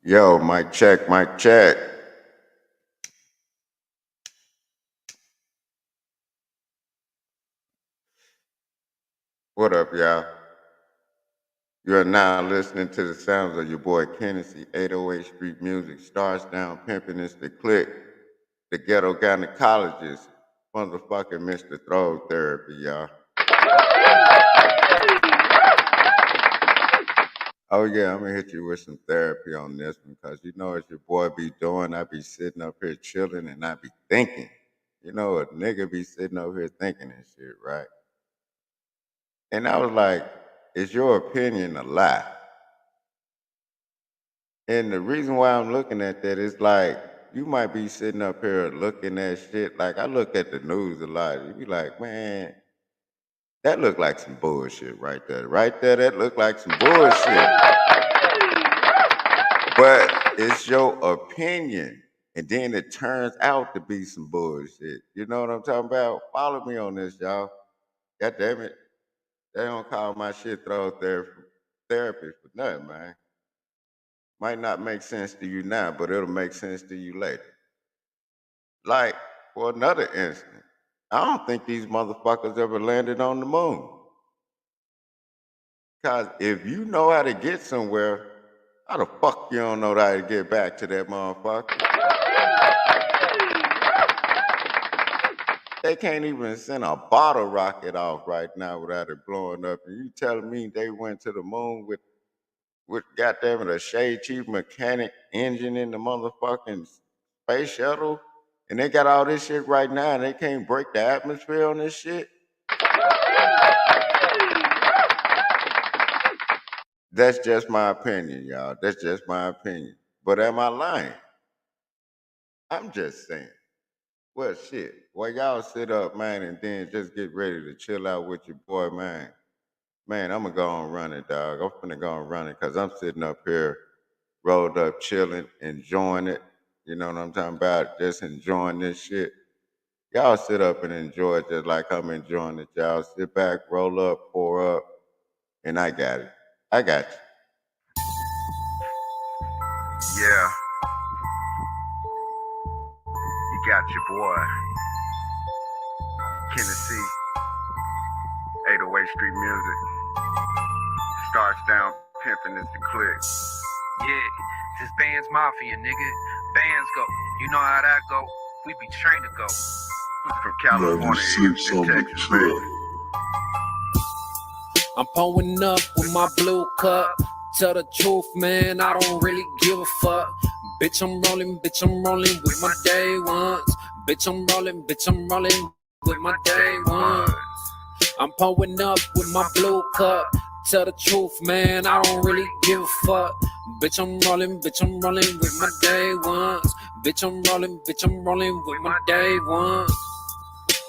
Yo, mic check, mic check. What up, y'all? You are now listening to the sounds of your boy Kennessey, 808 Street Music, Stars Down, Pimpin' It's the Click, the Ghetto Gynecologist, motherfucking Mr. Throwed Therapy, y'all. Oh yeah, I'm gonna hit you with some therapy on this one, cause you know as your boy be doing, I be sitting up here chilling and I be thinking. You know, a nigga be sitting over here thinking and shit, right? And I was like, is your opinion a lie? And the reason why I'm looking at that is like, you might be sitting up here looking at shit. Like, I look at the news a lot. You be like, man, that look like some bullshit right there. Right there, that look like some bullshit. But it's your opinion. And then it turns out to be some bullshit. You know what I'm talking about? Follow me on this, y'all. God damn it. They don't call my shit therapy for nothing, man. Might not make sense to you now, but it'll make sense to you later. Like, for another instance, I don't think these motherfuckers ever landed on the moon. Because if you know how to get somewhere, how the fuck you don't know how to get back to that motherfucker? They can't even send a bottle rocket off right now without it blowing up. And you telling me they went to the moon with goddamn it, a shade chief mechanic engine in the motherfucking space shuttle? And they got all this shit right now and they can't break the atmosphere on this shit? That's just my opinion, y'all. That's just my opinion. But am I lying? I'm just saying. Well, shit. Well, y'all sit up, man, and then just get ready to chill out with your boy, man. Man, I'm going to go and run it, dog. I'm finna go and run it because I'm sitting up here, rolled up, chilling, enjoying it. You know what I'm talking about? Just enjoying this shit. Y'all sit up and enjoy it just like I'm enjoying it, y'all. Sit back, roll up, pour up, and I got it. I got you. Yeah, you got your boy, Kennessey, 808 Street Music. Starts down, pimping is the click. Yeah, this band's mafia, nigga. Bands go. You know how that go. We be trained to go. From California, Houston, Texas, baby. I'm pulling up with my blue cup. Tell the truth, man, I don't really give a fuck. Bitch, I'm rolling with my day ones. Bitch, I'm rolling with my day ones. I'm pulling up with my blue cup. Tell the truth, man, I don't really give a fuck. Bitch, I'm rolling with my day ones. Bitch, I'm rolling with my day ones.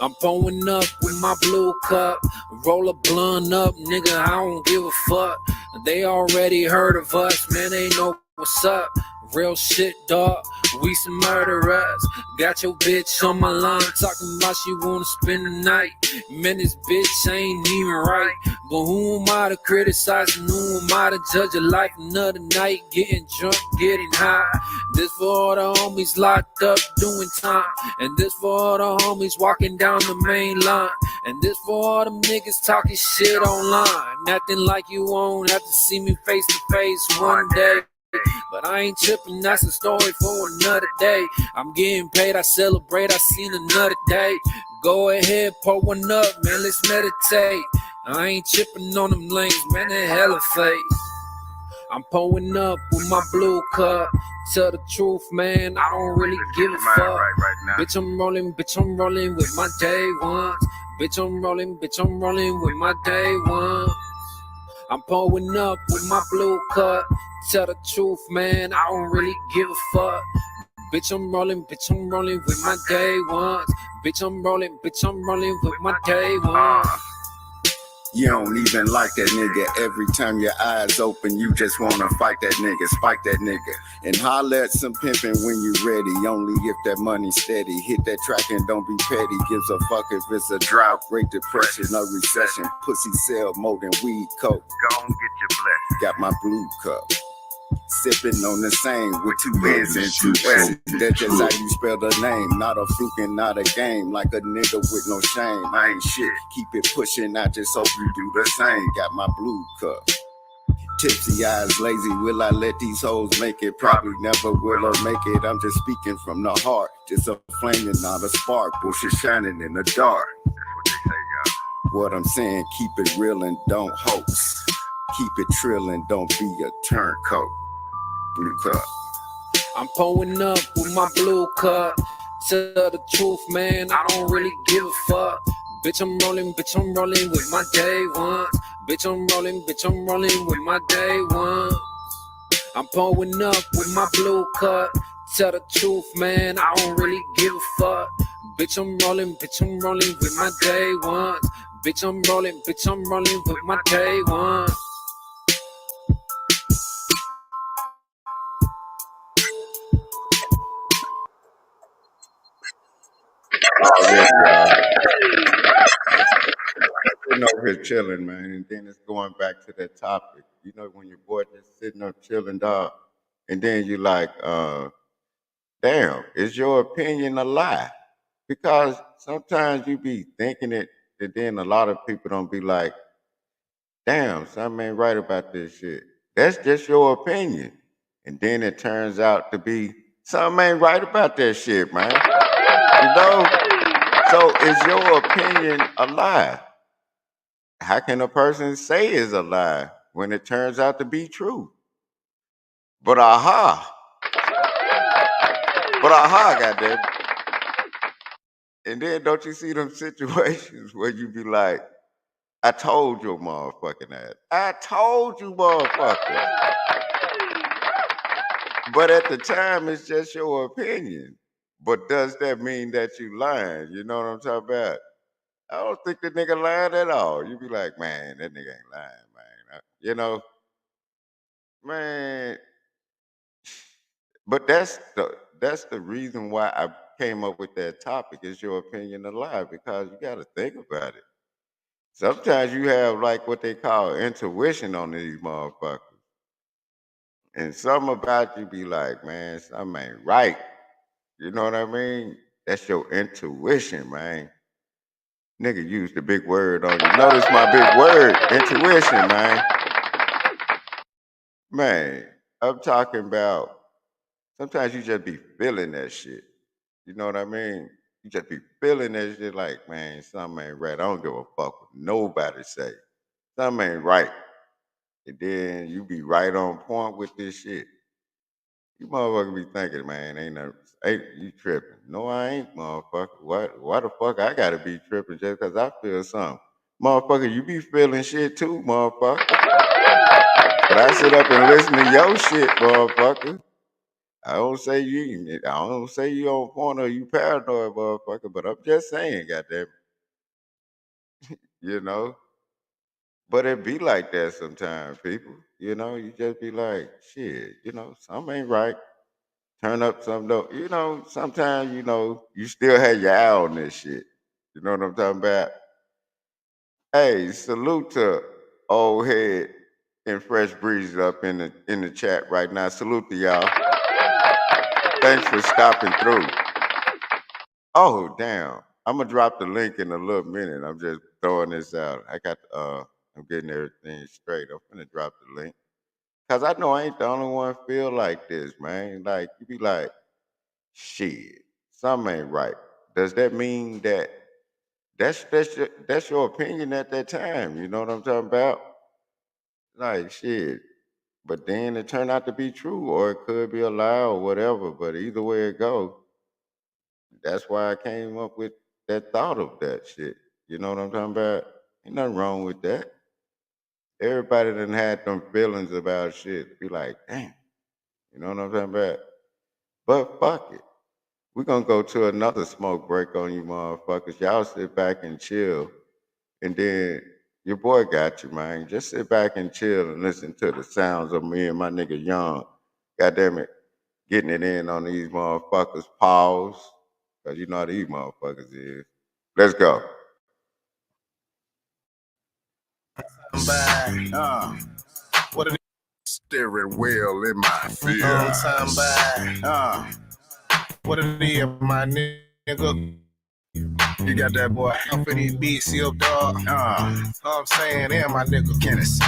I'm pulling up with my blue cup. Roll a blunt up, nigga, I don't give a fuck. They already heard of us, man, they know what's up. Real shit, dog, we some murderers. Got your bitch on my line, talking about she wanna spend the night. Man, this bitch ain't even right. But who am I to criticize and who am I to judge a life? Another night, getting drunk, getting high. This for all the homies locked up doing time. And this for all the homies walking down the main line. And this for all them niggas talking shit online. Acting like you won't have to see me face to face one day. But I ain't tripping, that's a story for another day. I'm getting paid, I celebrate, I seen another day. Go ahead, pour one up, man, let's meditate. I ain't tripping on them lanes, man, they hella fake. I'm pulling up with my blue cup. Tell the truth, man, I don't really give a fuck. Bitch, I'm rolling with my day ones. Bitch, I'm rolling with my day ones. I'm pulling up with my blue cup. Tell the truth, man, I don't really give a fuck. Bitch, I'm rolling with my day ones. Bitch, I'm rolling with my day ones. You don't even like that nigga. Every time your eyes open, you just wanna fight that nigga, spike that nigga. And holler at some pimpin' when you ready. Only if that money's steady. Hit that track and don't be petty. Gives a fuck if it's a drought, Great Depression, no recession. Pussy sell more than weed, coke. Go and get your blessing. Got my blue cup. Sipping on the same with 2 N's and 2 S's. That's just how you spell the name. Not a fluke and not a game. Like a nigga with no shame. I ain't shit. Keep it pushing. I just hope you do the same. Got my blue cup. Tipsy eyes, lazy. Will I let these hoes make it? Probably never will I make it. I'm just speaking from the heart. Just a flame and not a spark. Bullshit shining in the dark. That's what they say, y'all. What I'm saying, keep it real and don't hoax. Keep it trill and don't be a turncoat. Blue cup. I'm pulling up with my blue cup. Tell the truth, man, I don't really give a fuck. Bitch, I'm rolling with my day ones. Bitch, I'm rolling with my day ones. I'm pulling up with my blue cup. Tell the truth, man, I don't really give a fuck. Bitch, I'm rolling with my day ones. Bitch, I'm rolling with my day ones. Sitting over here chilling, man, and then it's going back to that topic. You know, when your boy just sitting up chilling, dog, and then you like, damn, is your opinion a lie? Because sometimes you be thinking it, and then a lot of people don't be like, damn, something ain't right about this shit. That's just your opinion. And then it turns out to be something ain't right about that shit, man. You know? So is your opinion a lie? How can a person say it's a lie when it turns out to be true? But goddamn. And then don't you see them situations where you be like, I told your motherfucking ass. I told you motherfucker. But at the time, it's just your opinion. But does that mean that you lying? You know what I'm talking about? I don't think the nigga lying at all. You be like, man, that nigga ain't lying, man. You know, man. But that's the reason why I came up with that topic. Is your opinion a lie? Because you got to think about it. Sometimes you have like what they call intuition on these motherfuckers. And something about you be like, man, something ain't right. You know what I mean? That's your intuition, man. Nigga used the big word on you. Notice my big word, intuition, man. Man, I'm talking about sometimes you just be feeling that shit. You know what I mean? You just be feeling that shit like, man, something ain't right. I don't give a fuck what nobody say. Something ain't right. And then you be right on point with this shit. You motherfucker be thinking, man, ain't you tripping. No, I ain't, motherfucker. Why the fuck I gotta be tripping just because I feel something? Motherfucker, you be feeling shit too, motherfucker. But I sit up and listen to your shit, motherfucker. I don't say you on point or you paranoid, motherfucker, but I'm just saying, goddamn, you know. But it be like that sometimes, people. You know, you just be like, shit, something ain't right. Turn up some though. Sometimes, you still have your eye on this shit. You know what I'm talking about? Hey, salute to old head and fresh breeze up in the chat right now. Salute to y'all. Thanks for stopping through. Oh damn. I'm gonna drop the link in a little minute. I'm just throwing this out. I'm getting everything straight. I'm gonna drop the link. Cause I know I ain't the only one feel like this, man. Like you be like, shit, something ain't right. Does that mean that that's your opinion at that time? You know what I'm talking about? Like shit. But then it turned out to be true, or it could be a lie or whatever. But either way it go, that's why I came up with that thought of that shit. You know what I'm talking about? Ain't nothing wrong with that. Everybody done had them feelings about shit. Be like, damn, you know what I'm talking about? But fuck it. We're gonna go to another smoke break on you motherfuckers. Y'all sit back and chill. And then your boy got you, man. Just sit back and chill and listen to the sounds of me and my nigga Young. Goddamn it. Getting it in on these motherfuckers. Pause. Cause you know how these motherfuckers is. Let's go. steering wheel in my fist. On time by. What it is, my nigga? You got that boy out for these beats, yo, dog. Know what I'm saying? Yeah, my nigga. Kennessy.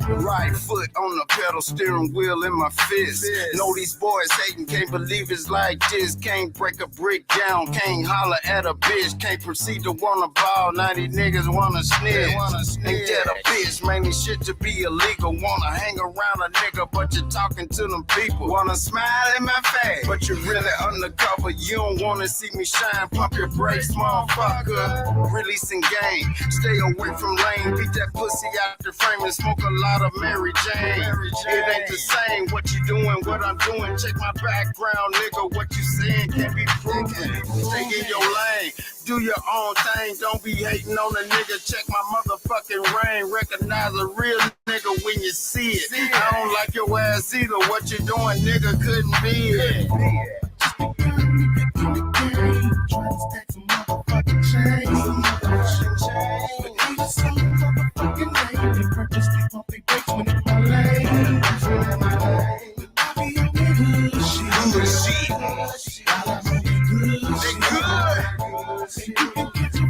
Right foot on the pedal, steering wheel in my fist. Know these boys hating, can't believe it's like this. Can't break a brick down, can't holler at a bitch. Can't proceed to wanna ball, 90 niggas wanna snitch. Ain't that a bitch, man, this shit to be illegal. Wanna hang around a nigga, but you're talking to them people. Wanna smile in my face, but you're really undercover. You don't wanna see me shine, pump your brakes, motherfucker. Releasing game, stay away from lane. Beat that pussy out the frame and smoke a lot of Mary Jane. It ain't the same what you doing, what I'm doing. Check my background, nigga. What you saying can't be proven. Stay in your lane, do your own thing. Don't be hating on a nigga. Check my motherfucking reign. Recognize a real nigga when you see it. I don't like your ass either. What you doing, nigga? Couldn't be it.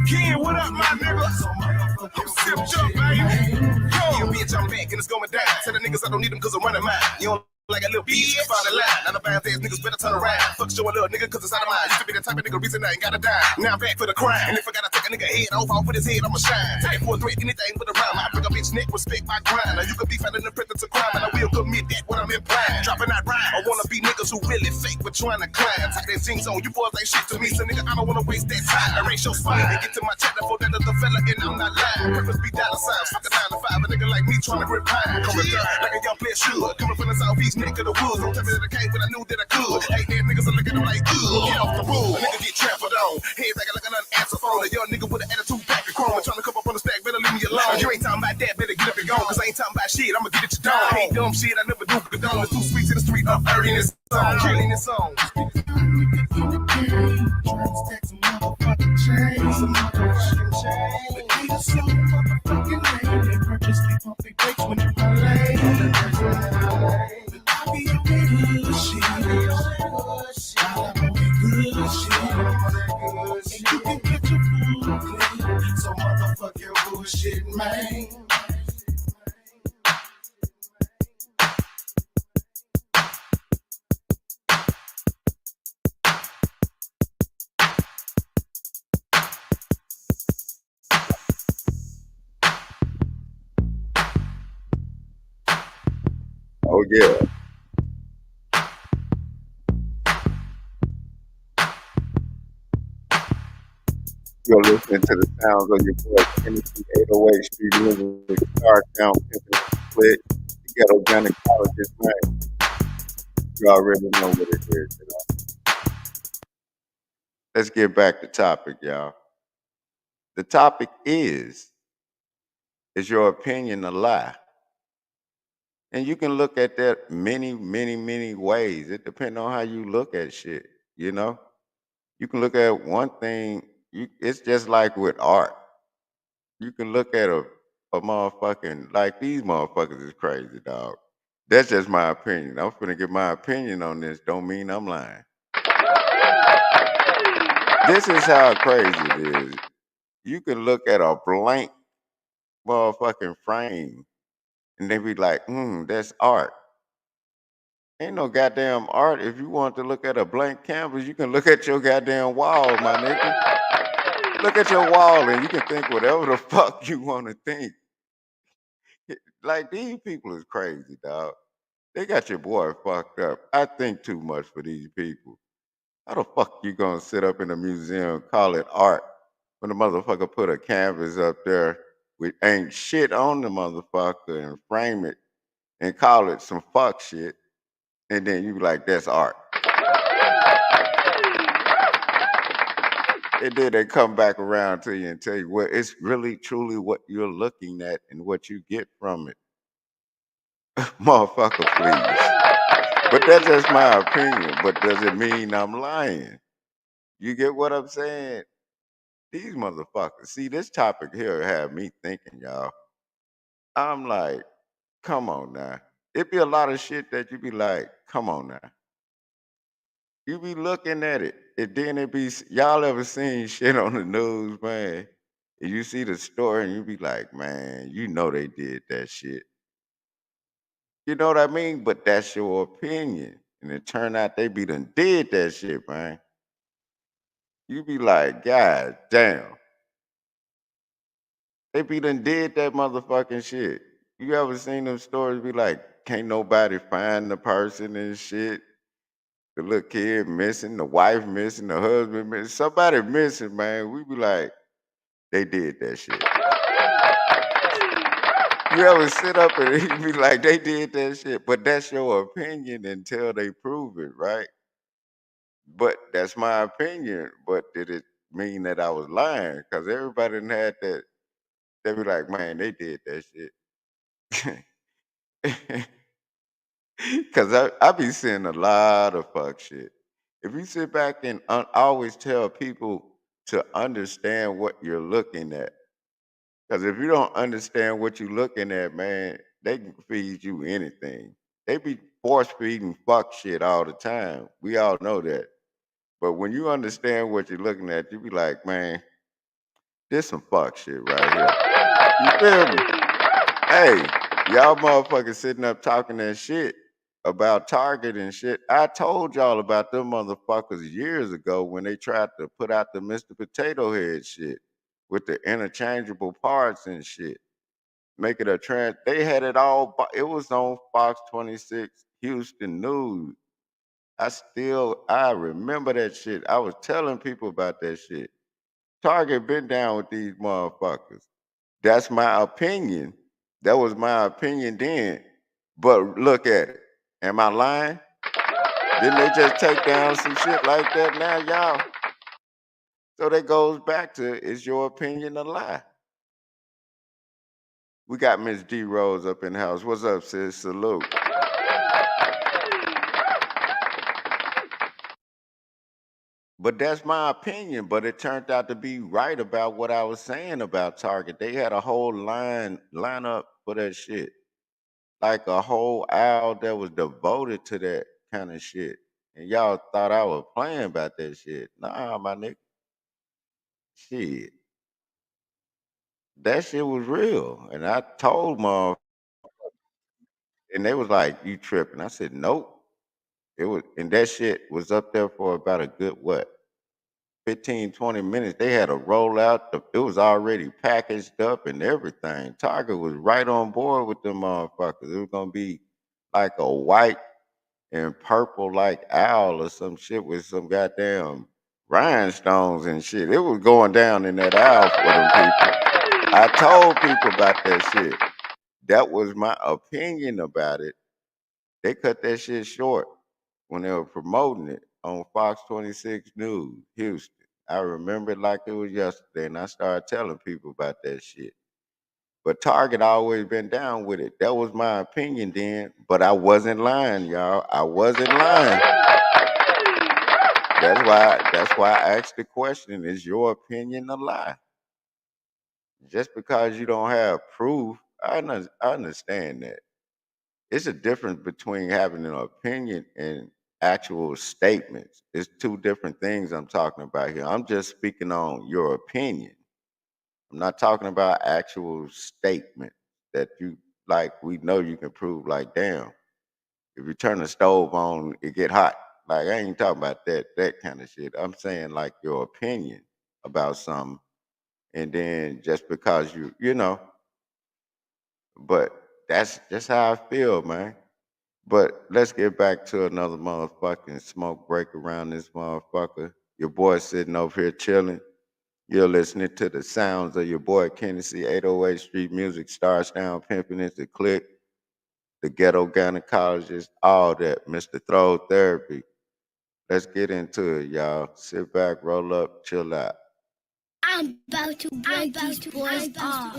Ken, what up, my nigga? I'm sipped up, baby. Yo, bitch, I'm back and it's going down. Tell the niggas I don't need them cause I'm running mine. You don't like a little bitch, find a line. Not a bad ass niggas better turn around. Fuck show a little nigga cause it's out of mine. Used to be the type of nigga reason I ain't gotta die. Now I'm back for the crime. And if I gotta take a nigga head off with his head, I'ma shine. Take for a threat, anything with a rhyme. I bring a bitch neck, respect my grind. Now you could be finding the presence of crime, and I will commit that what I'm implying. Dropping that rhyme. I wanna be niggas who really fake but trying to climb. Tight that jeans on, you boys ain't shit to me. So nigga, I don't wanna waste that time. I raise your spine and get to my chapter for that other fella, and I'm not lying. Purpose be dollar signs. Fuck a 9 to 5, a nigga like me trying to grip pine. Coming down like a young player should. Coming from the southeast neck of the woods. Don't tell me that I can't, but I knew that I could. Ain't there niggas are looking at them like, get off the road. A nigga get trampled on. Head back like an unanswered phone. A young nigga with an attitude back and chrome. Trying to come up on the stack, better leave me alone. You ain't talking about that, better get up and go. Cause I ain't talking about shit, I'ma get it you down. Ain't dumb shit, I never do condone. It's too sweet to the street, up early in this song. Killing this song. So motherfucking bullshit, man. Oh yeah. You're listening to the sounds of your boy Kennessey-808 Street Music, Star Town Pimpin' Split, the Ghetto Gynecologist, man. You already know what it is, you know. Let's get back to topic, y'all. The topic is your opinion a lie? And you can look at that many ways. It depends on how you look at shit, you know? You can look at one thing, it's just like with art. You can look at a motherfucking, like these motherfuckers is crazy, dog. That's just my opinion. I'm finna give my opinion on this, don't mean I'm lying. This is how crazy it is. You can look at a blank motherfucking frame and they be like, that's art. Ain't no goddamn art. If you want to look at a blank canvas, you can look at your goddamn wall, my nigga. Look at your wall and you can think whatever the fuck you want to think. Like, these people is crazy, dog. They got your boy fucked up. I think too much for these people. How the fuck you gonna sit up in a museum, call it art, when the motherfucker put a canvas up there with ain't shit on the motherfucker and frame it and call it some fuck shit, and then you be like, that's art. And then they come back around to you and tell you, well, it's really truly what you're looking at and what you get from it. Motherfucker, please. But that's just my opinion. But does it mean I'm lying? You get what I'm saying? These motherfuckers. See, this topic here have me thinking, y'all. I'm like, come on now. It be a lot of shit that you be like, come on now. You be looking at it, and then it be y'all ever seen shit on the news, man? And you see the story, and you be like, man, you know they did that shit. You know what I mean? But that's your opinion, and it turned out they be done did that shit, man. You be like, God damn, they be done did that motherfucking shit. You ever seen them stories? Be like, can't nobody find the person and shit. The little kid missing, the wife missing, the husband missing, somebody missing, man. We be like, they did that shit. You ever sit up and you be like, they did that shit, but that's your opinion until they prove it, right? But that's my opinion. But did it mean that I was lying? Because everybody done had that. They be like, man, they did that shit. Because I be seeing a lot of fuck shit. If you sit back and always tell people to understand what you're looking at, because if you don't understand what you're looking at, man, they can feed you anything. They be force feeding fuck shit all the time. We all know that. But when you understand what you're looking at, you be like, man, this some fuck shit right here. You feel me? Hey, y'all motherfuckers sitting up talking that shit about Target and shit. I told y'all about them motherfuckers years ago when they tried to put out the Mr. Potato Head shit with the interchangeable parts and shit. Make it a trend. They had it all. It was on Fox 26 Houston News. I remember that shit. I was telling people about that shit. Target been down with these motherfuckers. That's my opinion. That was my opinion then. But look at it. Am I lying? Didn't they just take down some shit like that now, y'all? So that goes back to, is your opinion a lie? We got Miss D Rose up in the house. What's up, sis? Salute. But that's my opinion. But it turned out to be right about what I was saying about Target. They had a whole lineup for that shit. Like a whole aisle that was devoted to that kind of shit. And y'all thought I was playing about that shit. Nah, my nigga. Shit. That shit was real. And I told mom, and they was like, you tripping. I said, nope. It was, and that shit was up there for about a good what? 15, 20 minutes. They had a rollout. It was already packaged up and everything. Target was right on board with them motherfuckers. It was gonna be like a white and purple like owl or some shit with some goddamn rhinestones and shit. It was going down in that owl for them people. I told people about that shit. That was my opinion about it. They cut that shit short when they were promoting it on Fox 26 News, Houston. I remember it like it was yesterday, and I started telling people about that shit. But Target always been down with it. That was my opinion then, but I wasn't lying, y'all. I wasn't lying. That's why I asked the question, is your opinion a lie? Just because you don't have proof, I understand that. It's a difference between having an opinion and actual statements. It's two different things I'm talking about here. I'm just speaking on your opinion. I'm not talking about actual statement that you like we know you can prove like damn. If you turn the stove on, it get hot. Like I ain't talking about that kind of shit. I'm saying like your opinion about something and then just because you know, but that's just how I feel, man. But let's get back to another motherfucking smoke break around this motherfucker. Your boy sitting over here chilling. You're listening to the sounds of your boy Kennessy, 808 Street Music, Stars Down, Pimping It's the Click, the Ghetto Gynecologist, all that, Mr. Throwed Therapy. Let's get into it, y'all. Sit back, roll up, chill out. I'm about to break these boys off.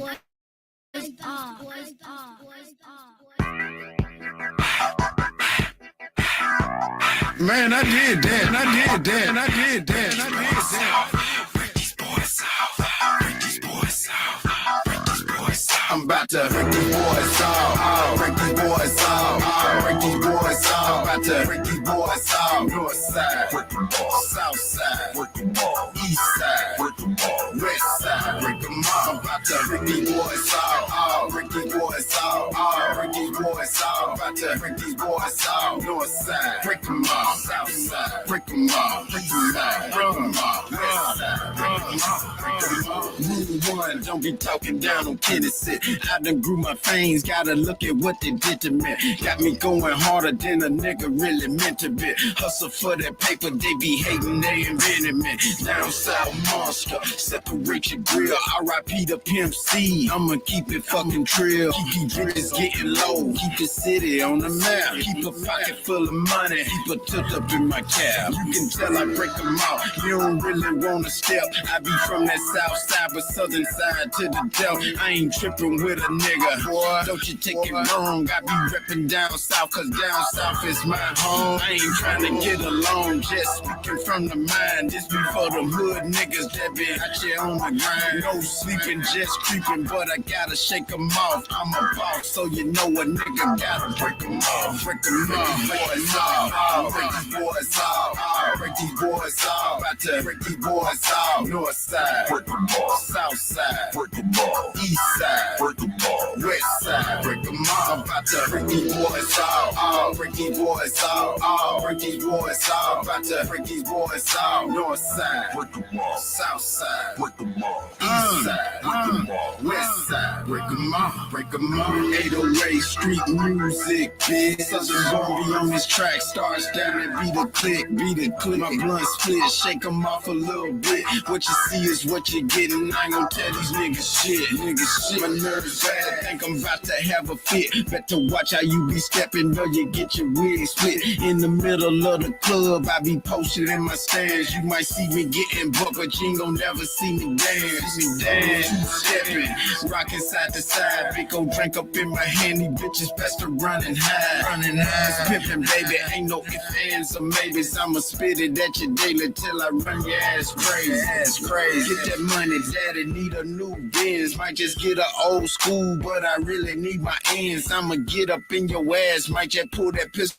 Man, I did that, and I did that, and I did that, and I did that. Break these boys off, break these boys off, break these boys off. I'm about to break these boys off, break these boys off, break these boys off. I'm about to break these boys off. North side, break them off. South side, break them off. East side, break them off. West side, break them off. I'm about to break these boys off, break these boys off, break these boys off. I'm about to break these boys off. North side, break them off. South side, break them off. Break them off, break them off. West side, break them off. Break them off. Rule one, don't be talking down on Kennessey. I done grew my fangs, gotta look at what they did to me. Got me going harder than a nigga really meant to be. Hustle for that paper, they be hating, they invented me. Down south monster, separate your grill. R.I.P. the Pimp C, I'ma keep it fucking trill. Keep these bitches getting low, keep the city on the map. Keep a pocket full of money, keep a tilt up in my cab. You can tell I break them out, you don't really wanna step. I be from that south side, but southern side to the death. I ain't tripping with a nigga, boy, don't you take it wrong. I be reppin' down south, cause down south is my home. I ain't trying to get along, just speaking from the mind. This be for them hood niggas that been out here on the grind. No sleeping, just creeping, but I gotta shake them off. I'm a boss, so you know a nigga gotta break them off. Break them off, boys off, break these boys off, break these boys off. About to break these boys off. North side, break them off. South side, break them off. East side, break them off. West side, break them off. I'm about to break these boys off, break these boys off, break these boys off. About to break these boys off. North side, break them off. South side, break them off. East side, break them off. West side, break them off. Break them off. 808 street music, bitch. Southern born be on this track. Starts down and beat a click, beat a click. My blunt split, shake them off a little bit. What you see is what you get, and I ain't gonna tell these niggas shit. Niggas shit. My nerves bad, think I'm about to have a fit. Better watch how you be stepping, or you get your wig split. In the middle of the club, I be posted in my stands. You might see me getting booked, but you ain't gon' never see me dance. Stepping, rocking side to side. Big old drink up in my hand, these bitches best to running high. Running high, pimping, baby, ain't no ifs, ands, or maybes. I'ma spit it at you daily till I run your ass crazy. Get that money, daddy, need a new Benz. Might just get an old school, but I really need my ends. I'ma get up in your ass, might just pull that pistol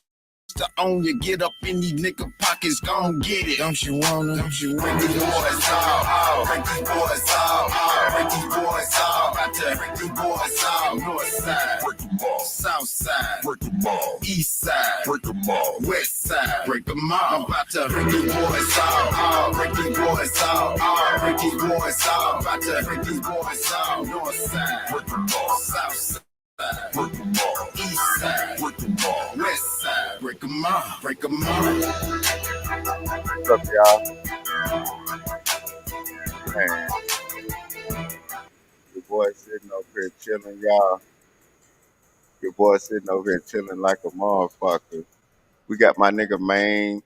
on you. Get up in these nigga pockets, gon' get it. Don't you wanna? Break these boys off, break these boys off, break these boys off. About to break these boys off. North side, break them off. South side, break them off. East side, break them off. West side, break them off. I'm about to break these boys off, break these boys off, break these boys off. About to break these boys off. North side, break them off. South side, break them off. East side, break them off. West side, break them off. Break them off. What's up, y'all? Man, your boy sitting over here chilling, y'all. Your boy sitting over here chilling like a motherfucker. We got my nigga Maine.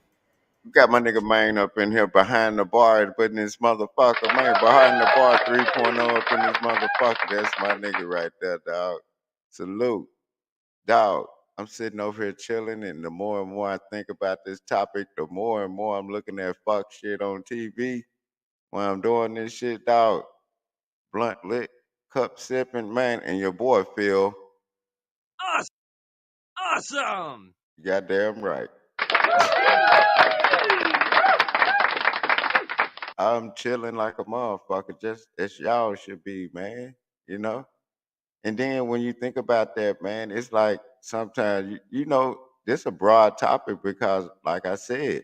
We got my nigga Maine up in here behind the bar, but in this motherfucker, man, behind the bar 3.0 up in this motherfucker. That's my nigga right there, dog. Salute. Dog, I'm sitting over here chilling, and the more and more I think about this topic, the more and more I'm looking at fuck shit on TV when I'm doing this shit, dog. Blunt lit, cup sipping, man, and your boy Phil. Awesome. Goddamn right. I'm chilling like a motherfucker, just as y'all should be, man. You know? And then when you think about that, man, it's like sometimes, you know, this a broad topic because, like I said,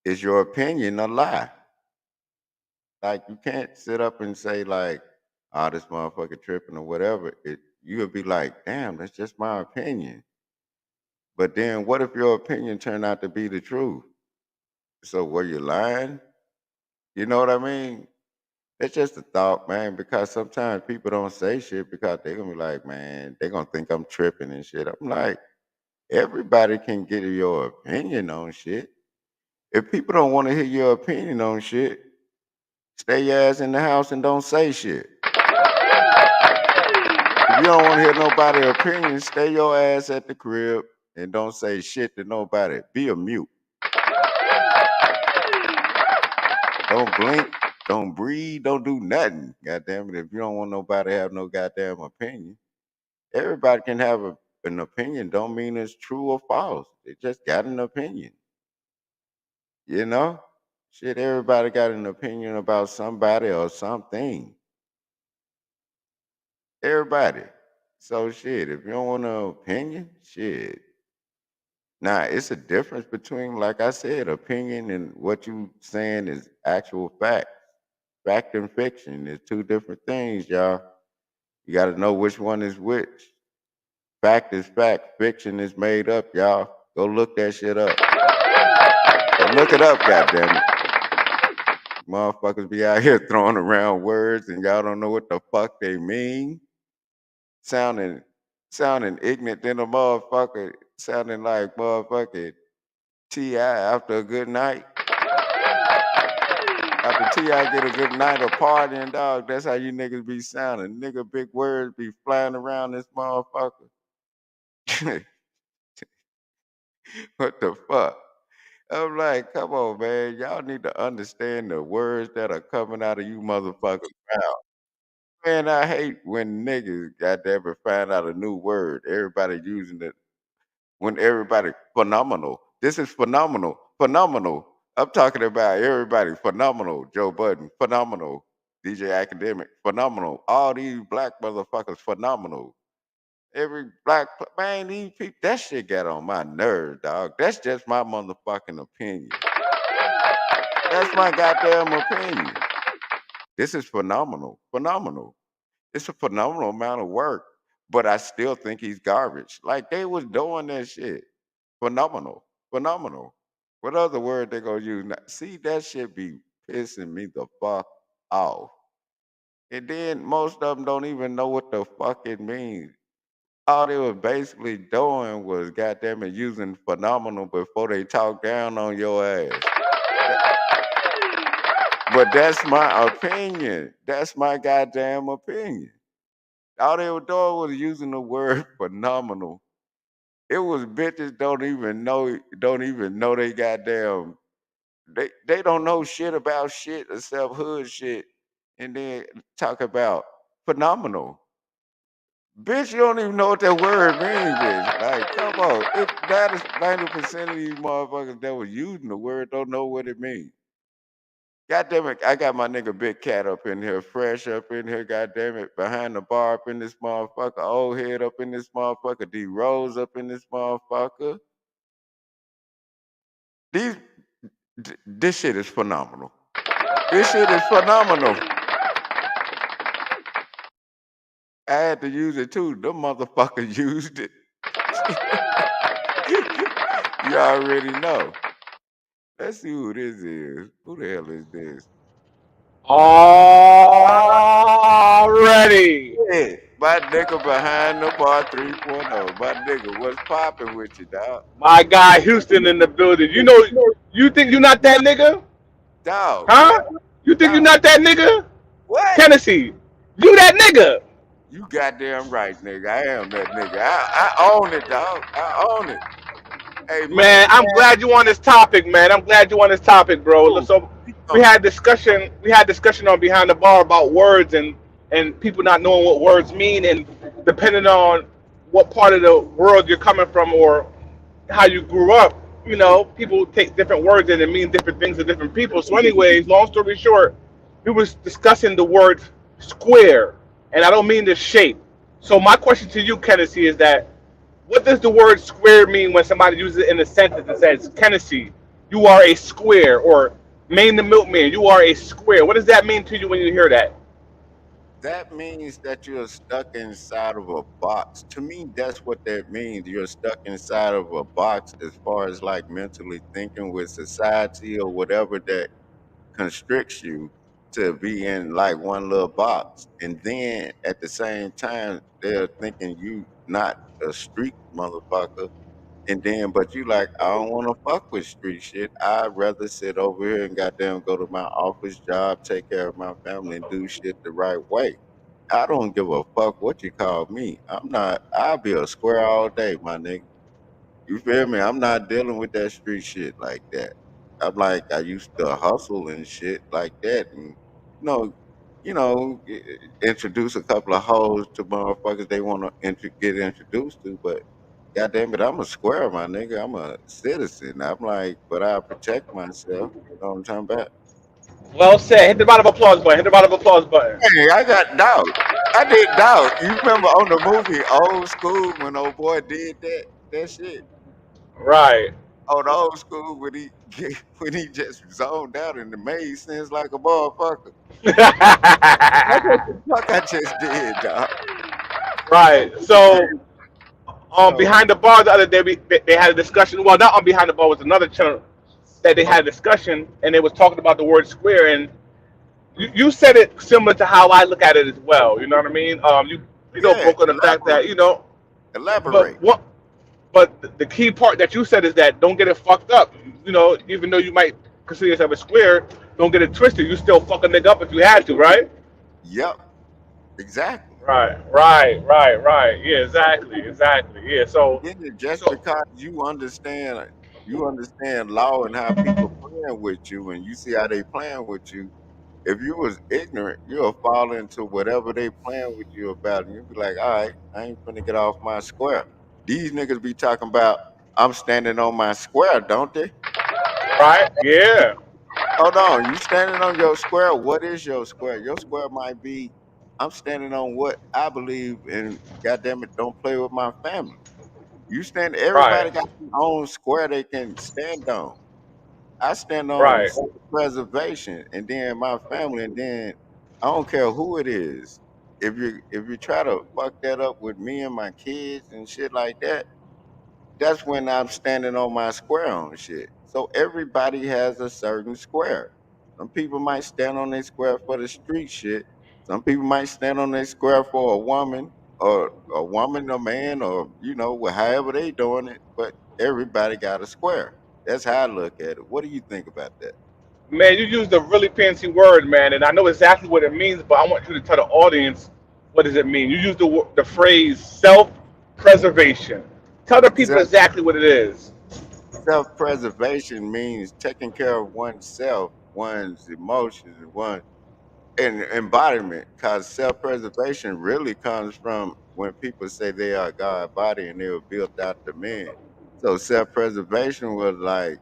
is your opinion a lie? Like, you can't sit up and say, like, oh, this motherfucker tripping or whatever. You would be like, damn, that's just my opinion. But then what if your opinion turned out to be the truth? So were you lying? You know what I mean? It's just a thought, man, because sometimes people don't say shit because they're gonna be like, man, they're gonna think I'm tripping and shit. I'm like, everybody can get your opinion on shit. If people don't want to hear your opinion on shit, Stay your ass in the house and don't say shit. If you don't want to hear nobody's opinion, stay your ass at the crib and don't say shit to nobody. Be a mute. Don't blink, don't breathe, don't do nothing. Goddamn it. If you don't want nobody to have no goddamn opinion, everybody can have an opinion. Don't mean it's true or false. They just got an opinion. You know? Shit, everybody got an opinion about somebody or something. Everybody. So shit, if you don't want an opinion, shit. Now it's a difference between, like I said, opinion and what you saying is actual fact. Fact and fiction is two different things, y'all. You got to know which one is which. Fact is fact. Fiction is made up, y'all. Go look that shit up. Go look it up, goddammit. Motherfuckers be out here throwing around words and y'all don't know what the fuck they mean. Sounding ignorant than a motherfucker. Sounding like motherfucking T.I. after a good night. After T.I. get a good night of partying, dog, that's how you niggas be sounding. Nigga, big words be flying around this motherfucker. What the fuck? I'm like, come on, man. Y'all need to understand the words that are coming out of you motherfuckers' mouth. Man, I hate when niggas goddamn it find out a new word. Everybody using it when everybody phenomenal. This is phenomenal. Phenomenal. I'm talking about everybody phenomenal. Joe Budden, phenomenal. DJ Academic, phenomenal. All these black motherfuckers, phenomenal. Every man, these people, that shit got on my nerves, dog. That's just my motherfucking opinion. That's my goddamn opinion. This is phenomenal. Phenomenal. It's a phenomenal amount of work, but I still think he's garbage. Like they was doing that shit. Phenomenal. Phenomenal. What other word they gonna use? Now, see, that shit be pissing me the fuck off. And then most of them don't even know what the fuck it means. All they were basically doing was goddamn it using phenomenal before they talk down on your ass. But that's my opinion. That's my goddamn opinion. All they were doing was using the word phenomenal. It was bitches don't even know they goddamn they don't know shit about shit except hood shit and then talk about phenomenal. Bitch, you don't even know what that word means, bitch. Like, come on. That is 90% of these motherfuckers that was using the word don't know what it means. God damn it, I got my nigga Big Cat up in here, fresh up in here, god damn it, behind the bar up in this motherfucker, old head up in this motherfucker, D Rose up in this motherfucker. These this shit is phenomenal. This shit is phenomenal. I had to use it too. Them motherfuckers used it. You already know. Let's see who this is. Who the hell is this? Already. Yeah, my nigga behind the bar 3.0. My nigga, what's popping with you, dog? My guy Houston in the building. You know, you think you're not that nigga? Dog, Huh? what? You think you're Dog, not that nigga? what? Tennessee. You that nigga. You goddamn right, nigga. I am that nigga. I own it, dog. I own it. Hey, man, Man, I'm glad you on this topic, man. I'm glad you on this topic, bro. cool. So Speak we on it. had discussion. We had discussion on behind the bar about words and people not knowing what words mean, and depending on what part of the world you're coming from or how you grew up, people take different words and it means different things to different people. So, anyways, long story short, we was discussing the word square, and I don't mean the shape. So, my question to you, Kennedy, is that what does the word square mean when somebody uses it in a sentence and says, Kennedy, you are a square, or Maine the milkman, you are a square? What does that mean to you when you hear that? That means that you're stuck inside of a box. To me, that's what that means. You're stuck inside of a box as far as like mentally thinking with society or whatever that constricts you to be in like one little box. And then at the same time, they're thinking you not a street motherfucker. And then, but you like, I don't want to fuck with street shit. I'd rather sit over here and goddamn go to my office job, take care of my family, and do shit the right way. I don't give a fuck what you call me. I'm not. I'll be a square all day, my nigga. You feel me? I'm not dealing with that street shit like that. I'm like I used to hustle and shit like that, and know, introduce a couple of hoes to motherfuckers they want to get introduced to. But goddamn it, I'm a square, my nigga. I'm a citizen. I'm like, but I protect myself. You know what I'm talking about? Well said. Hit the round of applause button. Hit the round of applause button. Hey, I got doubt. I did doubt. You remember on the movie Old School when old boy did that shit? Right. On the old school when he when he just zoned out and it made sense like a motherfucker. That's what the fuck I just did, dog. Right. So on So Behind the Bar the other day, they had a discussion. Well, not on Behind the Bar, was another channel that they had a discussion, and they was talking about the word square. And you said it similar to how I look at it as well. You know what I mean? You yeah, broke on the fact that elaborate, but elaborate. what? But the key part that you said is that don't get it fucked up. Even though you might consider yourself a square, don't get it twisted. You still fuck a nigga up if you had to, right? Yep, exactly. Right. Yeah, exactly. Yeah. And So, then just so because you understand law and how people playing with you, and you see how they playing with you. If you was ignorant, you'll fall into whatever they playing with you about, and you'll be like, all right, I ain't finna get off my square. These niggas be talking about I'm standing on my square, don't they? right, yeah, Hold on, you standing on your square. What is your square? Your square might be I'm standing on what I believe in. Goddamn it, don't play with my family. You stand. right, Everybody got their own square they can stand on. I stand on right. self-preservation, and then my family, and then I don't care who it is. If you try to fuck that up with me and my kids and shit like that, that's when I'm standing on my square on shit. So everybody has a certain square. Some people might stand on their square for the street shit. Some people might stand on their square for a woman or a woman, a man, or however they doing it. But everybody got a square. That's how I look at it. What do you think about that? Man, you used a really fancy word, man, and I know exactly what it means, but I want you to tell the audience what does it mean. You used the phrase self-preservation. Tell the people Exactly. exactly what it is. Self-preservation means taking care of oneself, one's emotions, and one and embodiment, because self-preservation really comes from when people say they are God body and they were built out the man. So self-preservation was like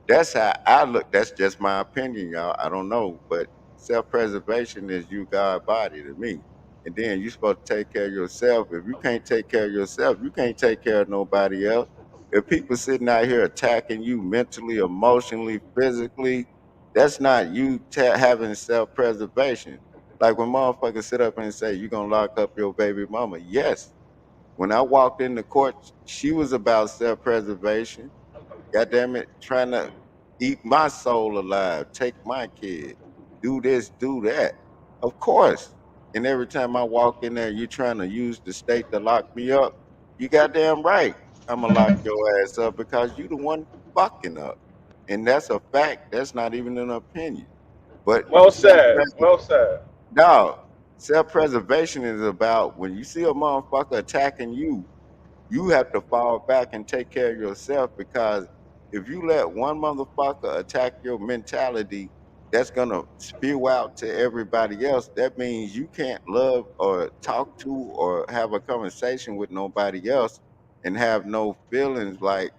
that's how I look. That's just my opinion, y'all. I don't know, but self-preservation is you God body to me. And then you supposed to take care of yourself. If you can't take care of yourself, you can't take care of nobody else. If people sitting out here attacking you mentally, emotionally, physically, that's not you having self-preservation. Like when motherfuckers sit up and say you gonna lock up your baby mama. Yes, when I walked in the court, she was about self-preservation. God damn it, trying to eat my soul alive, take my kid, do this, do that. Of course. And every time I walk in there, you trying to use the state to lock me up. You goddamn right. I'm gonna lock your ass up because you the one fucking up. And that's a fact. That's not even an opinion. But Well said. self-preservation, Well said. dog, self-preservation is about when you see a motherfucker attacking you, you have to fall back and take care of yourself because if you let one motherfucker attack your mentality, that's gonna spew out to everybody else. That means you can't love or talk to or have a conversation with nobody else and have no feelings like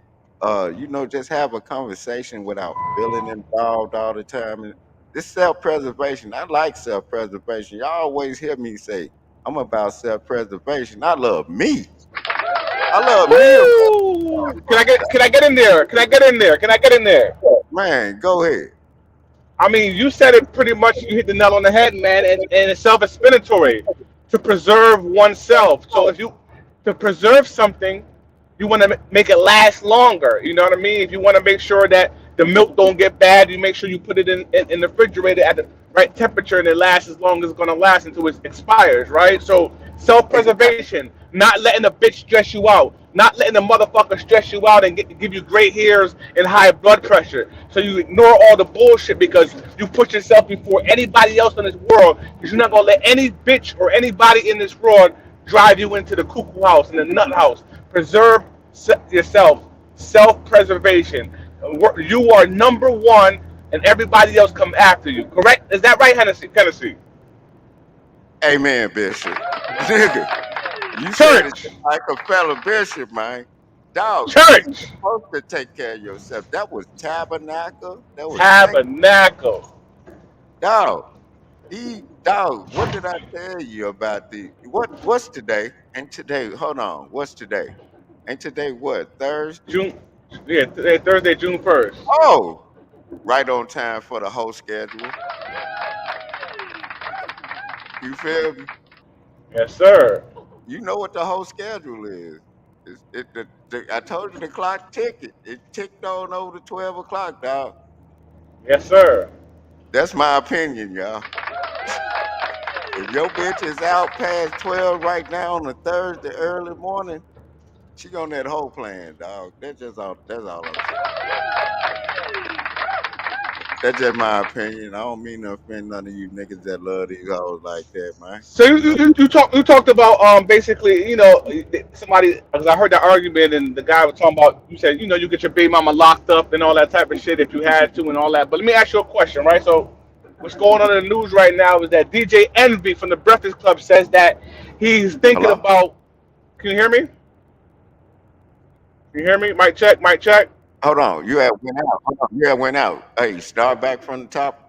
just have a conversation without feeling involved all the time. And this self-preservation, I like self-preservation. Y'all always hear me say, I'm about self-preservation. I love me. I love me a Woo! Can I get in there? Can I get in there? man. Go ahead. I mean, you said it pretty much. You hit the nail on the head, man. And it's self-explanatory to preserve oneself. So if you to preserve something, you want to make it last longer. You know what I mean? If you want to make sure that the milk don't get bad, you make sure you put it in the refrigerator at the right temperature, and it lasts as long as it's gonna last until it expires. Right? So Exactly. self-preservation. not letting a bitch stress you out, not letting a motherfucker stress you out and give you gray hairs and high blood pressure. So you ignore all the bullshit because you put yourself before anybody else in this world because you're not gonna let any bitch or anybody in this world drive you into the cuckoo house and the nut house. Preserve yourself, self-preservation. You are number one, and everybody else come after you. Correct? Is that right, Hennessy? Kennessy? Amen, Bishop. Nigga, you said it Church, just like a fellow bishop, man. Dog, you church, supposed to take care of yourself. That was tabernacle. That was saint. tabernacle. Dog, dog, what did I tell you about what's today? And today, hold on, what's today? And today what? Thursday? June, yeah, Thursday, June 1st. Oh, right on time for the whole schedule. You feel me? Yes, sir. You know what the whole schedule is. I told you the clock ticked. It ticked on over to 12 o'clock, dog. Yes, sir. That's my opinion, y'all. If your bitch is out past 12 right now on a Thursday early morning, she on that whole plan, dog. That's all I'm saying. That's just my opinion. I don't mean to offend none of you niggas that love these hoes like that, man. So you talked about basically somebody, because I heard that argument and the guy was talking about, you said you get your baby mama locked up and all that type of shit if you had to and all that. But let me ask you a question, right? So what's going on in the news right now is that DJ Envy from the Breakfast Club says that he's thinking Hello? about. Can you hear me? Can you hear me? Mic check. Mic check. Hold on. You had went out. Hold on. You had went out. Hey, start back from the top.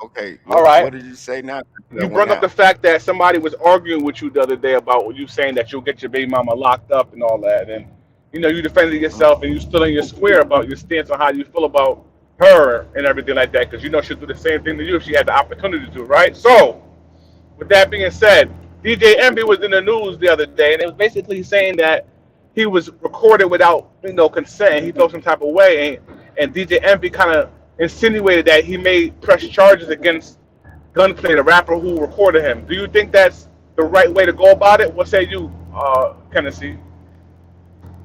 Okay. All What right. did you say now? You You had went brought up the out. fact that somebody was arguing with you the other day about you saying that you'll get your baby mama locked up and all that, and you defended yourself and you still in your square about your stance on how you feel about her and everything like that, because she'll do the same thing to you if she had the opportunity to, right? So, with that being said, DJ Envy was in the news the other day, and it was basically saying that he was recorded without consent. He felt some type of way, and DJ Envy kind of insinuated that he may press charges against Gunplay, the rapper who recorded him. Do you think that's the right way to go about it? What say you, Kennedy?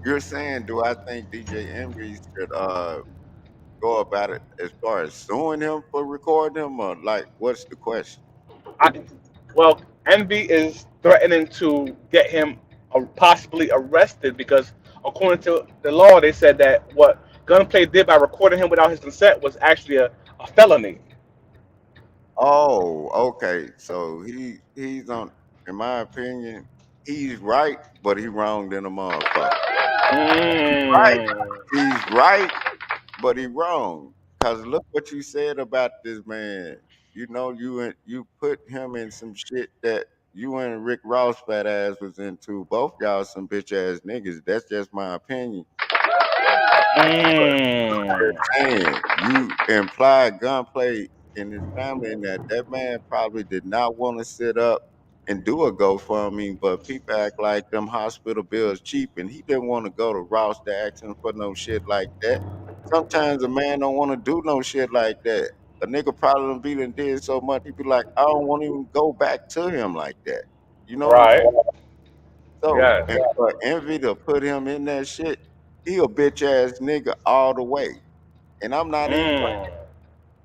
You're saying, do I think DJ Envy should go about it as far as suing him for recording him, or like what's the question? I, well, Envy is threatening to get him possibly arrested because, according to the law, they said that what Gunplay did by recording him without his consent was actually a felony. Oh, okay. So he's on. In my opinion, he's right, but he wrong than a motherfucker. Right. Mm, He's right, but he wrong. Cause look what you said about this man. You put him in some shit that you and Rick Ross fat ass was into. Both y'all some bitch ass niggas. That's just my opinion. mm, Saying you imply gunplay in his family, and that man probably did not want to sit up and do a GoFundMe, but people act like them hospital bills cheap, and he didn't want to go to Ross to ask him for no shit like that. Sometimes a man don't want to do no shit like that. A nigga probably done beat and did so much, he be like, I don't want to even go back to him like that. You know what I'm right. saying? So, Yes. and for Envy to put him in that shit, he a bitch ass nigga all the way. And I'm not even playing. Mm,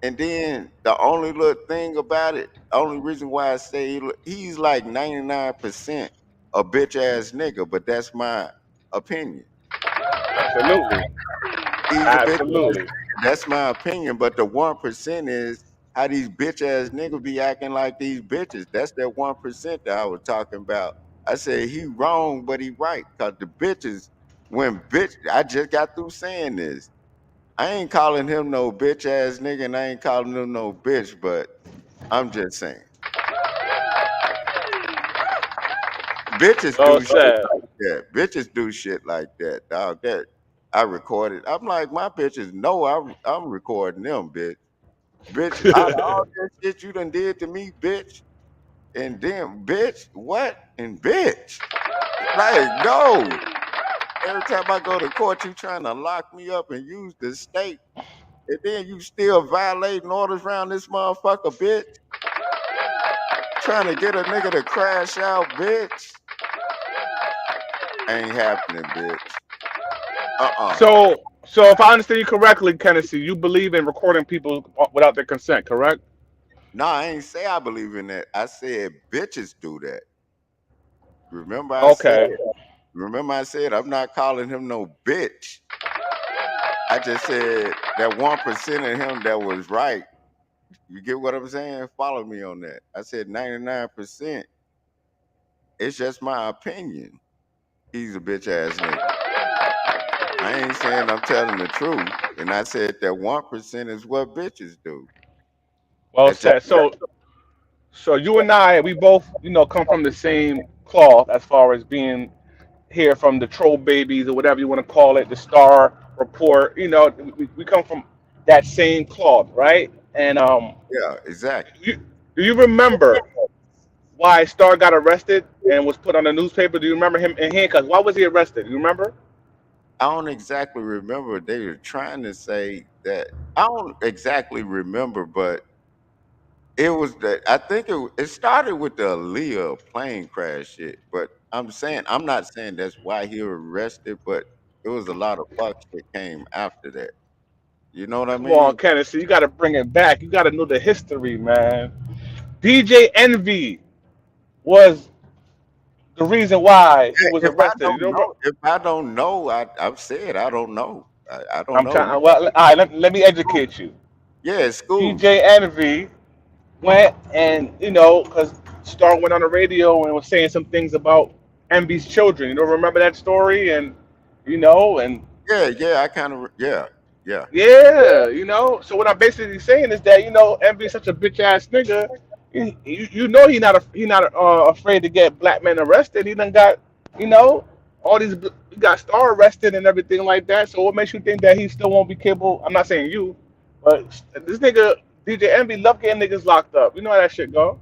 And then the only little thing about it, only reason why I say he's like 99% a bitch ass nigga, but that's my opinion. absolutely. He's a bitch ass Absolutely. nigga. That's my opinion. But the 1% is how these bitch ass niggas be acting like these bitches. That's that 1% that I was talking about. I said he wrong, but he right. Cause the bitches, when bitch, I just got through saying this. I ain't calling him no bitch ass nigga, and I ain't calling him no bitch, but I'm just saying, bitches So do shit sad. like that. Bitches do shit like that, dog. That I recorded. I'm like, my bitches know I'm recording them, bitch. Bitch, out of all that shit you done did to me, bitch, and then bitch, what? And bitch. Like, no. Every time I go to court, you trying to lock me up and use the state, and then you still violating orders around this motherfucker, bitch. Trying to get a nigga to crash out, bitch. Ain't happening, bitch. Uh-uh. So if I understand you correctly, Kennedy, you believe in recording people without their consent, correct? No, I ain't say I believe in that. I said bitches do that. Remember I said, Okay. remember I said I'm not calling him no bitch. I just said that 1% of him that was right. You get what I'm saying? Follow me on that. I said 99%. It's just my opinion. He's a bitch ass nigga. I ain't saying I'm telling the truth. And I said that 1% is what bitches do. Well That's just said. So you and I, we both, come from the same cloth as far as being here from the troll babies or whatever you want to call it, the Star Report. We come from that same cloth, right? And yeah, exactly. do you remember why Star got arrested and was put on the newspaper? Do you remember him in handcuffs? Why was he arrested? Do you remember? I don't exactly remember. They were trying to say that. I don't exactly remember, but it was that I think it started with the Aaliyah plane crash shit. But I'm not saying that's why he was arrested, but it was a lot of fuck shit came after that. You know what I Come on, mean? Kenneth. You got to bring it back. You got to know the history, man. DJ Envy was the reason why he was If I arrested. don't know, I've said I don't know. I don't I'm know. trying. Well, all right. Let me educate you. Yeah, it's cool. DJ Envy went and because Star went on the radio and was saying some things about Envy's children. Remember that story? And and Yeah, yeah, I kind of yeah, yeah. yeah, So what I'm basically saying is that Envy is such a bitch ass nigga. He not afraid to get black men arrested. He done got you know all these he got Star arrested and everything like that. So what makes you think that he still won't be capable? I'm not saying you, but this nigga DJ Envy love getting niggas locked up. You know how that shit go.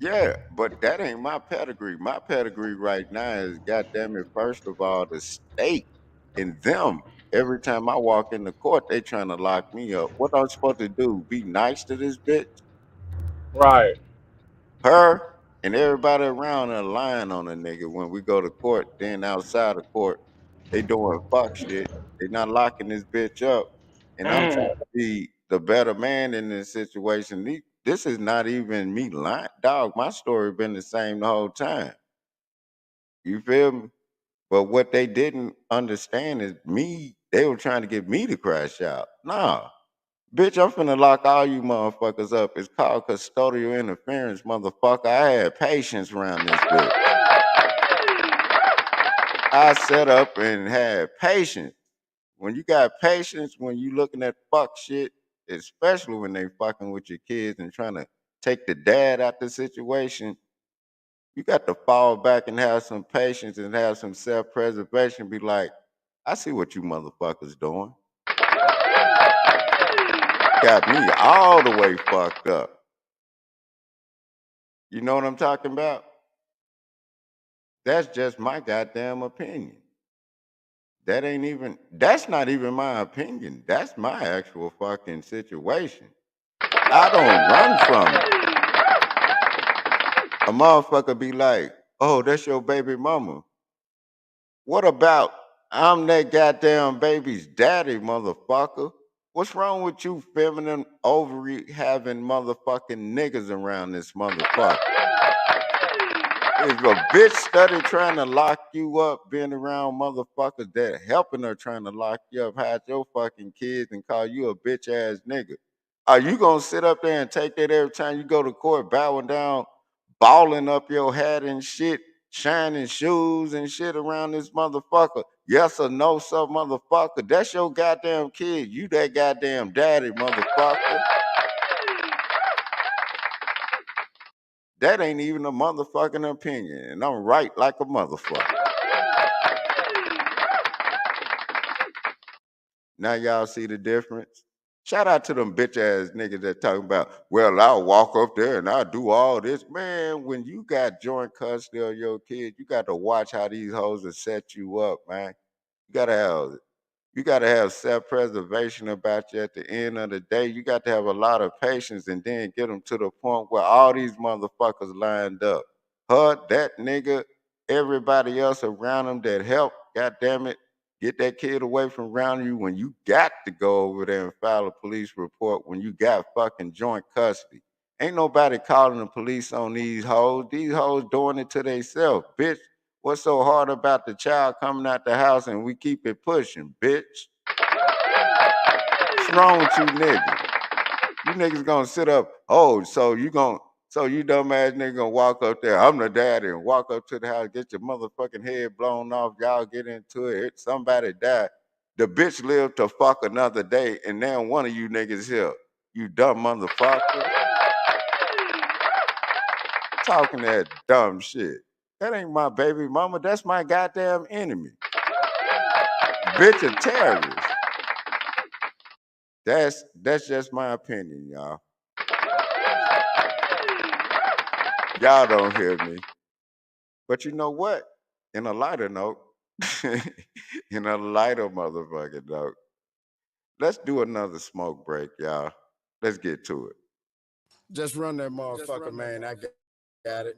Yeah, but that ain't my pedigree. My pedigree right now is goddamn it, first of all, the state and them. Every time I walk in the court, they trying to lock me up. What I'm supposed to do? Be nice to this bitch? Right. Her and everybody around her lying on a nigga when we go to court. Then outside of court, they doing fuck shit. They not locking this bitch up. And I'm trying Mm. to be the better man in this situation. This is not even me lying. Dog, my story been the same the whole time. You feel me? But what they didn't understand is me, they were trying to get me to crash out. Nah. Bitch, I'm finna lock all you motherfuckers up. It's called custodial interference, motherfucker. I had patience around this bitch. I set up and had patience. When you got patience, when you looking at fuck shit, especially when they fucking with your kids and trying to take the dad out the situation, you got to fall back and have some patience and have some self-preservation. Be like, I see what you motherfuckers doing. Got me all the way fucked up. You know what I'm talking about? That's just my goddamn opinion. That's not even my opinion. That's my actual fucking situation. I don't run from it. A motherfucker be like, oh, that's your baby mama. What about I'm that goddamn baby's daddy, motherfucker? What's wrong with you feminine ovary having motherfucking niggas around this motherfucker? If a bitch study trying to lock you up, being around motherfuckers that helping her trying to lock you up, hide your fucking kids and call you a bitch ass nigga, are you gonna sit up there and take that every time you go to court, bowing down, balling up your hat and shit, shining shoes and shit around this motherfucker? Yes or no, some motherfucker? That's your goddamn kid. You that goddamn daddy, motherfucker. That ain't even a motherfucking opinion, and I'm right like a motherfucker. Now y'all see the difference? Shout out to them bitch ass niggas that talking about, well, I'll walk up there and I'll do all this. Man, when you got joint custody of your kid, you got to watch how these hoes will set you up, man. You gotta have you gotta have self-preservation about you at the end of the day. You got to have a lot of patience and then get them to the point where all these motherfuckers lined up. Her, that nigga, everybody else around them that helped, God damn it, get that kid away from around you when you got to go over there and file a police report when you got fucking joint custody. Ain't nobody calling the police on these hoes. These hoes doing it to themselves, bitch. What's so hard about the child coming out the house and we keep it pushing, bitch? What's wrong with you niggas? You niggas gonna sit up, oh, so you dumb ass nigga gonna walk up there, I'm the daddy, and walk up to the house, get your motherfucking head blown off, y'all get into it, somebody died. The bitch lived to fuck another day, and now one of you niggas here. You dumb motherfucker. Talking that dumb shit. That ain't my baby mama, that's my goddamn enemy. Bitch a terrorist. That's just my opinion, y'all. Y'all don't hear me. But you know what? In a lighter note, in a lighter motherfucking note, let's do another smoke break, y'all. Let's get to it. Just run that motherfucker, man. I got it.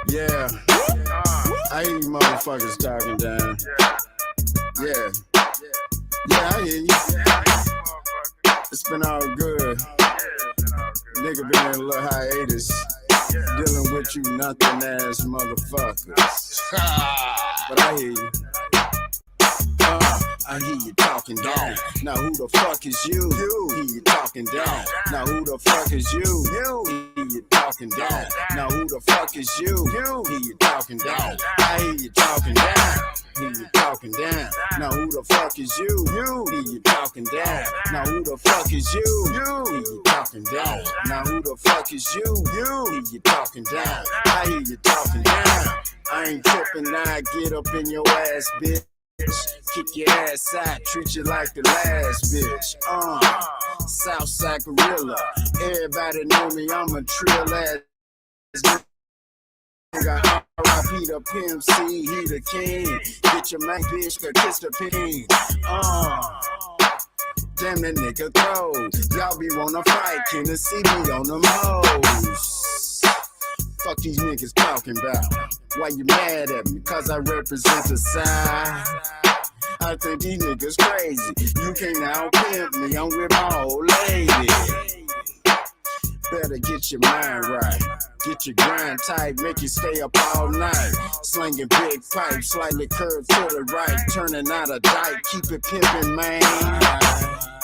Yeah. I hear you motherfuckers talking down. Yeah. Yeah, I hear you. It's been all good. Nigga been in a little hiatus. Dealing with you nothing ass motherfuckers. But I hear you. I hear you talking down. Now who the fuck is you? Hear you talking down. Now who the fuck is you? Hear you talking down. Now who the fuck is you? Hear you talking down. I hear you talking down. Hear you talking down. Now who the fuck is you? Hear you talking down. Now who the fuck is you? Hear you talking down. Now who the fuck is you? Hear you talking down. I hear you talking down. I ain't tripping, I get up in your ass, bitch. Kick your ass out, treat you like the last bitch. Southside gorilla. Everybody know me, I'm a trill ass nigga. R.I.P. the Pimp C, he the king. Get your man bitch, to kiss the pin. Damn that nigga cold. Y'all be wanna fight, Kennessey be on them hoes. Fuck these niggas talking about. Why you mad at me? Cause I represent the side. I think these niggas crazy. You can't out pimp me, I'm with my old lady. Better get your mind right. Get your grind tight, make you stay up all night. Slinging big pipes, slightly curved to the right. Turning out a dike, keep it pimpin', man.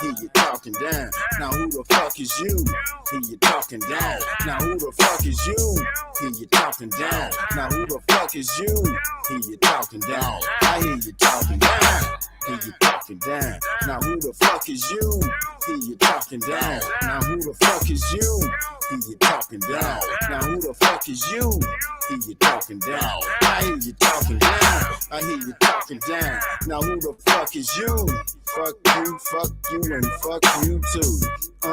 Hear you talking down. Now who the fuck is you? Hear you talking down. Now who the fuck is you? Hear you talking down. Now who the fuck is you? Hear you talking down. I hear you talking down. Hear you talking down. Now who the fuck is you? Hear you talking down. Now who the fuck is you? Hear you talking down. Now who the fuck is you? Hear you talking down. I hear you talking down. I hear you talking down. Now who the fuck is you? Fuck you, and fuck you too. I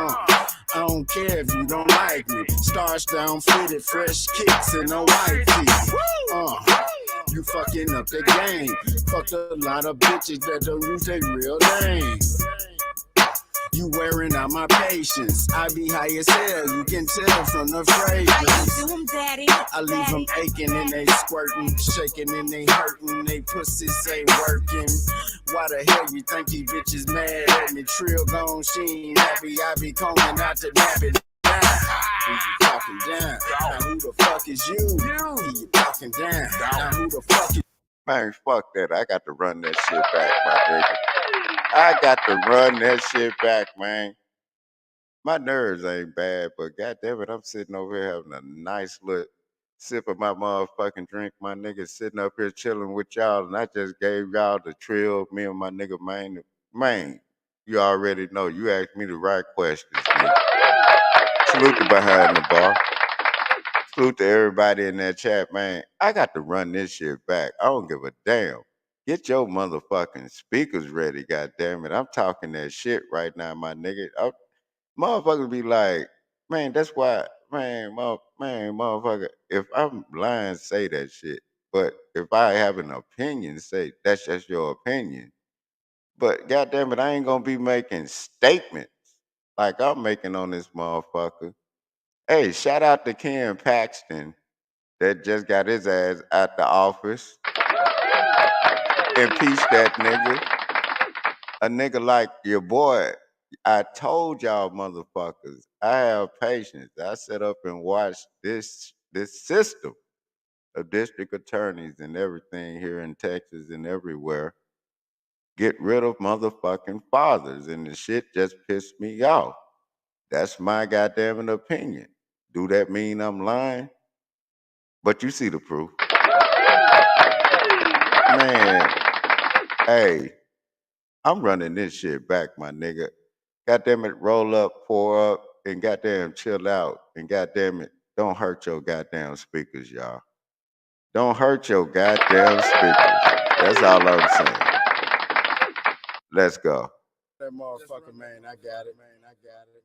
don't care if you don't like me. Stars down, fitted, fresh kicks, and no white teeth. You fucking up the game. Fucked a lot of bitches that don't use their real name. You wearing out my patience. I be high as hell, you can tell from the fragrance. How you doing, daddy? I leave them aching and they squirting, shaking and they hurting, they pussies ain't working. Why the hell you think these bitches mad at me? Trill gone, she ain't happy, I be combing out to nap it. Who you talking down? Now who the fuck is you? Who you talking down? Now who the fuck is Man, fuck that. I got to run that shit back, my nigga. I got to run that shit back, man. My nerves ain't bad, but goddamn it, I'm sitting over here having a nice little sip of my motherfucking drink. My nigga sitting up here chilling with y'all, and I just gave y'all the trill. Me and my nigga, man, you already know. You asked me the right questions, man. Salute to behind the bar. Salute to everybody in that chat, man. I got to run this shit back. I don't give a damn. Get your motherfucking speakers ready, goddamn it. I'm talking that shit right now, my nigga. Motherfuckers be like, man, that's why, motherfucker, if I'm lying, say that shit. But if I have an opinion, say that's just your opinion. But goddamn it, I ain't gonna be making statements like I'm making on this motherfucker. Hey, shout out to Ken Paxton that just got his ass out the office. Impeach that nigga. A nigga like your boy. I told y'all motherfuckers, I have patience. I sit up and watch this system of district attorneys and everything here in Texas and everywhere get rid of motherfucking fathers, and the shit just pissed me off. That's my goddamn opinion. Do that mean I'm lying? But you see the proof. Man, hey, I'm running this shit back, my nigga. Goddamn it, roll up, pour up, and goddamn chill out. And goddamn it, don't hurt your goddamn speakers, y'all. Don't hurt your goddamn speakers. That's all I'm saying. Let's go. That motherfucker, man, I got it, man, I got it,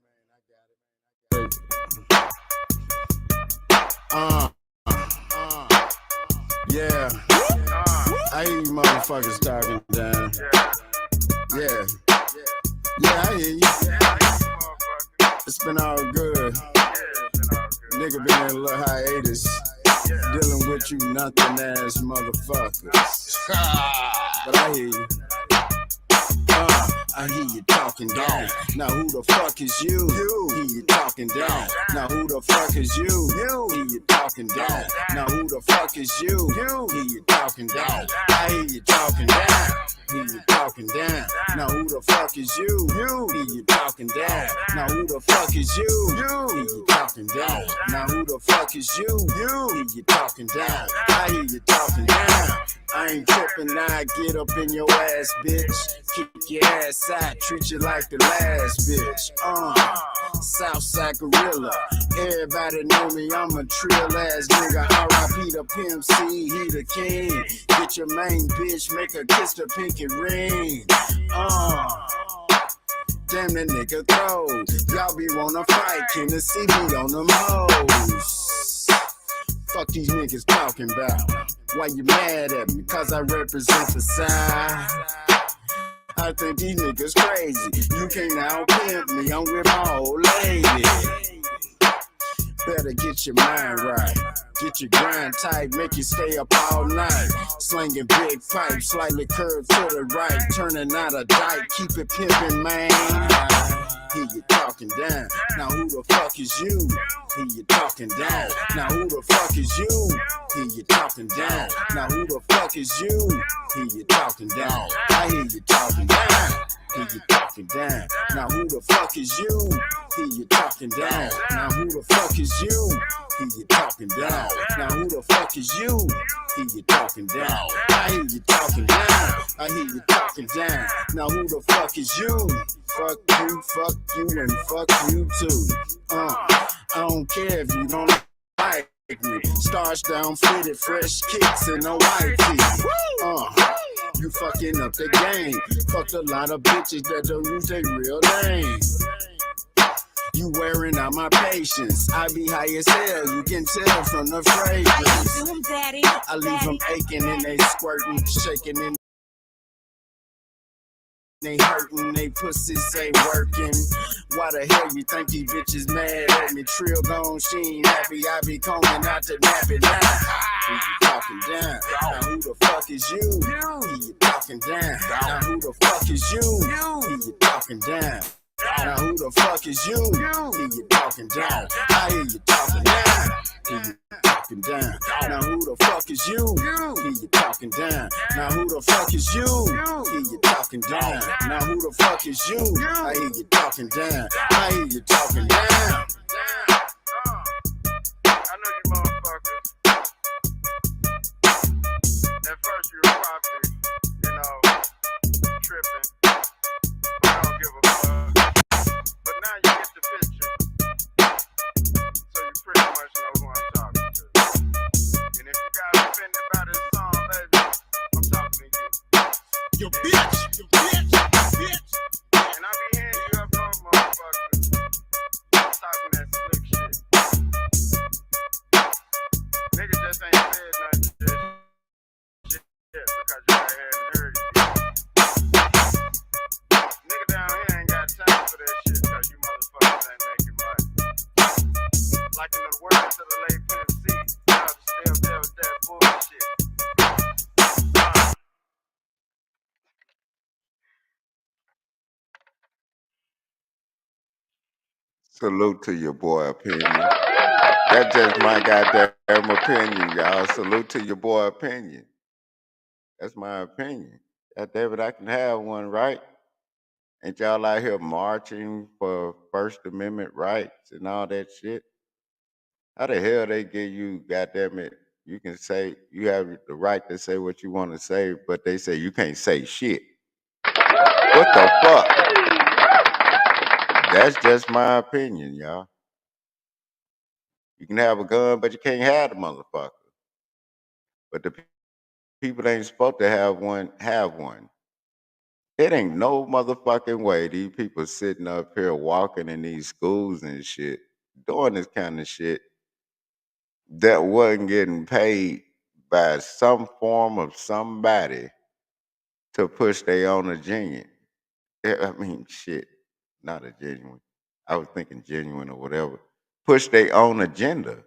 yeah. I hear you motherfuckers talking down. Yeah, I hear you. It's been all good. Nigga been in a little hiatus, dealing with you nothing ass motherfuckers. But I hear you. I hear you talking down. Now who the fuck is you? Hear you talking down. Now who the fuck is you? Hear you talking down. Now who the fuck is you? Hear you talking down. I hear you talking down. Hear you talking down. Now who the fuck is you? Hear you talking down. Now who the fuck is you? Hear you talking down. Now who the fuck is you? Hear you talking down. I hear you talking down. I ain't tripping, I get up in your ass, bitch. Kick your ass out, treat you like the last bitch. Southside gorilla. Everybody know me, I'm a trill ass nigga. R.I.P. the Pimp C, he the king. Get your main bitch, make her kiss the pinky ring. Damn, that nigga Throwed. Y'all be wanna fight, Kennessey me on them hoes. Fuck these niggas talking about. Why you mad at me? Cause I represent the side. I think these niggas crazy. You can't out pimp me, I'm with my old lady. Better get your mind right. Get your grind tight, make you stay up all night. Slinging big pipes, slightly curved to the right. Turning out a dike, keep it pimpin', man. Hear you talking down. Now who the fuck is you? Hear you talking down. Now who the fuck is you? Hear you talking down. Now who the fuck is you? Hear you talking down. I hear you talking down. Hear you talking down. Now who the fuck is you? Hear you talking down. Now who the fuck is you? Hear you talking down. Now who the fuck is you? Hear you talking down. I hear you talking down. I hear you talking down. Now who the fuck is you? Fuck you, and fuck you too. I don't care if you don't like me. Stars down, fitted, fresh kicks, and a white tee. You fucking up the game. Fucked a lot of bitches that don't use their real name. You wearing out my patience. I be high as hell, you can tell from the fragrance. I leave them aching and they squirting, shaking and they hurting, they pussies ain't working. Why the hell you think these bitches mad at me? Trill gone, she ain't happy. I be combing out to nap it now. Who you talking down? Now who the fuck is you? Who you talking down? Now who the fuck is you? Who you talking down? Now who the fuck is you? Hear you talking down. I hear you talking down. Hear you talking down. Now who the fuck is you? Hear you talking down. Now who the fuck is you? Hear you talking down. Now who the fuck is you? I hear you talking down. I hear you talking down. I know you motherfuckers. At first you were probably, tripping. I don't give a fuck. But now you get the picture. So you pretty much know who I'm talking to. And if you got offended by this song, baby, I'm talking to you. You bitch! You bitch! You bitch! And I be hearing you up on motherfuckers. I'm talking that Salute to your boy opinion. That's just my goddamn opinion, y'all. Salute to your boy opinion. That's my opinion. God damn it, I can have one, right? Ain't y'all out here marching for First Amendment rights and all that shit? How the hell they give you, goddamn it, you can say, you have the right to say what you want to say, but they say you can't say shit. What the fuck? That's just my opinion, y'all. You can have a gun, but you can't have the motherfucker. But the people that ain't supposed to have one have one. It ain't no motherfucking way these people sitting up here walking in these schools and shit, doing this kind of shit that wasn't getting paid by some form of somebody to push their own agenda. I mean, shit, not a genuine. I was thinking genuine or whatever. Push their own agenda.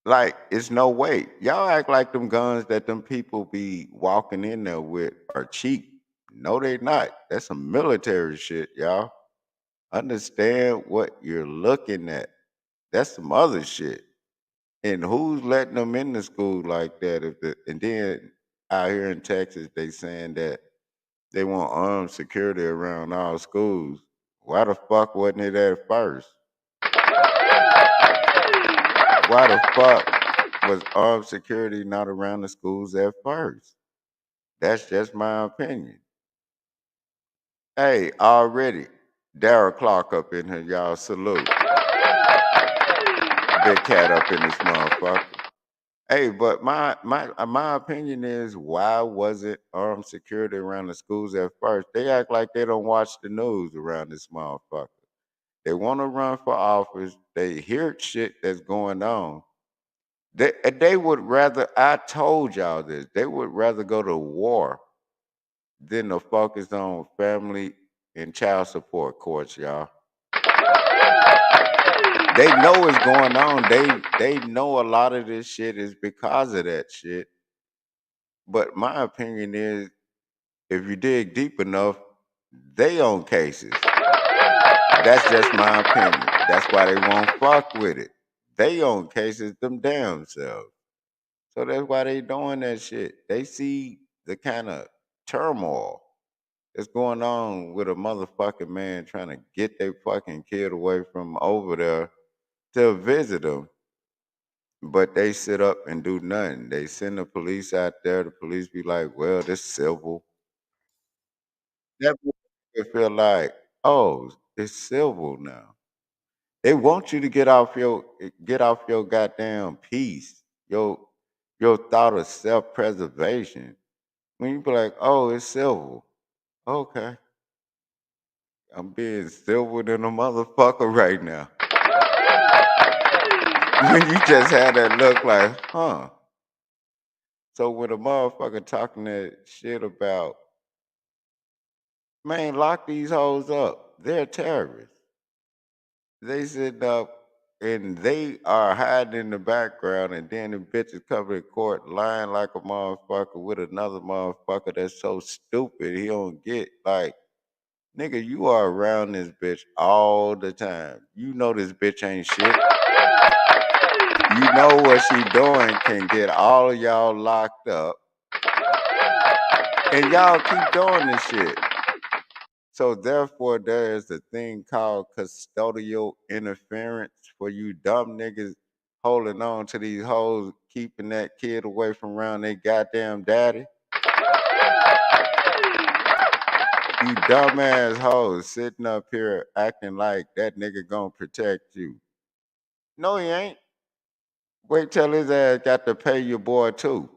Like, it's no way. Y'all act like them guns that them people be walking in there with are cheap. No, they not. That's some military shit, y'all. Understand what you're looking at. That's some other shit. And who's letting them in the school like that? And then out here in Texas, they saying that they want armed security around all schools. Why the fuck wasn't it at first? Why the fuck was armed security not around the schools at first? That's just my opinion. Hey, already, Daryl Clark up in here, y'all. Salute. Big cat up in this motherfucker. Hey, but my opinion is, why wasn't armed security around the schools at first? They act like they don't watch the news around this motherfucker. They want to run for office. They hear shit that's going on. They would rather. I told y'all this. They would rather go to war than to focus on family and child support courts, y'all. They know what's going on. They know a lot of this shit is because of that shit. But my opinion is, if you dig deep enough, they own cases. That's just my opinion. That's why they won't fuck with it. They own cases them damn selves. So that's why they doing that shit. They see the kind of turmoil that's going on with a motherfucking man trying to get their fucking kid away from over there to visit them. But they sit up and do nothing. They send the police out there. The police be like, well, this civil. That it feel like, oh, it's civil now. They want you to get off your goddamn peace, your thought of self preservation. When you be like, oh, it's civil. Okay. I'm being civil than a motherfucker right now. When you just had that look like, huh? So when a motherfucker talking that shit about, man, lock these hoes up. They're terrorists. They sitting up and they are hiding in the background, and then the bitches cover in court lying like a motherfucker with another motherfucker that's so stupid he don't get, like, nigga, you are around this bitch all the time. You know this bitch ain't shit. You know what she doing can get all of y'all locked up, and y'all keep doing this shit. So therefore, there is a thing called custodial interference for you dumb niggas holding on to these hoes, keeping that kid away from around their goddamn daddy. You dumbass hoes sitting up here acting like that nigga gonna protect you. No, he ain't. Wait till his ass got to pay your boy too.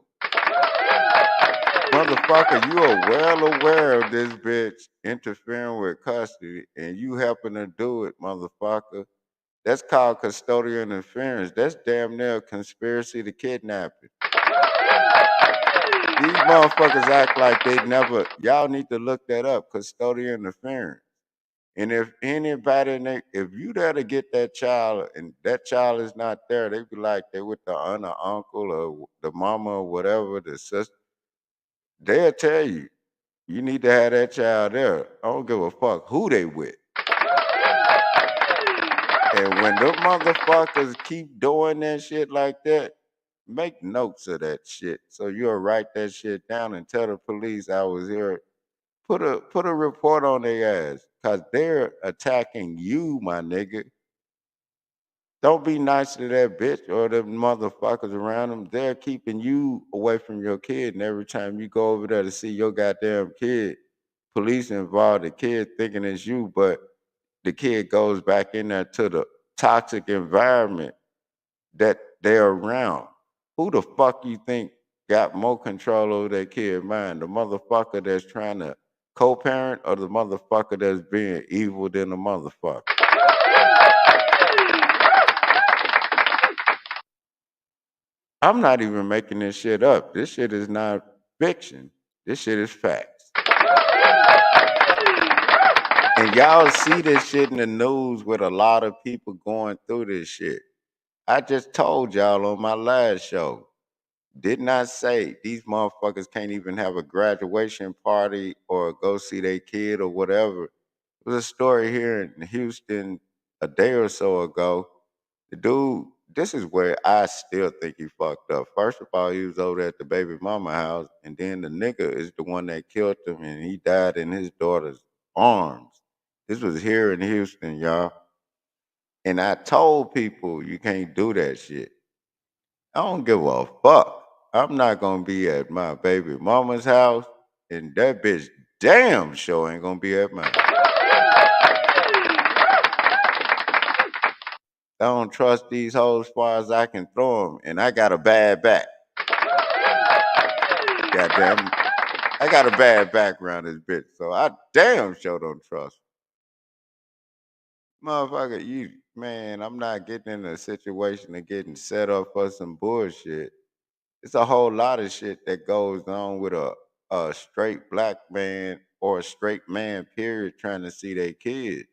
Motherfucker, you are well aware of this bitch interfering with custody and you helping her do it, motherfucker. That's called custodial interference. That's damn near a conspiracy to kidnap it. These motherfuckers act like they never. Y'all need to look that up. Custodial interference. And if anybody, if you there to get that child and that child is not there, they be like they with the aunt or uncle or the mama or whatever, the sister. They'll tell you, you need to have that child there. I don't give a fuck who they with. And when them motherfuckers keep doing that shit like that, make notes of that shit. So you'll write that shit down and tell the police I was here. Put a report on their ass. Cause they're attacking you, my nigga. Don't be nice to that bitch or the motherfuckers around them. They're keeping you away from your kid. And every time you go over there to see your goddamn kid, police involved, the kid thinking it's you, but the kid goes back in there to the toxic environment that they're around. Who the fuck you think got more control over that kid's mind? The motherfucker that's trying to co-parent or the motherfucker that's being evil than the motherfucker? I'm not even making this shit up. This shit is not fiction. This shit is facts. And y'all see this shit in the news with a lot of people going through this shit. I just told y'all on my last show. Did not say these motherfuckers can't even have a graduation party or go see their kid or whatever. There was a story here in Houston a day or so ago. The dude, this is where I still think he fucked up. First of all, he was over at the baby mama house, and then the nigga is the one that killed him, and he died in his daughter's arms. This was here in Houston, y'all. And I told people you can't do that shit. I don't give a fuck. I'm not gonna be at my baby mama's house, and that bitch damn sure ain't gonna be at mine. I don't trust these hoes as far as I can throw them, and I got a bad back. Goddamn, I got a bad back around this bitch, so I damn sure don't trust. Motherfucker, you man, I'm not getting in a situation of getting set up for some bullshit. It's a whole lot of shit that goes on with a straight black man or a straight man, period, trying to see their kid.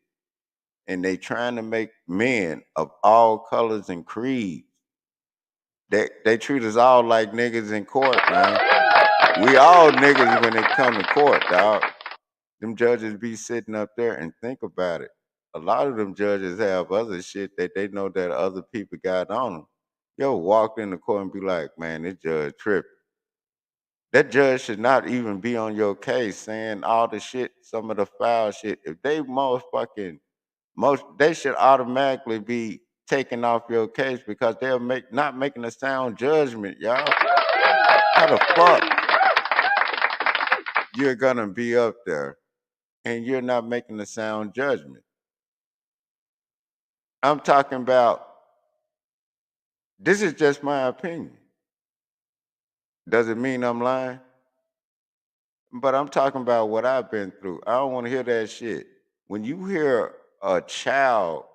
And they trying to make men of all colors and creeds. They treat us all like niggas in court, man. We all niggas when it come to court, dog. Them judges be sitting up there and think about it. A lot of them judges have other shit that they know that other people got on them. Yo, walk in the court and be like, man, this judge tripping. That judge should not even be on your case saying all the shit, some of the foul shit. If they they should automatically be taken off your case because they're not making a sound judgment, y'all. How the fuck you're gonna be up there and you're not making a sound judgment? I'm talking about this is just my opinion. Does it mean I'm lying? But I'm talking about what I've been through. I don't want to hear that shit. When you hear a child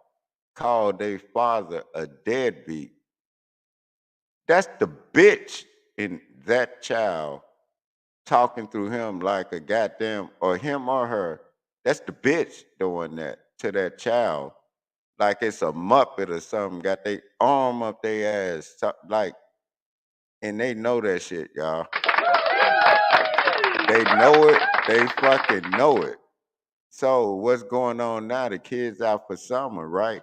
call their father a deadbeat, that's the bitch in that child talking through him like a goddamn, or him or her. That's the bitch doing that to that child. Like it's a muppet or something, got their arm up their ass, like, and they know that shit, y'all. They know it. They fucking know it. So what's going on now? The kids out for summer, right?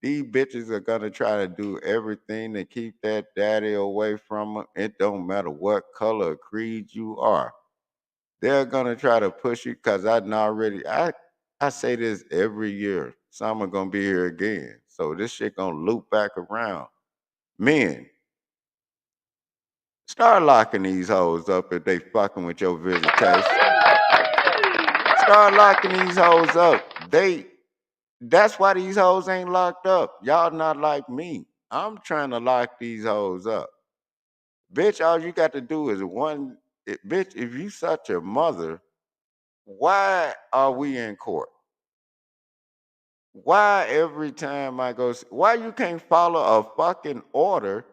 These bitches are gonna try to do everything to keep that daddy away from them. It don't matter what color or creed you are. They're gonna try to push you because I say this every year. Summer gonna be here again. So this shit gonna loop back around. Men, start locking these hoes up if they fucking with your visitation. Start locking these hoes up. That's why these hoes ain't locked up. Y'all not like me. I'm trying to lock these hoes up. Bitch, all you got to do is bitch, if you such a mother, why are we in court? Why every time I go, why you can't follow a fucking order?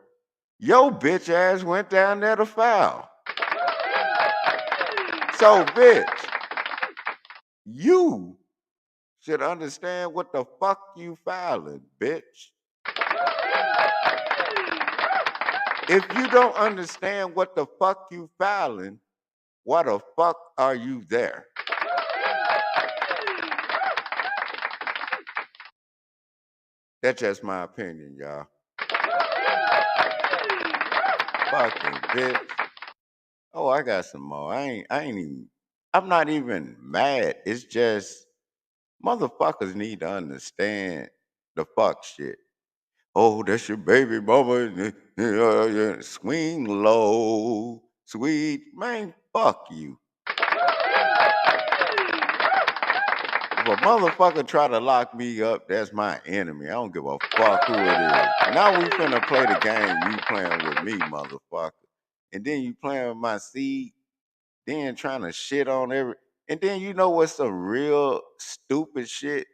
Your bitch ass went down there to file. So, bitch, you should understand what the fuck you filing, bitch. If you don't understand what the fuck you filing, why the fuck are you there? That's just my opinion, y'all. Fucking bitch. Oh, I got some more. I'm not even mad. It's just motherfuckers need to understand the fuck shit. Oh, that's your baby mama. Swing low, sweet. Man, fuck you. If a motherfucker try to lock me up, that's my enemy. I don't give a fuck who it is. Now we finna play the game you playing with me, motherfucker. And then you playing with my seed, then trying to shit on and then you know what's some real stupid shit?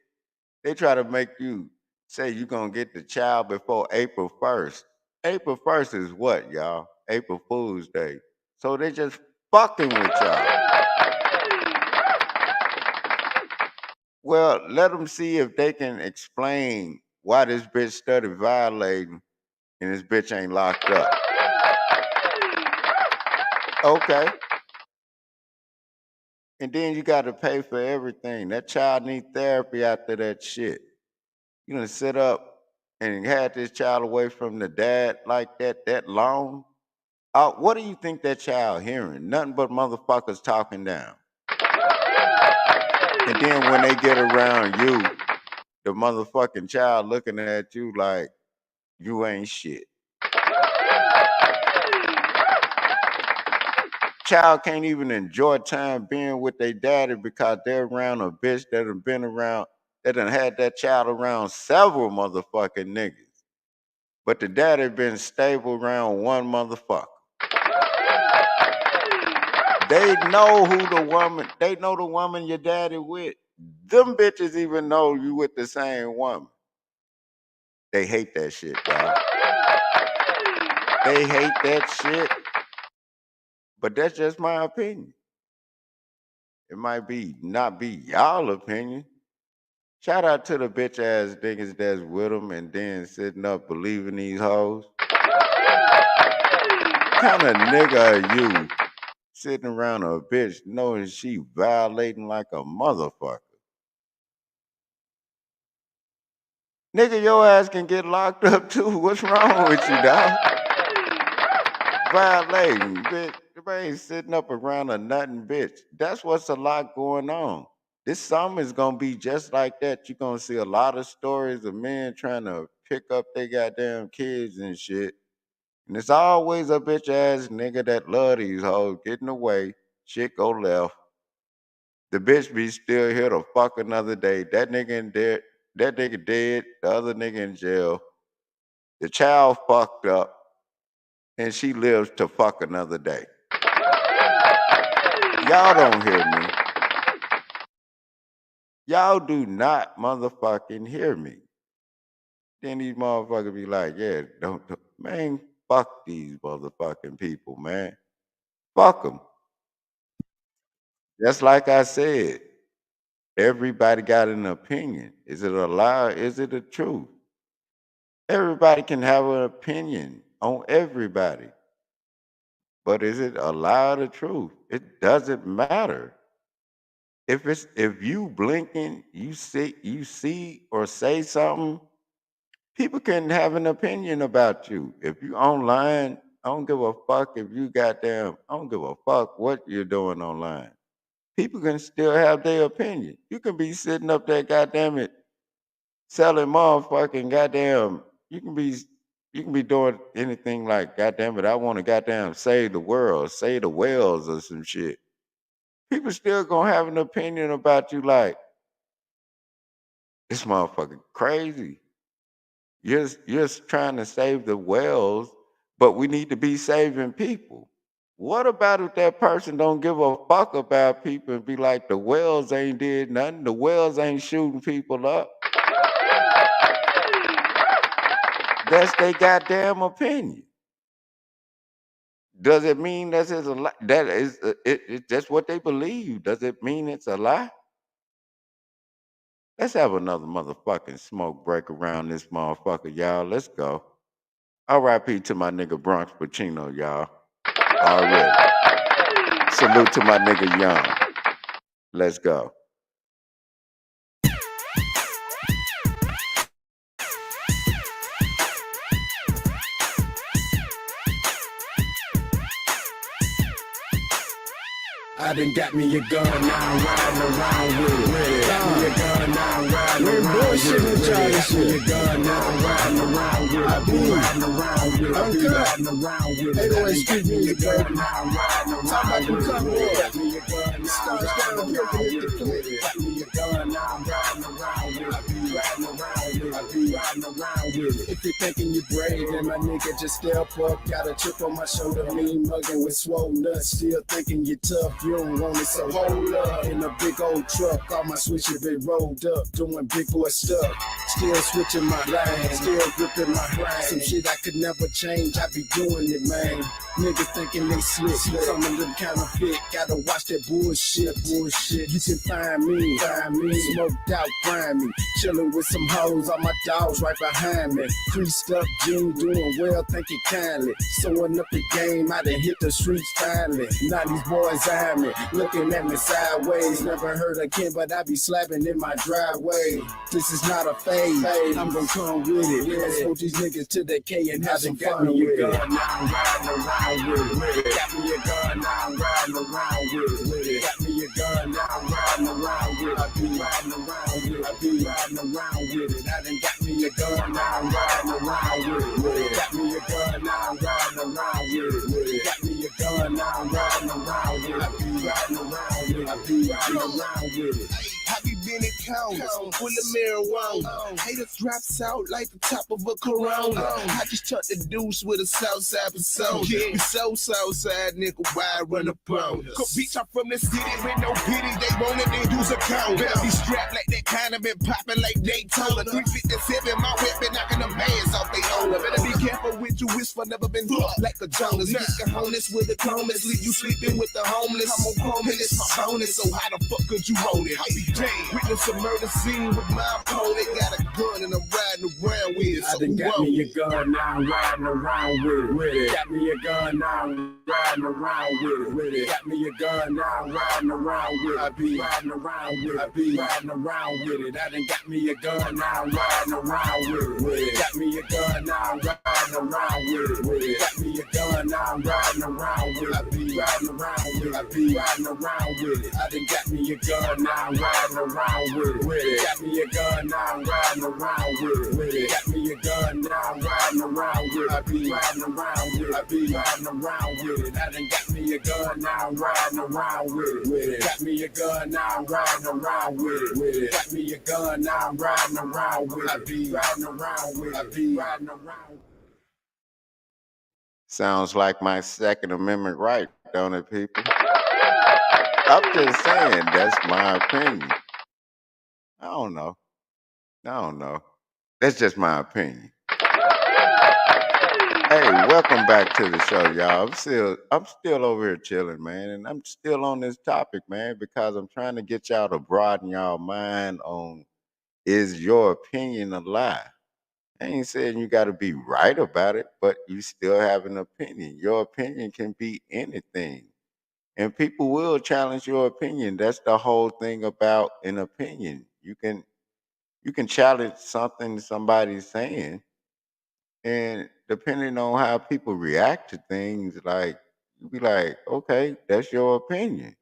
They try to make you say you gonna get the child before April 1st. April 1st is what, y'all? April Fool's Day. So they just fucking with y'all. Well, let them see if they can explain why this bitch started violating and this bitch ain't locked up. Okay. And then you got to pay for everything. That child need therapy after that shit. You gonna sit up and had this child away from the dad like that long? What do you think that child hearing? Nothing but motherfuckers talking down. And then when they get around you, the motherfucking child looking at you like you ain't shit. Child can't even enjoy time being with their daddy because they're around a bitch that done been around, that done had that child around several motherfucking niggas. But the daddy been stable around one motherfucker. They know the woman your daddy with. Them bitches even know you with the same woman. They hate that shit, y'all. They hate that shit. But that's just my opinion. It might not be y'all opinion. Shout out to the bitch ass niggas that's with them and then sitting up believing these hoes. Kind of nigga are you sitting around a bitch knowing she violating like a motherfucker? Nigga, your ass can get locked up too. What's wrong with you, dog? Violating, bitch. Everybody ain't sitting up around a nothing bitch. That's what's a lot going on. This summer is gonna be just like that. You're gonna see a lot of stories of men trying to pick up their goddamn kids and shit. And it's always a bitch ass nigga that love these hoes getting away. Shit go left. The bitch be still here to fuck another day. That nigga in dead. That nigga dead. The other nigga in jail. The child fucked up. And she lives to fuck another day. Y'all don't hear me. Y'all do not motherfucking hear me. Then these motherfuckers be like, yeah, man, fuck these motherfucking people, man. Fuck them. Just like I said, everybody got an opinion. Is it a lie? Is it the truth? Everybody can have an opinion on everybody. But is it a lie or the truth? It doesn't matter. If you blinking, you see or say something, people can have an opinion about you. If you online, I don't give a fuck if you I don't give a fuck what you're doing online. People can still have their opinion. You can be sitting up there, goddamn it, selling motherfucking goddamn, you can be doing anything like, goddamn it, I want to goddamn save the world, save the whales or some shit. People still gonna have an opinion about you like, this motherfucker crazy. You're just trying to save the whales, but we need to be saving people. What about if that person don't give a fuck about people and be like, the whales ain't did nothing, the whales ain't shooting people up? That's their goddamn opinion. Does it mean that it's a lie? That is, that's what they believe. Does it mean it's a lie? Let's have another motherfucking smoke break around this motherfucker, y'all. Let's go. R.I.P. to my nigga Bronx Pacino, y'all. Already. Salute to my nigga Young. Let's go. I done got me a gun, now I'm riding around with it. Got me a gun, now I'm riding around with it. Got me a gun, now I'm riding around with it. I be riding around with it. I be riding around with it. They don't excuse me, a gun, now I'm riding around with it. Got me a gun, now I'm riding around with it. Got me a gun, now I'm riding around with it. I be riding around with it. I be riding around with it. If you're thinking you're brave, then my nigga just step up. Got a chip on my shoulder, mean mugging with swole nuts. Still thinking you're tough, you don't want it, so hold up. In a big old truck, all my switches been rolled up, doing big boy stuff. Still switching my lane, still gripping my brain. Some shit I could never change, I be doing it, man. Niggas thinking they slick, coming to counterfeit. Gotta watch that bullshit. You can find me, smoked out, grind me. Chillin' with some hoes, all my dogs right behind me. Creased up, Gene doing well, thank you kindly. Sewing up the game, I done hit the streets finally. Now these boys eyeing me, looking at me sideways. Never heard of Ken, but I be slapping in my driveway. This is not a phase, I'm gon' come with it. I smoke these niggas to the K and have some fun with it. Now I'm riding around with it. Got me a gun, now I'm riding around with it. Got me a gun, now I'm riding around with it. I be riding around with it. I be riding around with it. I done got me a gun, now I'm riding around with it. Got me a gun, now I'm riding around with it. Got me a gun, now I'm riding around with it. I be riding around with it. I be riding around with it. I be been in counters, full of marijuana. Haters drops out like the top of a Corona. I just tucked the deuce with a Southside persona. We so Southside, nigga, why run upon us? Cause bitch, I'm from the city with no pity. They want it, they use a count. Better be strapped like that kind of been popping like Daytona. 357, my weapon knocking them bands off they owner. Better be careful with you, whisper, never been like a Jonas. Get cojones with the comas, leave you sleeping with the homeless. I'm on home and it's my bonus, so how the fuck could you roll it? I be damned. Witness a murder scene with my opponent. Got a gun and I'm riding around with it. I done got me a gun, now I'm riding around with it. Got me a gun, now I'm riding around with it. Got me a gun, now I'm riding around with it. I be riding around with it. I be riding around with it. I done got me a gun, now I'm riding around with it. Got me a gun, now I'm riding around with it. Got me a gun, now I'm riding around with it. I be riding around with it. I be riding around with it. I done got me a gun, now I'm riding around with it. Got me a gun, now I'm riding around with it. Got me a gun, now I'm riding around with it. I be riding around with it. I be riding around with it. I done got me a gun, now I'm riding around with it. Got me a gun, now I'm riding around with it. Got me a gun, now I'm riding around with it. I be riding around with it. I be riding around. Sounds like my Second Amendment right, don't it, people? I'm just saying, that's my opinion. I don't know. That's just my opinion. Hey, welcome back to the show, y'all. I'm still over here chilling, man, and I'm still on this topic, man, because I'm trying to get y'all to broaden y'all mind on, is your opinion a lie? I ain't saying you got to be right about it, but you still have an opinion. Your opinion can be anything, and people will challenge your opinion. That's the whole thing about an opinion. You can challenge something somebody's saying, and depending on how people react to things, like, you be like, okay, that's your opinion.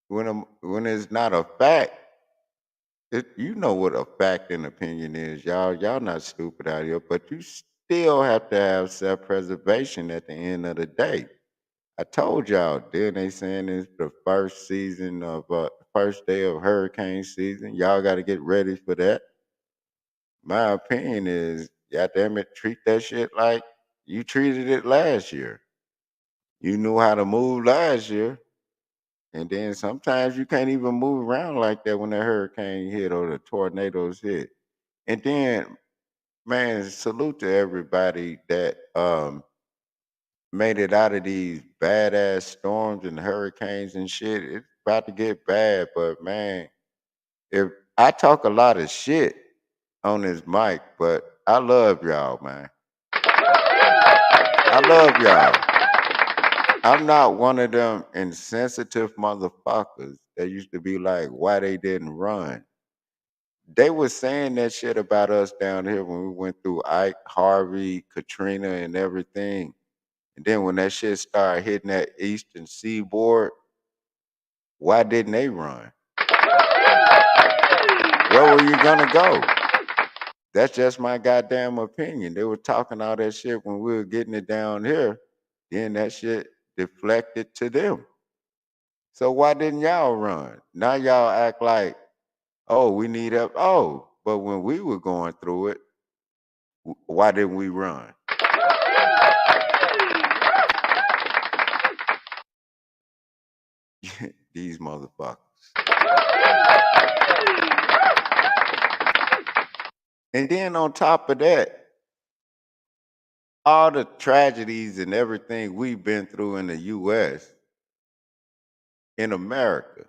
When it's not a fact, you know what a fact and opinion is, y'all. Y'all not stupid out here, but you still have to have self-preservation at the end of the day. I told y'all, then they saying it's the first season of first day of hurricane season. Y'all got to get ready for that. My opinion is, goddamn it, treat that shit like you treated it last year. You knew how to move last year, and then sometimes you can't even move around like that when the hurricane hit or the tornadoes hit. And then, man, salute to everybody that made it out of these badass storms and hurricanes and shit. It's about to get bad, but man, if I talk a lot of shit on this mic, but I love y'all, man. I love y'all. I'm not one of them insensitive motherfuckers that used to be like, why they didn't run. They were saying that shit about us down here when we went through Ike, Harvey, Katrina, and everything. And then when that shit started hitting that eastern seaboard, Why didn't they run? Where were you gonna go? That's just my goddamn opinion. They were talking all that shit when we were getting it down here. Then that shit deflected to them. So why didn't y'all run? Now y'all act like, oh, we need help. Oh, but when we were going through it, why didn't we run? These motherfuckers. And then on top of that, all the tragedies and everything we've been through in the US, in America.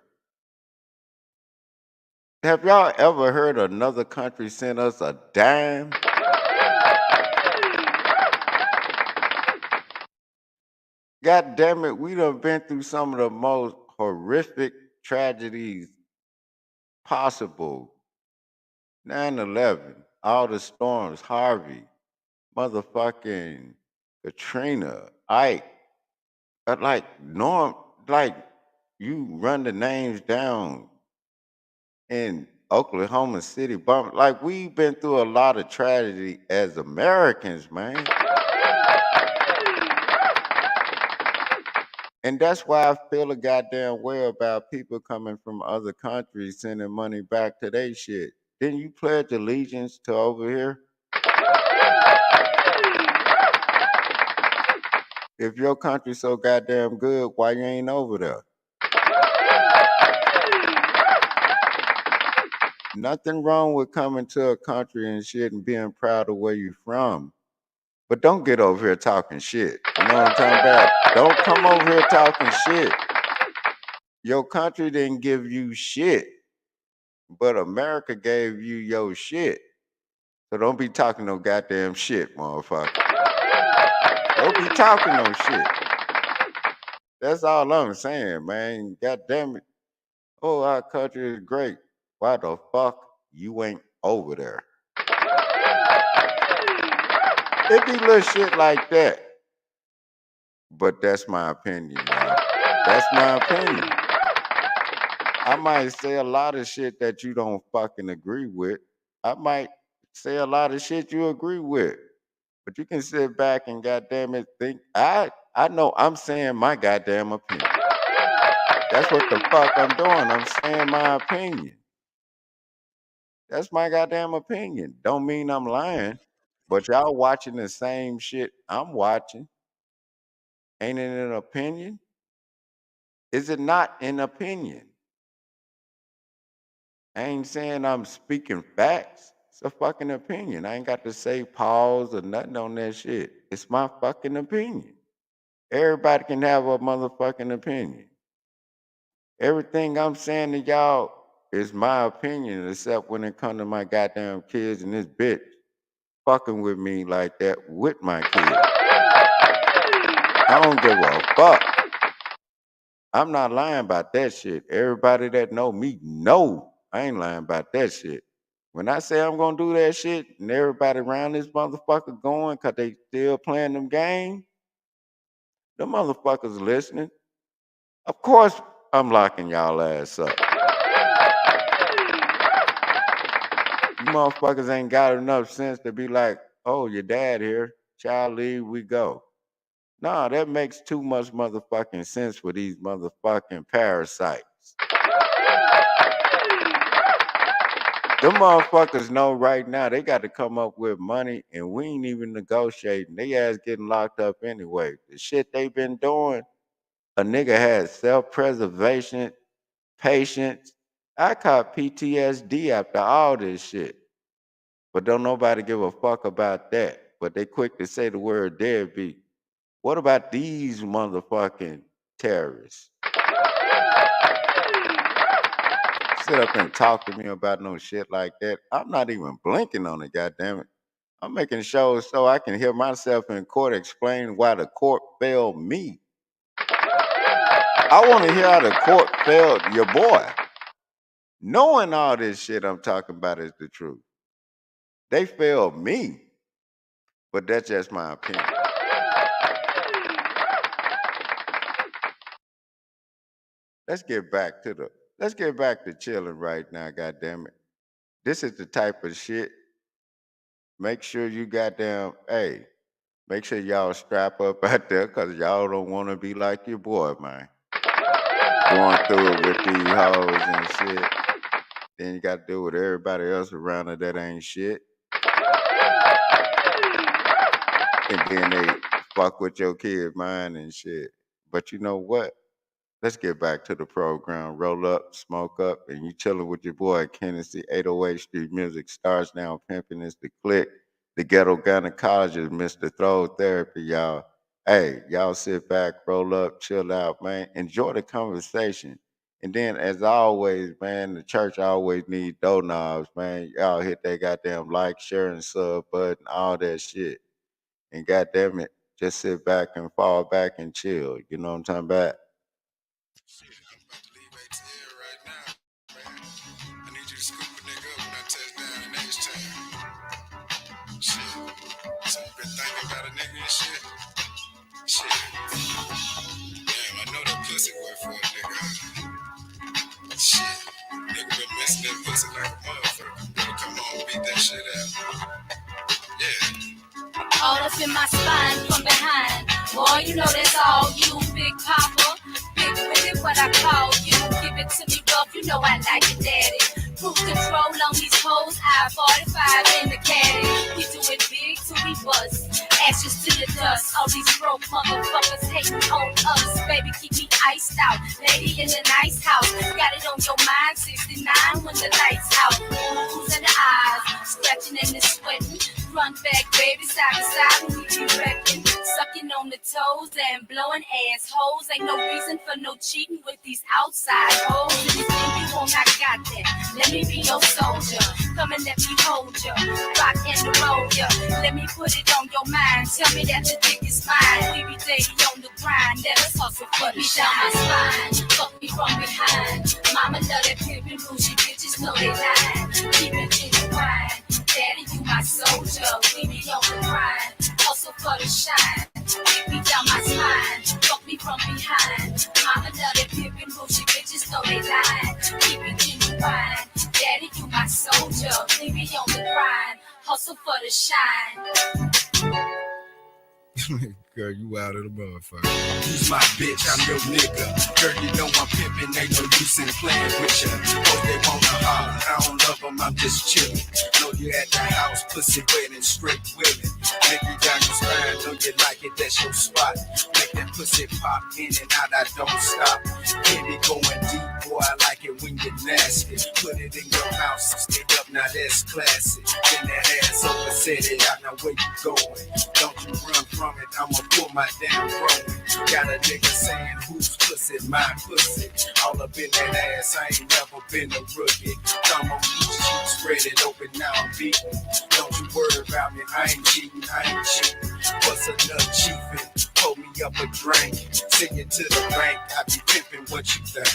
Have y'all ever heard another country send us a dime? God damn it, we done been through some of the most horrific tragedies possible. 9/11, all the storms, Harvey, motherfucking Katrina, Ike. Like you run the names down in Oklahoma City, like we've been through a lot of tragedy as Americans, man. And that's why I feel a goddamn way about people coming from other countries sending money back to their shit. Didn't you pledge allegiance to over here? If your country's so goddamn good, why you ain't over there? Nothing wrong with coming to a country and shit and being proud of where you from. But don't get over here talking shit. You know what I'm talking about? Don't come over here talking shit. Your country didn't give you shit, but America gave you your shit. So don't be talking no goddamn shit, motherfucker. Don't be talking no shit. That's all I'm saying, man. God damn it. Oh, our country is great. Why the fuck you ain't over there? It be little shit like that. But that's my opinion, y'all. That's my opinion. I might say a lot of shit that you don't fucking agree with. I might say a lot of shit you agree with. But you can sit back and goddamn it think I know I'm saying my goddamn opinion. That's what the fuck I'm doing. I'm saying my opinion. That's my goddamn opinion. Don't mean I'm lying. But y'all watching the same shit I'm watching. Ain't it an opinion? Is it not an opinion? I ain't saying I'm speaking facts. It's a fucking opinion. I ain't got to say pause or nothing on that shit. It's my fucking opinion. Everybody can have a motherfucking opinion. Everything I'm saying to y'all is my opinion, except when it comes to my goddamn kids and this bitch fucking with me like that with my kids. I don't give a fuck. I'm not lying about that shit. Everybody that know me know I ain't lying about that shit. When I say I'm gonna do that shit and everybody around this motherfucker going cause they still playing them games, the motherfuckers listening. Of course I'm locking y'all ass up. You motherfuckers ain't got enough sense to be like, oh, your dad here, child leave, we go. Nah, that makes too much motherfucking sense for these motherfucking parasites. Them motherfuckers know right now they got to come up with money and we ain't even negotiating. They ass getting locked up anyway. The shit they been doing, a nigga had self-preservation, patience. I caught PTSD after all this shit. But don't nobody give a fuck about that. But they quick to say the word deadbeat. What about these motherfucking terrorists? Sit up and talk to me about no shit like that. I'm not even blinking on it, goddammit. I'm making shows so I can hear myself in court explain why the court failed me. I want to hear how the court failed your boy. Knowing all this shit I'm talking about is the truth. They failed me, but that's just my opinion. let's get back to chilling right now, goddamn it. This is the type of shit. Make sure you goddamn, hey, make sure y'all strap up out there because y'all don't want to be like your boy, man. Going through it with these hoes and shit. Then you got to deal with everybody else around her that ain't shit. And then they fuck with your kid mind and shit. But you know what? Let's get back to the program. Roll up, smoke up, and you chilling with your boy Kennessy. 808 Street Music Stars Now Pimping is the click. The ghetto gynecologist, Mr. Throwed Therapy, y'all. Hey, y'all sit back, roll up, chill out, man. Enjoy the conversation. And then, as always, man, the church always need doorknobs, man. Y'all hit that goddamn like, share, and sub button, all that shit. And goddamn it, just sit back and fall back and chill. You know what I'm talking about? Shit, I'm about to leave ATL right now, man. I need you to scoop a nigga up when I touch down in H-Town. Shit. So you been thinking about a nigga and shit? Shit. Damn, I know that pussy wet for a nigga. Shit. Nigga been missing that pussy like a motherfucker. Better come on, beat that shit out. Yeah. All up in my spine from behind. Boy, you know that's all you, Big Papa. Big Willie, what I call you. Give it to me rough, you know I like it, daddy. Cruise control on these hoes, I-45 in the caddy. We do it big till we bust. Ashes to the dust. All these broke motherfuckers hating on us. Baby, keep me iced out. Lady in the nice house. Got it on your mind, 69 when the lights out. Oohs in the eyes, scratching and the sweating. Run back, baby, side to side when we be wrecking. Sucking on the toes and blowing assholes. Ain't no reason for no cheating with these outside hoes. Anything you want, I got that. Let me be your soldier. Come and let me hold ya. Rock and roll ya. Let me put it on your mind. Tell me that the dick is mine. We be daily on the grind. Let us hustle for me down my spine. Fuck me from behind. Mama love that pimpin' bougie bitches know they lying. Keep it genuine. Daddy, you my soldier. We be on the grind. Hustle for the shine. Kick me down my spine. Fuck me from behind. Mama love that pimpin' bougie bitches know they lying. Keep it genuine. Daddy, you my soldier. We be on the grind. Hustle for the shine. Girl, you out of the motherfucker. Use my bitch, I'm your nigga. Girl, you know I'm pimpin', ain't no use in playing with ya. Oh, they wanna holler, I don't love them, I'm just chillin'. Know you at the house, pussy wet and straight willin'. Make you down your spine, know you like it, that's your spot. Make that pussy pop in and out, I don't stop. Baby going deep, boy, I like it when you're nasty. Put it in your mouth, stick up, now that's classy. Then that ass over, set it out, now where you going? Don't you run from it, I'ma pull my damn growing. Got a nigga saying whose pussy, my pussy. All up in that ass, I ain't never been a rookie. Thumb on these cheeks, spread it open, now I'm beating. Don't you worry about me, I ain't cheating, I ain't cheating. What's enough chiefin'? Pull me up a drink, sing it to the bank. I be pimpin', what you think?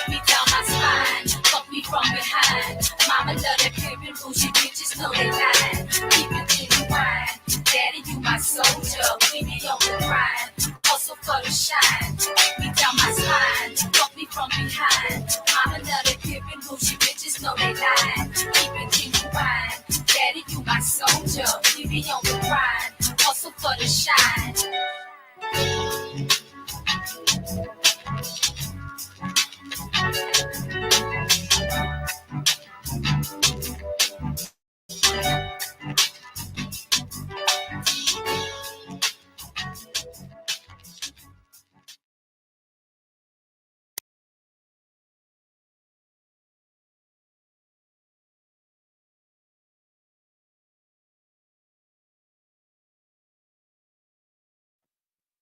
Me down my spine, fuck me from behind. Mama love that pimpin' bougie bitches know they lying. Keep it genuine. Daddy, you my soldier. We be on the grind. Hustle for the shine. Me down my spine, fuck me from behind. Mama love that pimpin' bougie bitches know they lying. Keep it genuine. Daddy, you my soldier. We be on the grind. Hustle for the shine.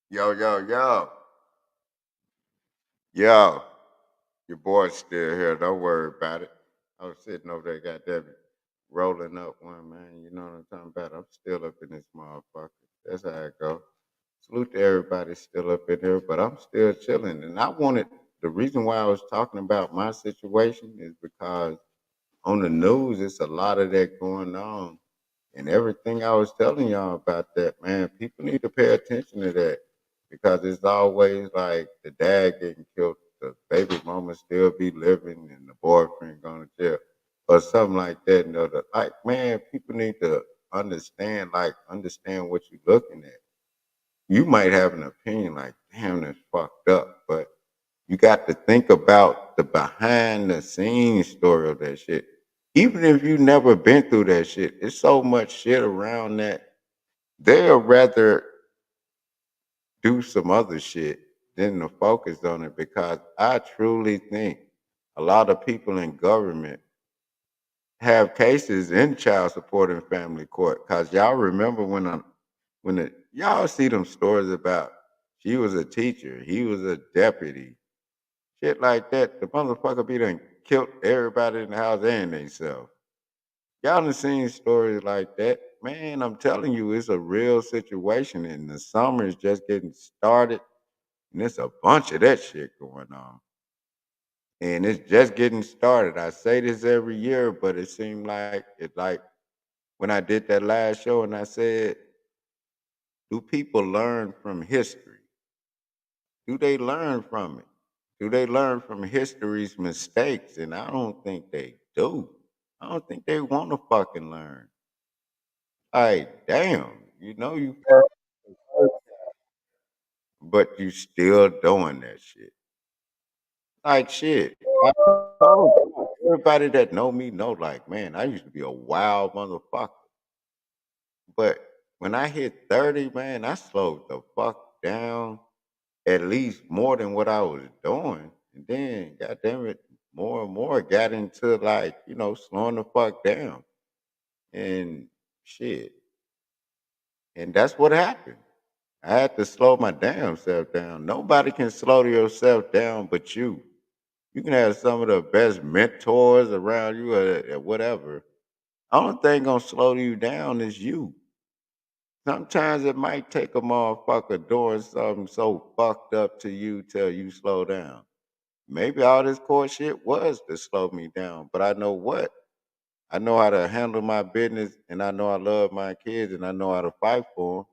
Yo, yo, yo. Yo. Your boy's still here. Don't worry about it. I was sitting over there, goddamn it, rolling up one, man. You know what I'm talking about? I'm still up in this motherfucker. That's how it go. Salute to everybody still up in here, but I'm still chilling. And the reason why I was talking about my situation is because on the news, it's a lot of that going on. And everything I was telling y'all about that, man, people need to pay attention to that because it's always like the dad getting killed, the baby mama still be living and the boyfriend going to jail or something like that. Like, man, people need to understand what you're looking at. You might have an opinion like, damn, that's fucked up, but you got to think about the behind the scenes story of that shit. Even if you never been through that shit, it's so much shit around that they'll rather do some other shit than to focus on it because I truly think a lot of people in government have cases in child support and family court. Cause y'all remember y'all see them stories about she was a teacher, he was a deputy, shit like that. The motherfucker be done killed everybody in the house and theyself. Y'all done seen stories like that. Man, I'm telling you, it's a real situation and the summer is just getting started and there's a bunch of that shit going on. And it's just getting started. I say this every year, but it seemed like when I did that last show and I said, do people learn from history? Do they learn from it? Do they learn from history's mistakes? And I don't think they do. I don't think they want to fucking learn. Like, damn, you know you but you still doing that shit. Like shit. I told you, everybody that know me know like, man, I used to be a wild motherfucker. But when I hit 30, man, I slowed the fuck down at least more than what I was doing. And then, goddamn it, more and more got into like, slowing the fuck down. And shit. And that's what happened. I had to slow my damn self down. Nobody can slow yourself down but you. You can have some of the best mentors around you or whatever. Only thing gonna slow you down is you. Sometimes it might take a motherfucker doing something so fucked up to you till you slow down. Maybe all this court shit was to slow me down, but I know what? I know how to handle my business and I know I love my kids and I know how to fight for them.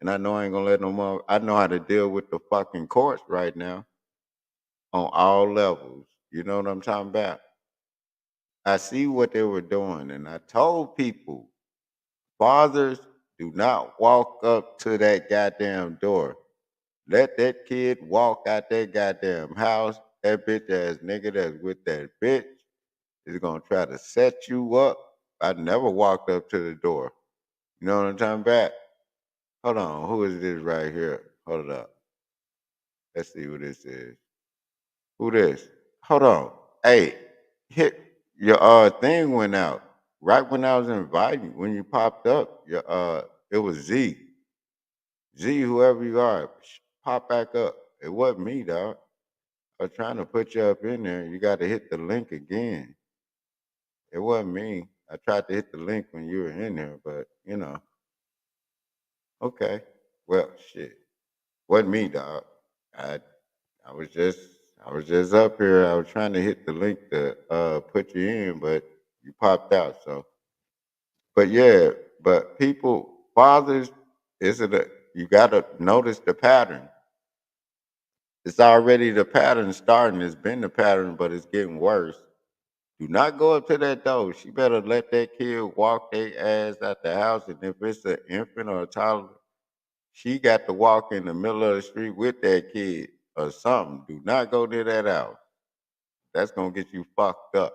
And I know I ain't gonna let no more. I know how to deal with the fucking courts right now on all levels. You know what I'm talking about? I see what they were doing, and I told people, fathers, do not walk up to that goddamn door. Let that kid walk out that goddamn house. That bitch ass nigga that's with that bitch is gonna try to set you up. I never walked up to the door. You know what I'm talking about? Hold on, who is this right here? Hold it up. Let's see who this is. Who this? Hold on. Hey, hit your thing went out. Right when I was inviting, when you popped up, it was Z. Z, whoever you are, pop back up. It wasn't me, dog. I was trying to put you up in there. You got to hit the link again. It wasn't me. I tried to hit the link when you were in there, but okay. Well, shit, wasn't me, dog. I I was just I was just up here. I was trying to hit the link to put you in, but you popped out. So, but yeah, but people, fathers, is it a you got to notice the pattern. It's already the pattern starting. It's been the pattern, but it's getting worse. Do not go up to that door. She better let that kid walk their ass out the house. And if it's an infant or a toddler, she got to walk in the middle of the street with that kid or something. Do not go near that house. That's gonna get you fucked up.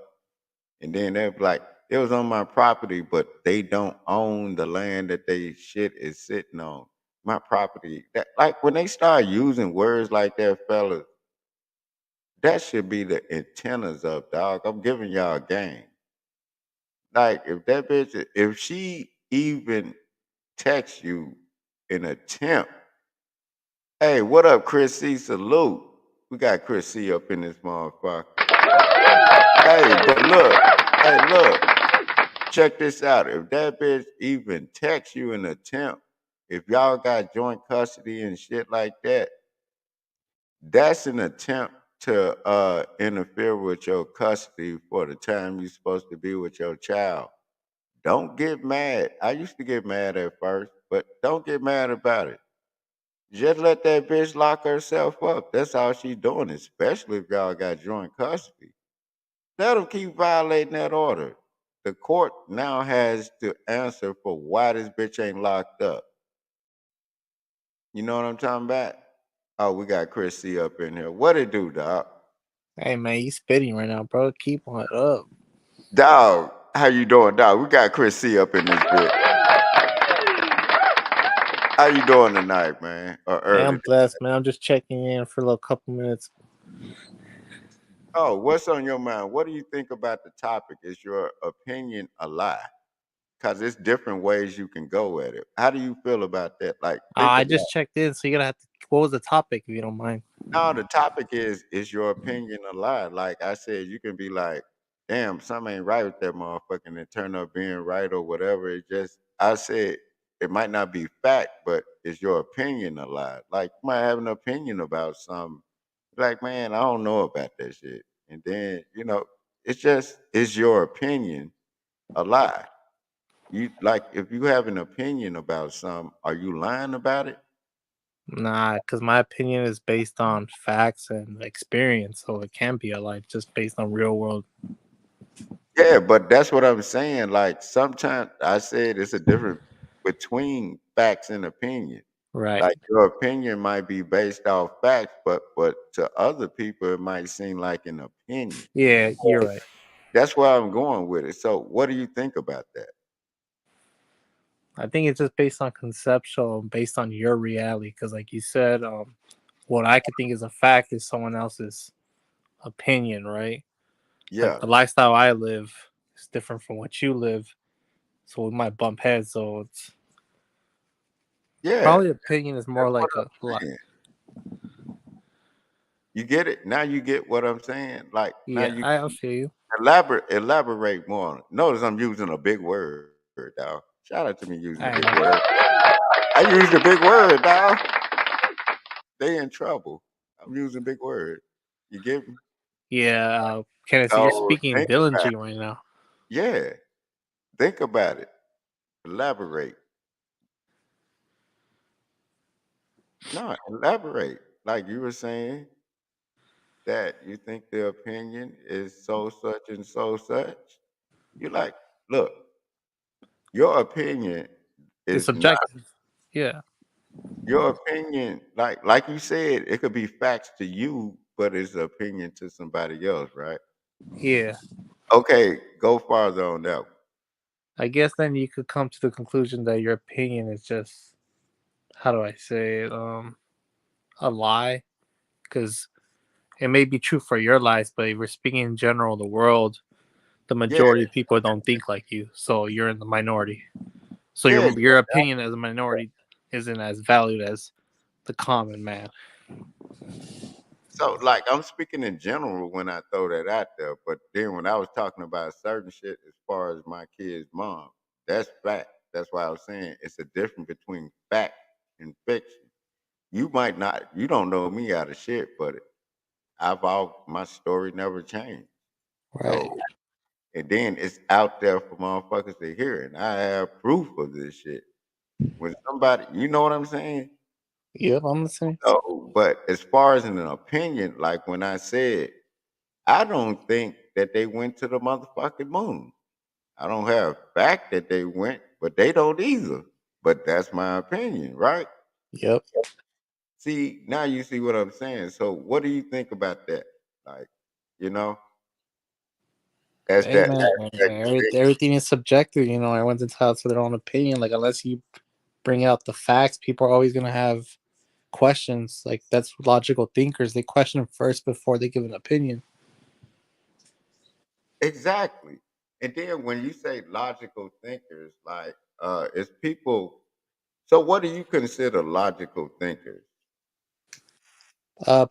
And then they're like, it was on my property, but they don't own the land that they shit is sitting on. My property. That like when they start using words like that, fellas, that should be the antennas up, dog. I'm giving y'all a game. Like if that bitch, if she even texts you an attempt, hey, what up, Chris C? Salute. We got Chris C up in this motherfucker. Hey, but look, hey, look, check this out. If that bitch even texts you an attempt, if y'all got joint custody and shit like that, that's an attempt to interfere with your custody for the time you're supposed to be with your child. Don't get mad. I used to get mad at first, but don't get mad about it. Just let that bitch lock herself up. That's all she doing, especially if y'all got joint custody. Let them keep violating that order. The court now has to answer for why this bitch ain't locked up. You know what I'm talking about? Oh, we got Chris C up in here. What it do, dog? Hey man, you spitting right now, bro. Keep on it up. Dog, how you doing, dog? We got Chris C up in this bit. How you doing tonight, man? Or Hey, early? I'm blessed, man. I'm just checking in for a little couple minutes. Oh, what's on your mind? What do you think about the topic? Is your opinion a lie? Because it's different ways you can go at it. How do you feel about that? Like, think I about. just checked in, so you're gonna have to. What was the topic, if you don't mind? No, the topic is your opinion a lie? Like I said, you can be like, damn, something ain't right with that motherfucker and it turn up being right or whatever. It just I said it might not be fact, but is your opinion a lie? Like you might have an opinion about something. Like, man, I don't know about that shit. And then, it's just is your opinion a lie? You like if you have an opinion about something, are you lying about it? Nah, because my opinion is based on facts and experience, so it can't be a lie just based on real world. Yeah, but that's what I'm saying. Like sometimes I said it's a difference between facts and opinion. Right. Like your opinion might be based off facts, but to other people it might seem like an opinion. Yeah, you're right. That's where I'm going with it. So what do you think about that? I think it's just based on conceptual, based on your reality. Because, like you said, what I could think is a fact is someone else's opinion, right? Like Yeah. the lifestyle I live is different from what you live, so we might bump heads. So it's Yeah. probably opinion is more That's what like a I'm saying. You get it? Now you get what I'm saying? Like now yeah. you I'll feel you. elaborate more on it. Notice I'm using a big word, dog. Shout out to me using a I big know. word. I used a big word, dog. They in trouble. I'm using big words. You get me? Yeah, Kenneth, you're So speaking think about diligently right now. yeah. Think about it. Elaborate. No, elaborate. Like you were saying that you think the opinion is so such and so such. You like, look, your opinion It's is not subjective. Yeah, your opinion, like you said, it could be facts to you, but it's opinion to somebody else, right? yeah. Okay, go farther on that one. I guess then you could come to the conclusion that your opinion is just how do I say it? A lie, because it may be true for your lives, but if we're speaking in general, the world, the Yeah, majority of people don't think like you, so you're in the minority. So yeah, your opinion as a minority isn't as valued as the common man. so, like, I'm speaking in general when I throw that out there, but then when I was talking about certain shit as far as my kid's mom, that's fact. That's why I was saying it's a difference between fact and fiction. You don't know me out of shit, but my story never changed. Right. So, and then it's out there for motherfuckers to hear, and I have proof of this shit. When somebody, you know what I'm saying? Yep, I'm listening. So, but as far as an opinion, like when I said I don't think that they went to the motherfucking moon. I don't have fact that they went, but they don't either. But that's my opinion, right? Yep. See, now you see what I'm saying. So what do you think about that? Like, you know, as Hey that man, that everything is subjective. You know, everyone's entitled to their own opinion. Like unless you bring out the facts, people are always gonna have questions. Like that's logical thinkers. They question first before they give an opinion. exactly. And then when you say logical thinkers, like it's people so what do you consider logical thinkers?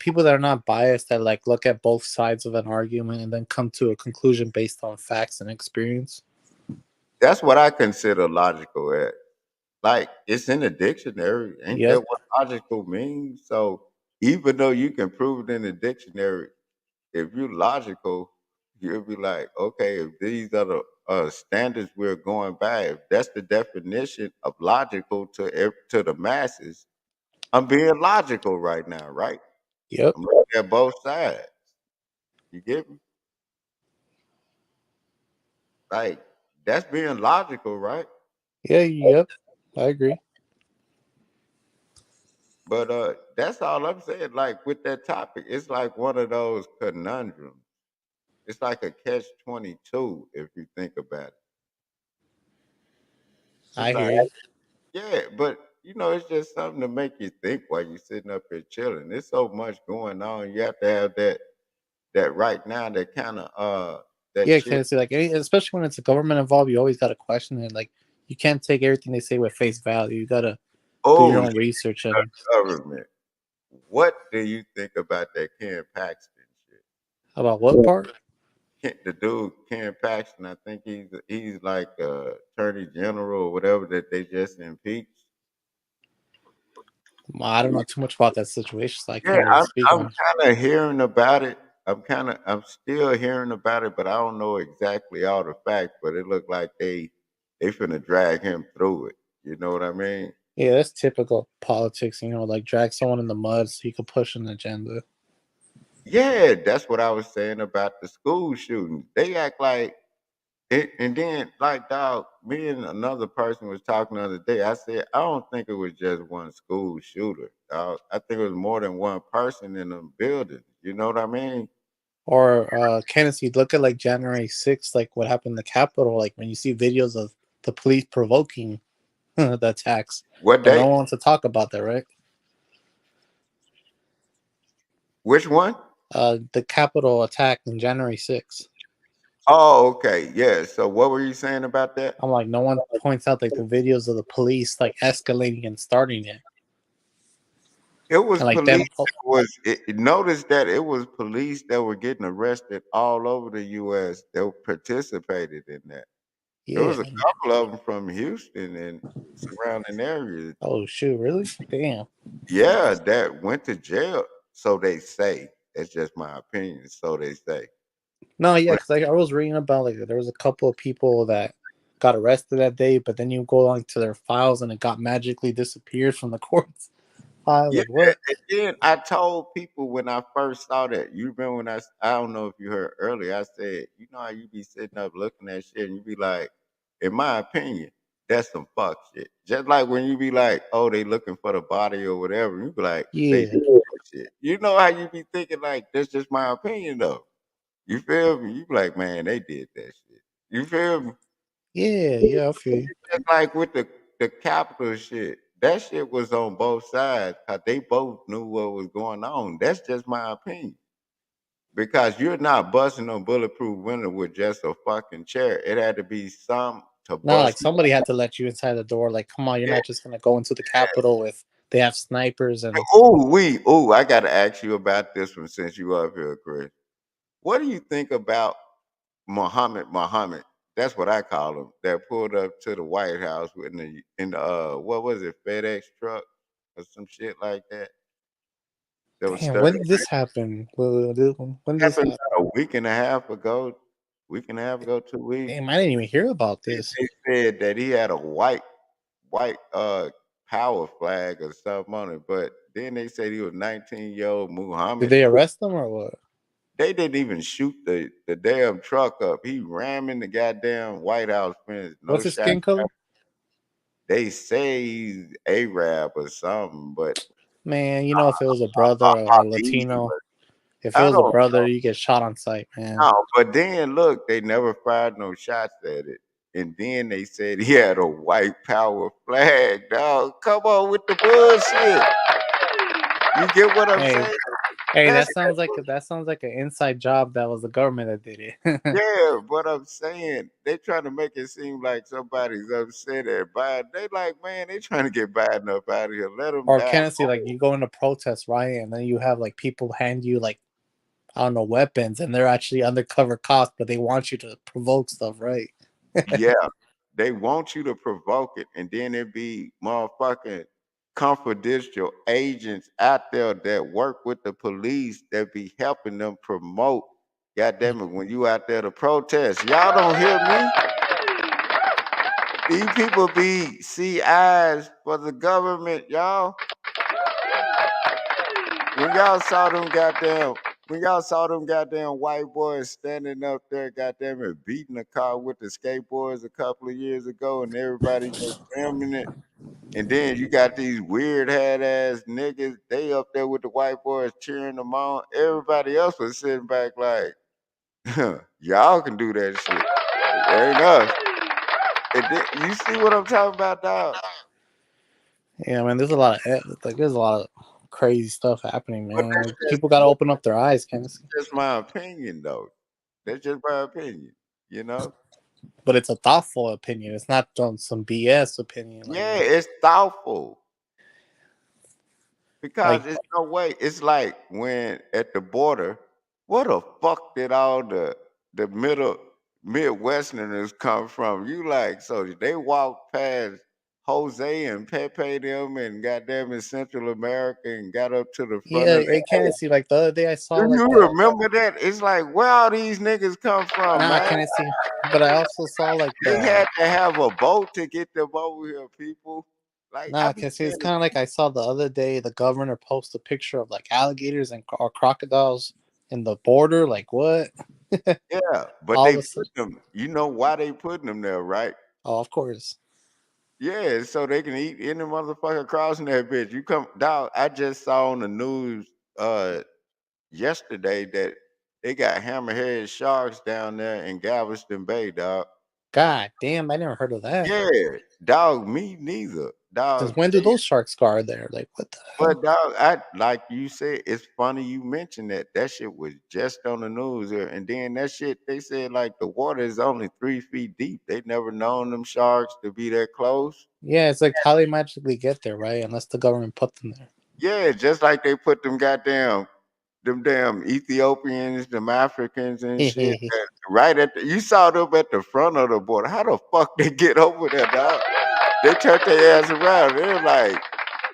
People that are not biased, that like look at both sides of an argument and then come to a conclusion based on facts and experience. That's what I consider logical at. Like, it's in the dictionary. Ain't that Yep. what logical means? So even though you can prove it in the dictionary, if you're logical, you'll be like, okay, if these are the standards we're going by, if that's the definition of logical to to the masses, I'm being logical right now, right? Yep. I'm looking at both sides. You get me? Like that's being logical, right? Yeah. Yep. I agree. But that's all I'm saying. Like with that topic, it's like one of those conundrums. It's like a catch 22 if you think about it. It's I like, hear you. yeah, but you know, it's just something to make you think while you're sitting up here chilling. There's so much going on. You have to have that right now, that kind of that Yeah, chill. because like, especially when it's a government involved, you always gotta question it. Like, you can't take everything they say with face value. You gotta do your Oh, own research and government. What do you think about that Ken Paxton shit? about what part. The dude Ken Paxton, I think he's like attorney general or whatever that they just impeached. I don't know too much about that situation, so I Yeah, can't really speak I'm on it. kind of hearing about it. I'm still hearing about it, but I don't know exactly all the facts. But it looked like they finna drag him through it. You know what I mean? Yeah, that's typical politics. Like drag someone in the mud so you can push an agenda. Yeah, that's what I was saying about the school shooting. They act like it, and then like dog, me and another person was talking the other day. I said I don't think it was just one school shooter, dog. I think it was more than one person in the building. You know what I mean? Or Kennedy, look at like January 6th, like what happened in the Capitol. Like when you see videos of the police provoking the attacks, What but no day? one wants to talk about that, right? Which one? The Capitol attack in January 6th. Oh, okay. Yeah. So what were you saying about that? I'm like, no one points out like the videos of the police like escalating and starting it, It was and like police them. Oh, that was notice that it was police that were getting arrested all over the US that participated in that. There yeah. was a couple of them from Houston and surrounding areas. Oh shoot, really? Damn. Yeah, that went to jail. So they say. That's just my opinion. So they say. No, yeah, But because I was reading about like there was a couple of people that got arrested that day, but then you go on to their files and it got magically disappeared from the court's file. yeah, Like what? and then I told people when I first saw that. You remember when I don't know if you heard earlier. I said, you know how you be sitting up looking at shit and you be like, in my opinion, that's some fuck shit. Just like when you be like, oh, they looking for the body or whatever. You be like, they Yeah, did that shit. You know how you be thinking like that's just my opinion though. You feel me? You be like, man, they did that shit. You feel me? yeah, yeah. I feel you. Just like with the capital shit, that shit was on both sides. 'Cause they both knew what was going on. That's just my opinion. Because you're not busting a bulletproof window with just a fucking chair. It had to be some to Nah, like bust. somebody had to let you inside the door. Like, come on, you're Yeah. not just gonna go into the Capitol if they have snipers and I gotta ask you about this one since you up here, Chris. What do you think about Muhammad? That's what I call him. That pulled up to the White House in the what was it, FedEx truck or some shit like that. That was damn. stuck. When did this happen? When did this Happened happen? about a week and a half ago. Week and a half ago, 2 weeks. Damn, I didn't even hear about this. They said that he had a white power flag or something on it, but then they said he was 19-year-old Did Muhammad. they arrest them or what? They didn't even shoot the damn truck up. He ramming the goddamn White House fence. No What's his shot. skin color? They say he's Arab or something, but Man, if it was a brother or a he Latino, was. if it I was a don't brother, you get shot on sight, man. know. But then look, they never fired no shots at it. And then they said he had a white power flag. Dog, come on with the bullshit. You get what I'm Hey, saying? hey, That's that sounds like an inside job that was the government that did it. yeah, but I'm saying they trying to make it seem like somebody's upset at Biden. They like, man, they trying to get Biden up out of here. Let him Or die. can I see like you go into protest, right? And then you have like people hand you like I don't know weapons, and they're actually undercover cops, but they want you to provoke stuff, right? Yeah, they want you to provoke it, and then it be motherfucking confidential agents out there that work with the police that be helping them promote. God damn it, when you out there to protest, y'all don't hear me. These people be CIs for the government, y'all. when y'all saw them goddamn white boys standing up there, goddamn it, beating the car with the skateboards a couple of years ago, and everybody just filming it. And then you got these weird head ass niggas, they up there with the white boys cheering them on. Everybody else was sitting back like, y'all can do that shit. It ain't us. And then, you see what I'm talking about, dog? Yeah, man. There's a lot of crazy stuff happening, But man. Like, people got to open up their eyes, Kennedy. that's just my opinion, though. That's just my opinion, you know? But it's a thoughtful opinion. It's not some BS opinion. Yeah, it's thoughtful. Because Like it's no way. It's like when at the border, where the fuck did all the Midwesterners come from? You like so they walked past Jose and Pepe them and goddamn in Central America and got up to the front yeah, of it the. can see. Like the other day, I saw Do like you the remember that? It's like where all these niggas come from, nah, man? can see? But I also saw like They the had to have a boat to get them over here, people. Like I nah, be can see. It's saying, kind of like I saw the other day. The governor post a picture of like alligators and or crocodiles in the border. Like what? yeah, but All they of a put sudden, them. You know why they putting them there, right? oh, of course. Yeah, so they can eat any motherfucker crossing that bitch. You come dog. I just saw on the news yesterday that they got hammerhead sharks down there in Galveston Bay, dog. God damn, I never heard of that. Yeah, dog. Me neither, Since dog. when do those sharks guard there? Like what the hell? But dog, I like you said, it's funny you mentioned that. That shit was just on the news here. And then that shit, they said like the water is only 3 feet deep. They never known them sharks to be that close. Yeah, it's like how they magically get there, right? Unless the government put them there. Yeah, just like they put them damn Ethiopians, them Africans and shit. Right at you saw them at the front of the border. How the fuck they get over there, dog? They turned their ass around. They're like,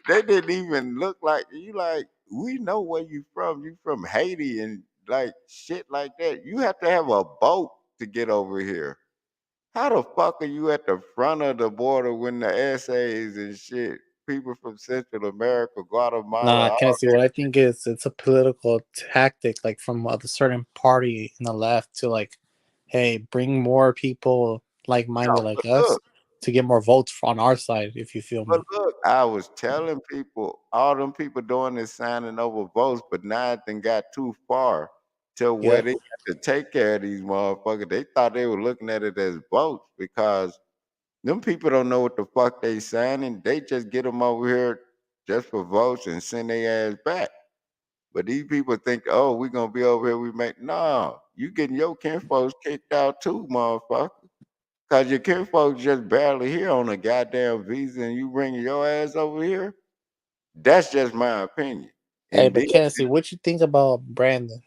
they didn't even look like you. Like we know where you from. You from Haiti and like shit like that. You have to have a boat to get over here. How the fuck are you at the front of the border when the essays and shit? People from Central America, Nah, Guatemala, can I all see what I think is it's a political tactic, like from a certain party in the left to like, hey, bring more people like minded no, like but us look, to get more votes on our side. If you feel but me? look, I was telling people, all them people doing this signing over votes, but now it done got too far to where Yep. they had to take care of these motherfuckers. They thought they were looking at it as votes because them people don't know what the fuck they signing. They just get them over here just for votes and send their ass back. But these people think, oh, we gonna be over here. We make no. You getting your kinfolks kicked out too, motherfucker. Cause your kinfolks just barely here on a goddamn visa, and you bringing your ass over here. That's just my opinion. Hey, And but then can I see what you think about Brandon?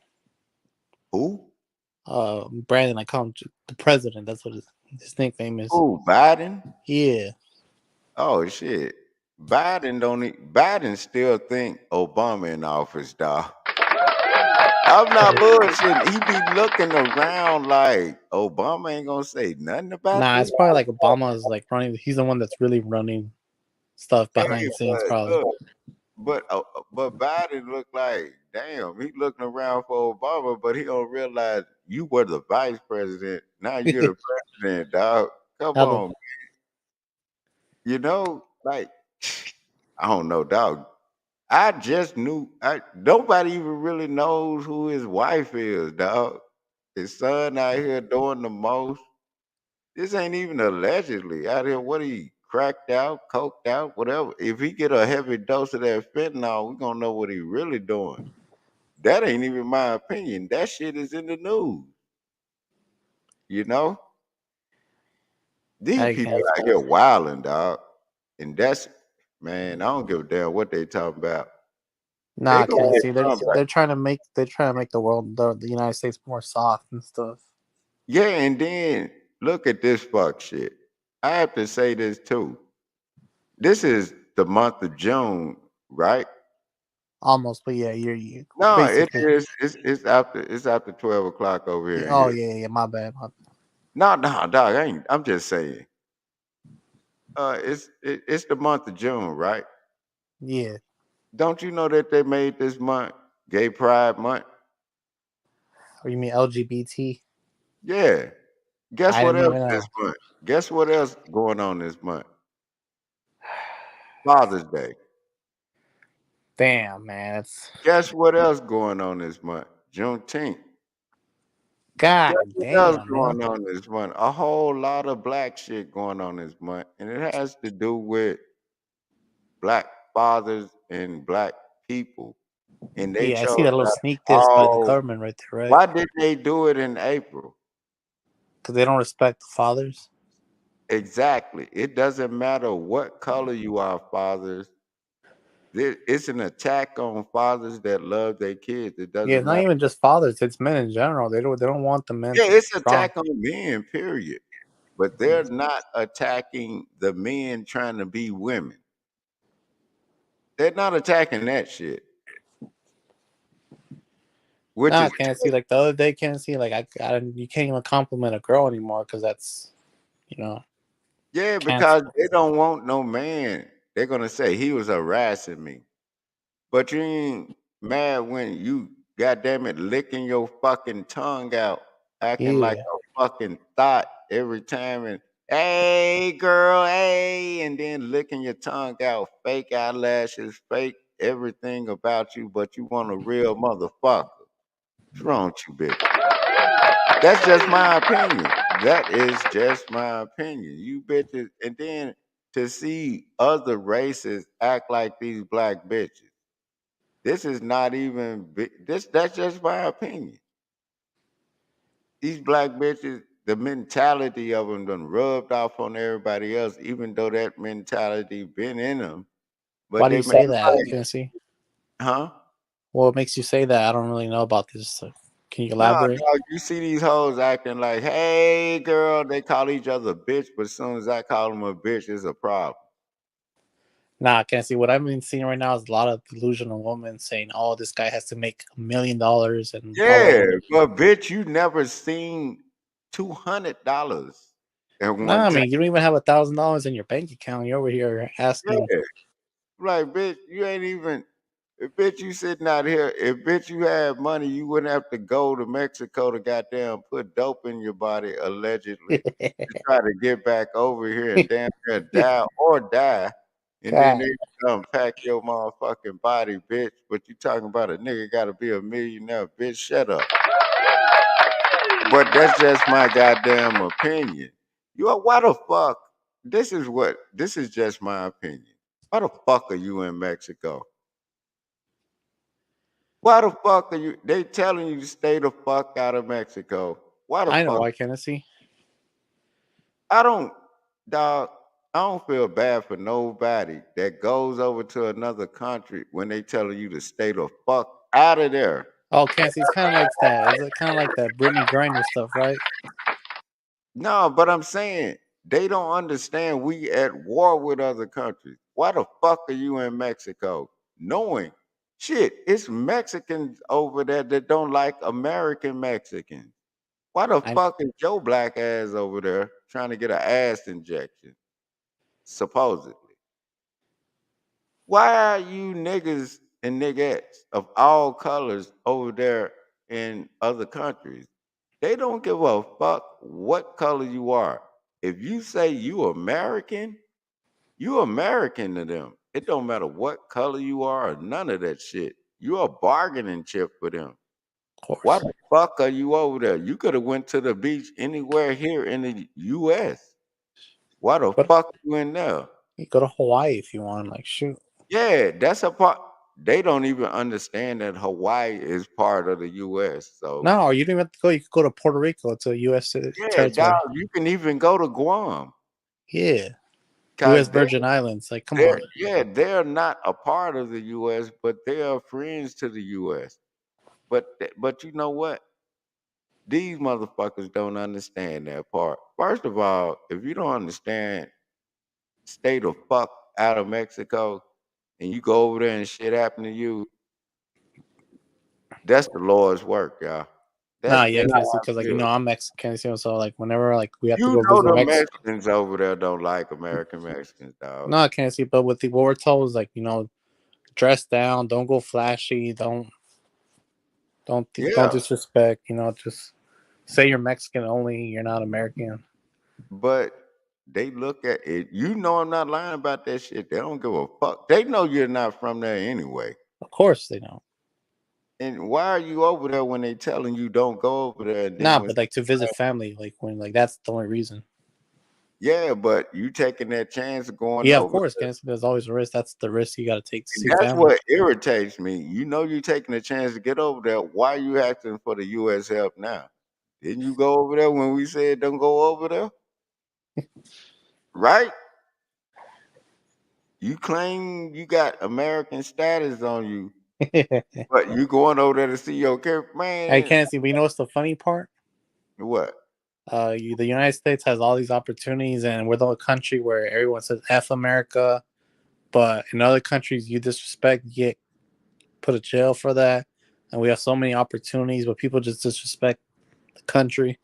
who? Brandon, I call him the president. That's what his nickname is. Who? Biden? Yeah. Oh shit. Biden still think Obama in office, dog. I'm not bullshitting. He be looking around like Obama ain't gonna say nothing about Nah, this. it's probably like Obama is like running. He's the one that's really running stuff Hey, behind the scenes, but probably. look, but Biden look like damn. He looking around for Obama, but he don't realize you were the vice president. Now you're the president, dog. Come How the on, like I don't know, dog. I just knew. Nobody even really knows who his wife is, dog. His son out here doing the most. This ain't even allegedly out here. What he cracked out, coked out, whatever. If he get a heavy dose of that fentanyl, we gonna know what he really doing. That ain't even my opinion. That shit is in the news. You know, these I people can't. out here wilding, dog. And that's man, I don't give a damn what they talking about. They Nah, gonna can't get see. Trump back. They're trying to make the world the United States more soft and stuff. Yeah, and then look at this fuck shit. I have to say this too. This is the month of June, right? Almost, but yeah, you No, it basically. is. It's after 12 o'clock over Yeah, here and oh here. yeah, yeah. My bad. My bad. No, no, dog. I ain't. I'm just saying. It's the month of June, right? Yeah, Don't you know that they made this month Gay Pride Month? Or you mean LGBT? Yeah. Guess I what didn't else even this know. month? Guess what else going on this month? Father's Day. Damn, man. It's Guess what else going on this month? Juneteenth. Guess God what else damn, man. going on this month? A whole lot of black shit going on this month, and it has to do with black fathers and black people. And they Yeah, I see chose that little that. sneak diss by the Oh, government right there, right? why did they do it in April? Because they don't respect the fathers. Exactly. It doesn't matter what color you are, fathers. It's an attack on fathers that love their kids. It Yeah, it's doesn't not matter. even just fathers. It's men in general. They don't want the men Yeah, to be it's an strong. attack on men, period. But they're not attacking the men trying to be women. They're not attacking that shit, which Nah, is can't see like the other day. Can't see like you can't even compliment a girl anymore because that's yeah, cancel. because they don't want no man. They're gonna say he was harassing me. But you ain't mad when you, goddamn it, licking your fucking tongue out, acting like Yeah, a fucking thought every time, and hey girl, hey, and then licking your tongue out, fake eyelashes, fake everything about you, but you want a real motherfucker. What's wrong with you, bitch? That's just my opinion. That is just my opinion. You bitches, and then to see other races act like these black bitches. This is not even this. That's just my opinion. These black bitches, the mentality of them done rubbed off on everybody else, even though that mentality been in them. why But do they you make say that? like, Can't see. huh? What makes you say that? I don't really know about this. So can you No, elaborate? dog, you see these hoes acting like, hey, girl, they call each other bitch, but as soon as I call them a bitch, it's a problem. Nah, can't see. What I've been seeing right now is a lot of delusional women saying, "Oh, this guy has to make $1 million and blah blah Yeah, blah." but bitch, you never seen $200 at one Nah, I time. mean you don't even have $1,000 in your bank account. You're over here asking. Yeah. Like, bitch, you ain't even. If bitch you sitting out here, if bitch you had money, you wouldn't have to go to Mexico to goddamn put dope in your body allegedly to try to get back over here and damn near die or die, and then God, they come pack your motherfucking body, bitch. But you talking about a nigga got to be a millionaire, bitch? Shut up. But that's just my goddamn opinion. Why the fuck? This is just my opinion. Why the fuck are you in Mexico? Why the fuck are you? They telling you to stay the fuck out of Mexico. Why the I know fuck? why can't I see? I don't, dog. I don't feel bad for nobody that goes over to another country when they telling you to stay the fuck out of there. Oh, can't see. It's kind of like that. Is it kind of like that Brittany Griner stuff, right? No, but I'm saying they don't understand we at war with other countries. Why the fuck are you in Mexico? Knowing shit, it's Mexicans over there that don't like American Mexicans. Why the I fuck is your black ass over there trying to get an ass injection? Supposedly. Why are you niggas and niggettes of all colors over there in other countries? They don't give a fuck what color you are. If you say you American to them. It don't matter what color you are or none of that shit. You're a bargaining chip for them. of Why course. the fuck are you over there? You could have went to the beach anywhere here in the US. Why the But fuck you in there? you go to Hawaii if you want. Like shoot. Yeah, that's a part. They don't even understand that Hawaii is part of the US. So No, you don't even have to go. You could go to Puerto Rico. It's a U.S. yeah, dog, territory. you can even go to Guam. Yeah, Cause U.S. Virgin Islands. Like, come they're on. yeah, they're not a part of the US, but they are friends to the US. But you know what? These motherfuckers don't understand that part. First of all, if you don't understand, stay the fuck out of Mexico and you go over there and shit happen to you, that's the Lord's work, y'all. Nah, That's yeah, I just can't see how because I like feel. I'm Mexican, so like whenever like we have to You go know visit the Mexico. Mexicans over there don't like American Mexicans, dog. No, I can't see. But with what we're told is like dress down. Don't go flashy. Don't Yeah, disrespect. Just say you're Mexican only. You're not American. but they look at it. You know I'm not lying about that shit. They don't give a fuck. They know you're not from there anyway. Of course they don't. And why are you over there when they telling you don't go over there? And then Nah, when but like to visit family, that's the only reason. yeah, but you taking that chance of going Yeah, of over course. there. There's always a risk. That's the risk you got to take to And see that's family. what irritates me. You know you taking a chance to get over there. Why are you asking for the US help now? Didn't you go over there when we said don't go over there? Right? You claim you got American status on you, but you going over there to see your kid, I man. can't see. But you know what's the funny part? What? The United States has all these opportunities, and we're the country where everyone says "F America," but in other countries, you disrespect, you get put in jail for that. And we have so many opportunities, but people just disrespect the country.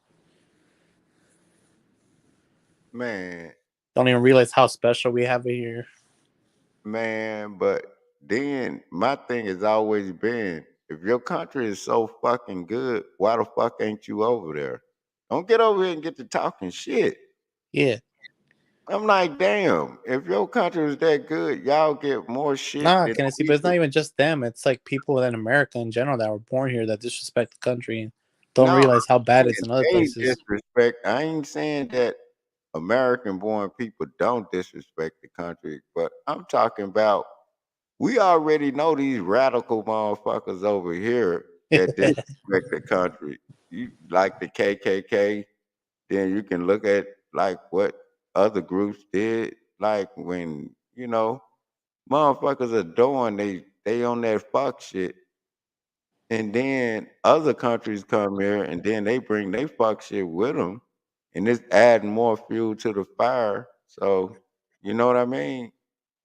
Man, Don't even realize how special we have it here. man, but then my thing has always been if your country is so fucking good, why the fuck ain't you over there? Don't get over here and get to talking shit. Yeah. I'm like, damn, if your country is that good, y'all get more shit Nah, than Kennedy, we but it's not do. even just them. It's like people in America in general that were born here that disrespect the country and don't No, realize how bad I'm it's in other saying they places. disrespect. I ain't saying that American born people don't disrespect the country, but I'm talking about we already know these radical motherfuckers over here that disrespect the country. You like the KKK, then you can look at like what other groups did, like when motherfuckers are doing they on that fuck shit, and then other countries come here and then they bring they fuck shit with them, and it's adding more fuel to the fire. So you know what I mean?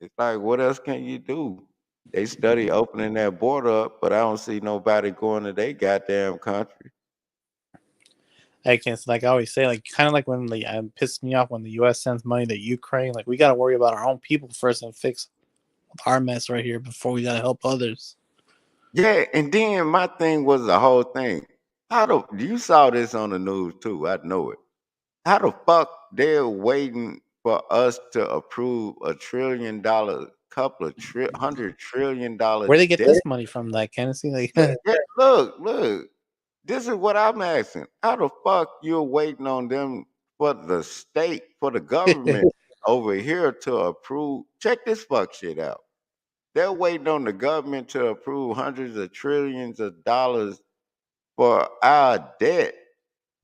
It's like what else can you do? They study opening that border up, but I don't see nobody going to their goddamn country. Like it's like I always say, like kind of like when pissed me off when the U.S. sends money to Ukraine. Like we got to worry about our own people first and fix our mess right here before we got to help others. Yeah, and then my thing was the whole thing. How the you saw this on the news too? I know it. How the fuck they're waiting for us to approve $1 trillion, couple of $100 trillion Where they get debt? this money from? Like Kennedy, like Yeah, look. This is what I'm asking. How the fuck you're waiting on them for the state, for the government over here to approve? Check this fuck shit out. They're waiting on the government to approve hundreds of trillions of dollars for our debt,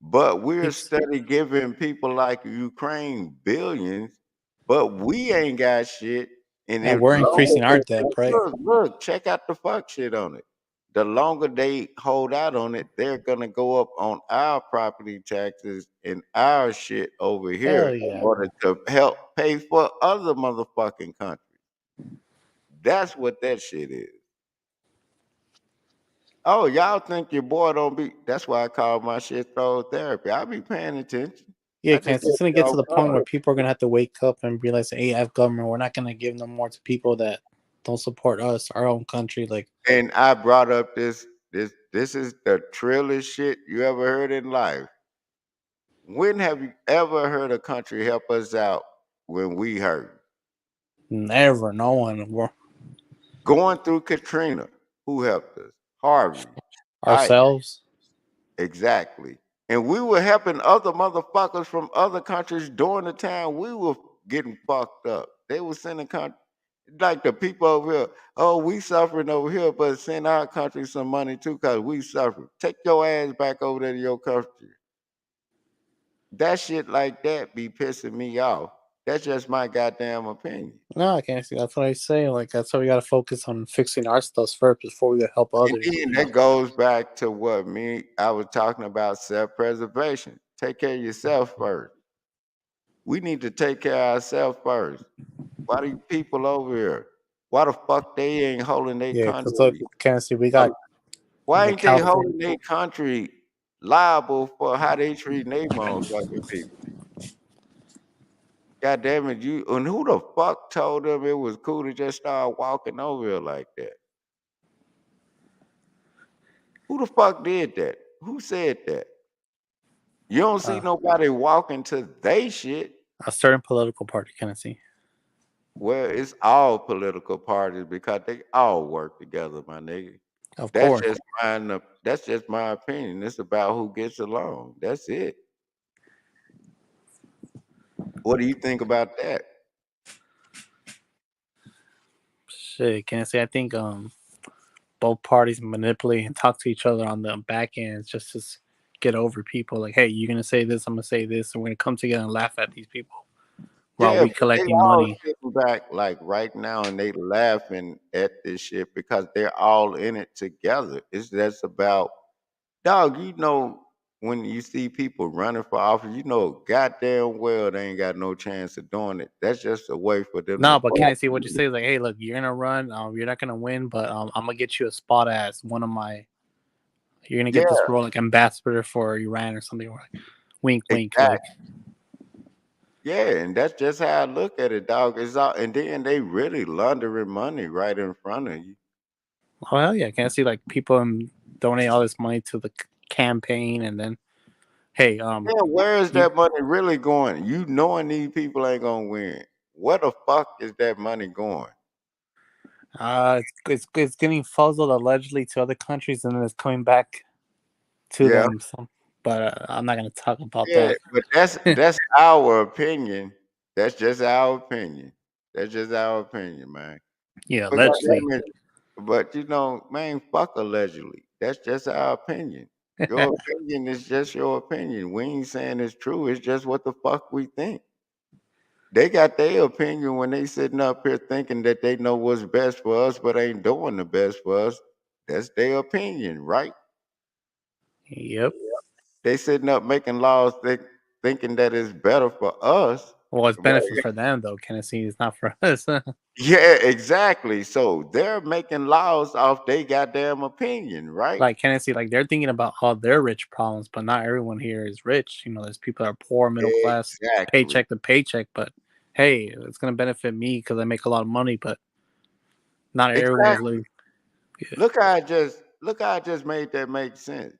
but we're keeps steady giving people like Ukraine billions, but we ain't got shit. And and if we're longer increasing our debt, right? look, check out the fuck shit on it. The longer they hold out on it, they're gonna go up on our property taxes and our shit over here Hell in yeah. order to help pay for other motherfucking countries. That's what that shit is. Oh, y'all think your boy don't be? That's why I call my shit throw therapy. I be paying attention. Yeah, I just Kennedy, get it's gonna get to off the point where guard. people are gonna have to wake up and realize, hey, F government, we're not gonna give no more to people that don't support us, our own country. Like, And I brought up this is the trillest shit you ever heard in life. When have you ever heard a country help us out when we hurt? never, no one, we're Going through Katrina, who helped us? Harvey, Ike, ourselves. exactly. And we were helping other motherfuckers from other countries during the time we were getting fucked up. They were sending like the people over here. Oh, we suffering over here, but send our country some money too, cause we suffering. Take your ass back over there to your country. That shit like that be pissing me off. That's just my goddamn opinion. No, I can't see. That's what I say. Like, that's why we gotta focus on fixing our stuff first before we gotta help And others. then that goes back to what I was talking about self-preservation. Take care of yourself first. We need to take care of ourselves first. Why these people over here? Why the fuck they ain't holding their Yeah, because look, country? can't see. We got Why like ain't they California. holding their country liable for how they treating their motherfucking people? God damn it, you and who the fuck told them it was cool to just start walking over here like that? Who the fuck did that? Who said that? You don't see Uh, nobody walking to they shit. a certain political party, Kennedy. Well, it's all political parties because they all work together, my nigga. Of That's course. just that's just my opinion. It's about who gets along. That's it. What do you think about that? Shit, Kennedy. I think both parties manipulate and talk to each other on the back end just to get over people. Like, hey, you're gonna say this, I'm gonna say this, and we're gonna come together and laugh at these people while Yeah, we but they collecting all money. sitting back like right now and they laughing at this shit because they're all in it together. It's just about dog, you know, when you see people running for office, you know goddamn well they ain't got no chance of doing it. That's just a way for them to No, but can fuck I see what you you. say? Is like, hey, look, you're gonna run. You're not gonna win, but I'm gonna get you a spot as one of my. You're gonna Yeah, get this role like ambassador for Iran or something. Or like, wink, wink. Like, exactly. Yeah, and that's just how I look at it, dog. It's all, and then they really laundering money right in front of you. oh hell yeah! Can I see like people donate all this money to the campaign, and then hey, Yeah, where is you that money really going? You knowing these people ain't gonna win. Where the fuck is that money going? it's getting fuzzled allegedly to other countries, and then it's coming back to Yeah, them. So, but I'm not gonna talk about yeah, that. but that's our opinion. That's just our opinion. That's just our opinion, man. Yeah, But allegedly. goddamn it, but you know, man, fuck allegedly. That's just our opinion. Your opinion is just your opinion. We ain't saying it's true. It's just what the fuck we think. They got their opinion when they sitting up here thinking that they know what's best for us, but ain't doing the best for us. That's their opinion, right? Yep. They sitting up making laws thinking that it's better for us. Well, it's But benefit for them though. Tennessee is not for us. yeah, exactly. So they're making laws off their goddamn opinion, right? Like Tennessee, like they're thinking about all their rich problems, but not everyone here is rich. You know, there's people that are poor, middle class, Exactly. paycheck to paycheck. But hey, it's gonna benefit me because I make a lot of money. But not everyone is Exactly. living. Yeah. Look how I just made that make sense.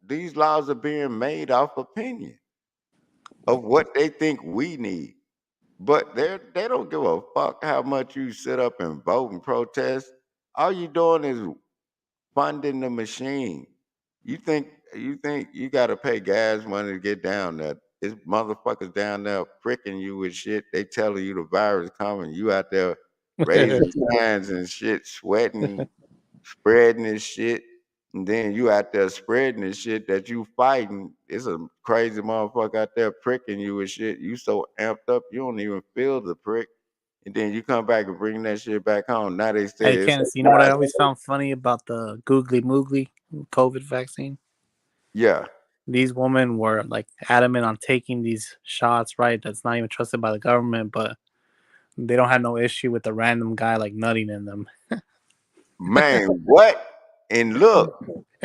These laws are being made off opinion of what they think we need. But they don't give a fuck how much you sit up and vote and protest. All you doing is funding the machine. You think you gotta pay gas money to get down there. It's motherfuckers down there pricking you with shit. They telling you the virus coming. You out there raising signs and shit, sweating, spreading this shit. And then you out there spreading this shit that you fighting. It's a crazy motherfucker out there pricking you with shit. You so amped up, you don't even feel the prick. And then you come back and bring that shit back home. Now they say Hey, it's Candace, you know what I always a found funny about the googly moogly COVID vaccine? yeah. These women were like adamant on taking these shots, right? That's not even trusted by the government, but they don't have no issue with the random guy like nutting in them. Man, what? And look,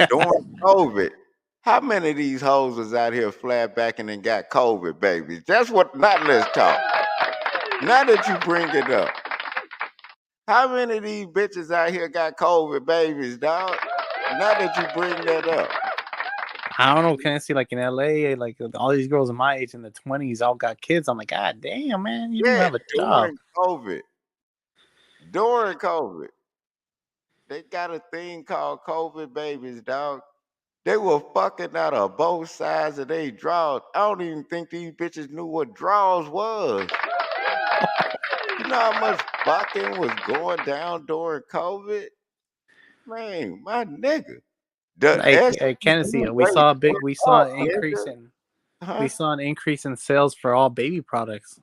during COVID, how many of these hoes was out here flat backing and got COVID babies? That's what not let's talk. Now that you bring it up, how many of these bitches out here got COVID babies, dog? Now that you bring that up. I don't know. Can I see like in LA, like all these girls in my age in the 20s all got kids? I'm like, God damn, man, you don't Yeah, have a job. during COVID. During COVID. They got a thing called COVID babies, dog. They were fucking out of both sides of their draws. I don't even think these bitches knew what draws was. You know how much fucking was going down during COVID? Man, my nigga. The Hey, can I see STD it? rate We went saw up, an increase nigga. in Huh? sales for all baby products.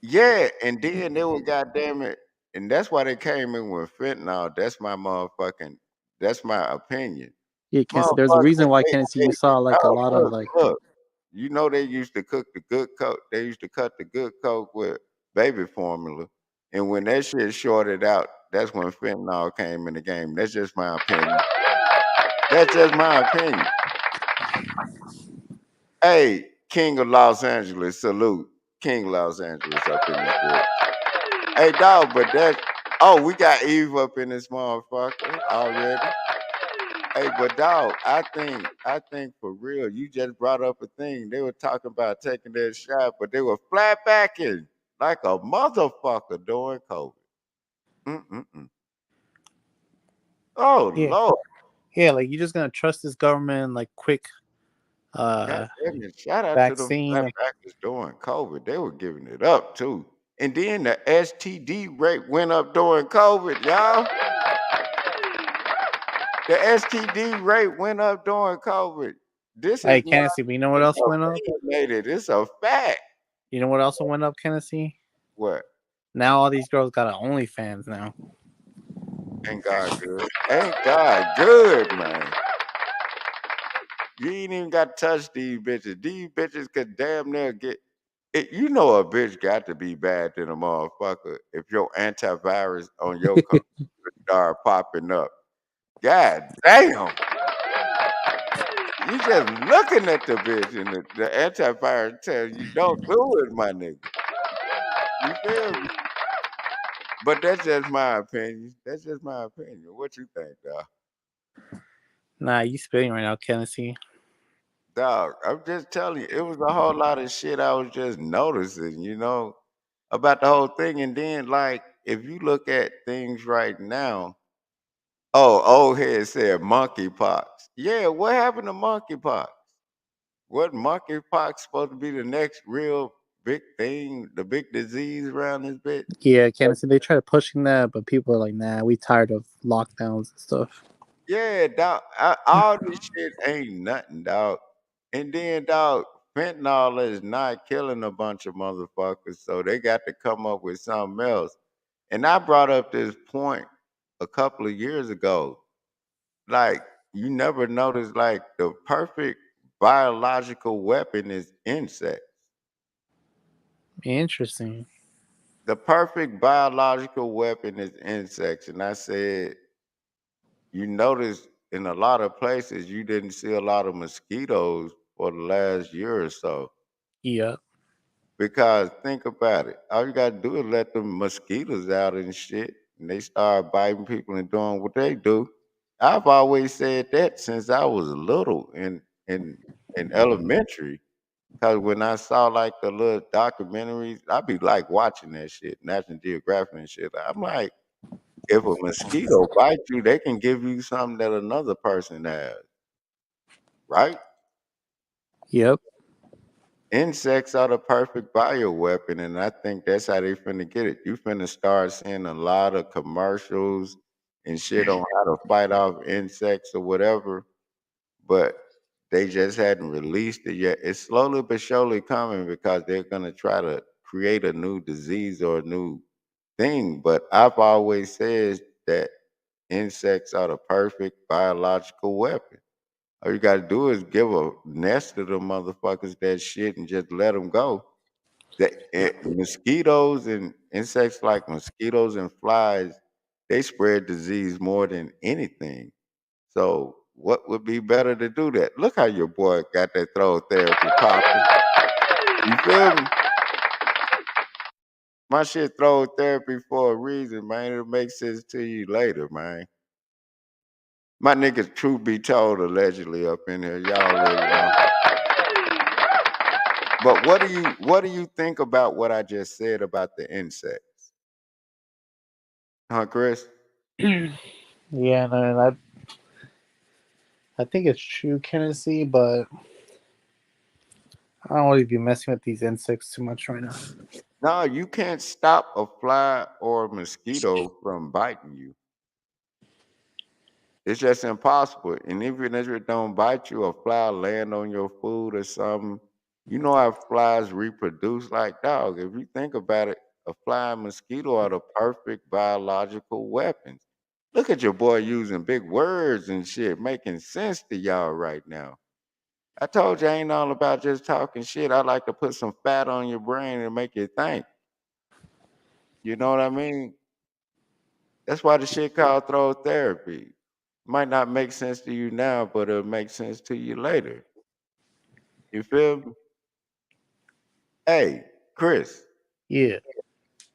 Yeah, and then they were goddamn it. And that's why they came in with fentanyl. That's my opinion. Yeah, can see. There's a Motherfucker, reason why can see you saw like a oh, lot of look, like look. You know they used to cook the good coke. They used to cut the good coke with baby formula. And when that shit shorted out, that's when fentanyl came in the game. That's just my opinion. That's just my opinion. Hey, King of Los Angeles, salute. King Los Angeles up in this bitch. Hey, dog, but that. Oh, we got Eve up in this motherfucker already. Hey, but dog, I think for real, you just brought up a thing. They were talking about taking that shot, but they were flat backing like a motherfucker during COVID. Mm-mm-mm. Oh Yeah, Lord, yeah. Like, you just gonna trust this government like quick God uh damn it! Shout out to them flat vaccine? backers during COVID. They were giving it up too. And then the STD rate went up during COVID, y'all. The STD rate went up during COVID. This is Hey, not Kennedy, but you know what else went up? opinionated. It's a fact. You know what also went up, Kennedy? What? Now all these girls got an OnlyFans now. Ain't God good? Ain't God good, man? You ain't even got to touch these bitches. These bitches could damn near get it. You know a bitch got to be bad than a motherfucker if your antivirus on your computer start popping up. God damn. You just looking at the bitch and the antivirus tells you don't do it, my nigga. You feel me? But that's just my opinion. That's just my opinion. What you think, dog? Nah, you spitting right now, Kennedy. Dog, I'm just telling you, it was a whole lot of shit I was just noticing, about the whole thing. And then, like, if you look at things right now, oh, old head said monkeypox. Yeah, what happened to monkeypox? What monkeypox supposed to be the next real big thing, the big disease around this bitch? Yeah, Kennedy. They try pushing that, but people are like, nah, we tired of lockdowns and stuff. Yeah, dog. All this shit ain't nothing, dog. And then, dog, fentanyl is not killing a bunch of motherfuckers, so they got to come up with something else. And I brought up this point a couple of years ago. Like, you never noticed, like, the perfect biological weapon is insects. Interesting. The perfect biological weapon is insects. And I said, you notice in a lot of places you didn't see a lot of mosquitoes for the last year or so. Yeah. Because think about it, all you gotta do is let the mosquitoes out and shit, and they start biting people and doing what they do. I've always said that since I was little in elementary. Cause when I saw like the little documentaries, I'd be like watching that shit, National Geographic and shit. I'm like, if a mosquito bites you, they can give you something that another person has, right? Yep. Insects are the perfect bioweapon, and I think that's how they finna get it. You finna start seeing a lot of commercials and shit on how to fight off insects or whatever, but they just hadn't released it yet. It's slowly but surely coming because they're gonna try to create a new disease or a new thing. But I've always said that insects are the perfect biological weapon. All you gotta do is give a nest of them motherfuckers that shit and just let them go. Mosquitoes and insects like mosquitoes and flies, they spread disease more than anything. So what would be better to do that? Look how your boy got that throw therapy popping. You feel me? My shit throw therapy for a reason, man. It'll make sense to you later, man. My niggas, truth be told, allegedly up in here. Y'all already know. But what do you think about what I just said about the insects? Huh, Chris? Yeah, no, I think it's true, Kennedy, but I don't really be messing with these insects too much right now. No, you can't stop a fly or a mosquito from biting you. It's just impossible. And even if it don't bite you, a fly land on your food or something. You know how flies reproduce like dog. If you think about it, a fly and mosquito are the perfect biological weapons. Look at your boy using big words and shit, making sense to y'all right now. I told you I ain't all about just talking shit. I like to put some fat on your brain and make you think. You know what I mean? That's why the shit called throw therapy. Might not make sense to you now, but it'll make sense to you later. You feel me? Hey, Chris, Yeah.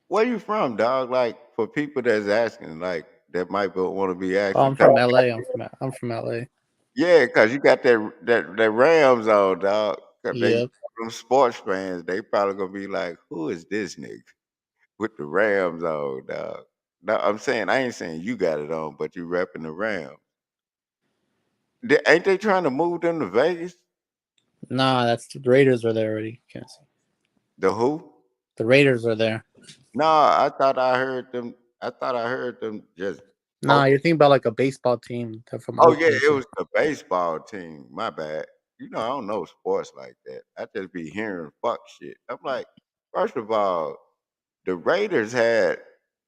where you from, dog? Like for people that's asking, like that might want to be Oh, asking. I'm from LA. I'm from LA. Yeah, cause you got that Rams on, dog. 'Cause they Yep. them sports fans, they probably gonna be like, "Who is this nigga with the Rams on, dog?" No, I'm saying I ain't saying you got it on, but you repping the Rams. Ain't they trying to move them to Vegas? Nah, that's the Raiders are there already. Can't see. The who? The Raiders are there. Nah, I thought I heard them. I thought I heard them just. Nah, Okay. you're thinking about like a baseball team. They're from Oh yeah, Oakland. it was the baseball team. My bad. You know I don't know sports like that. I just be hearing fuck shit. I'm like, first of all, the Raiders had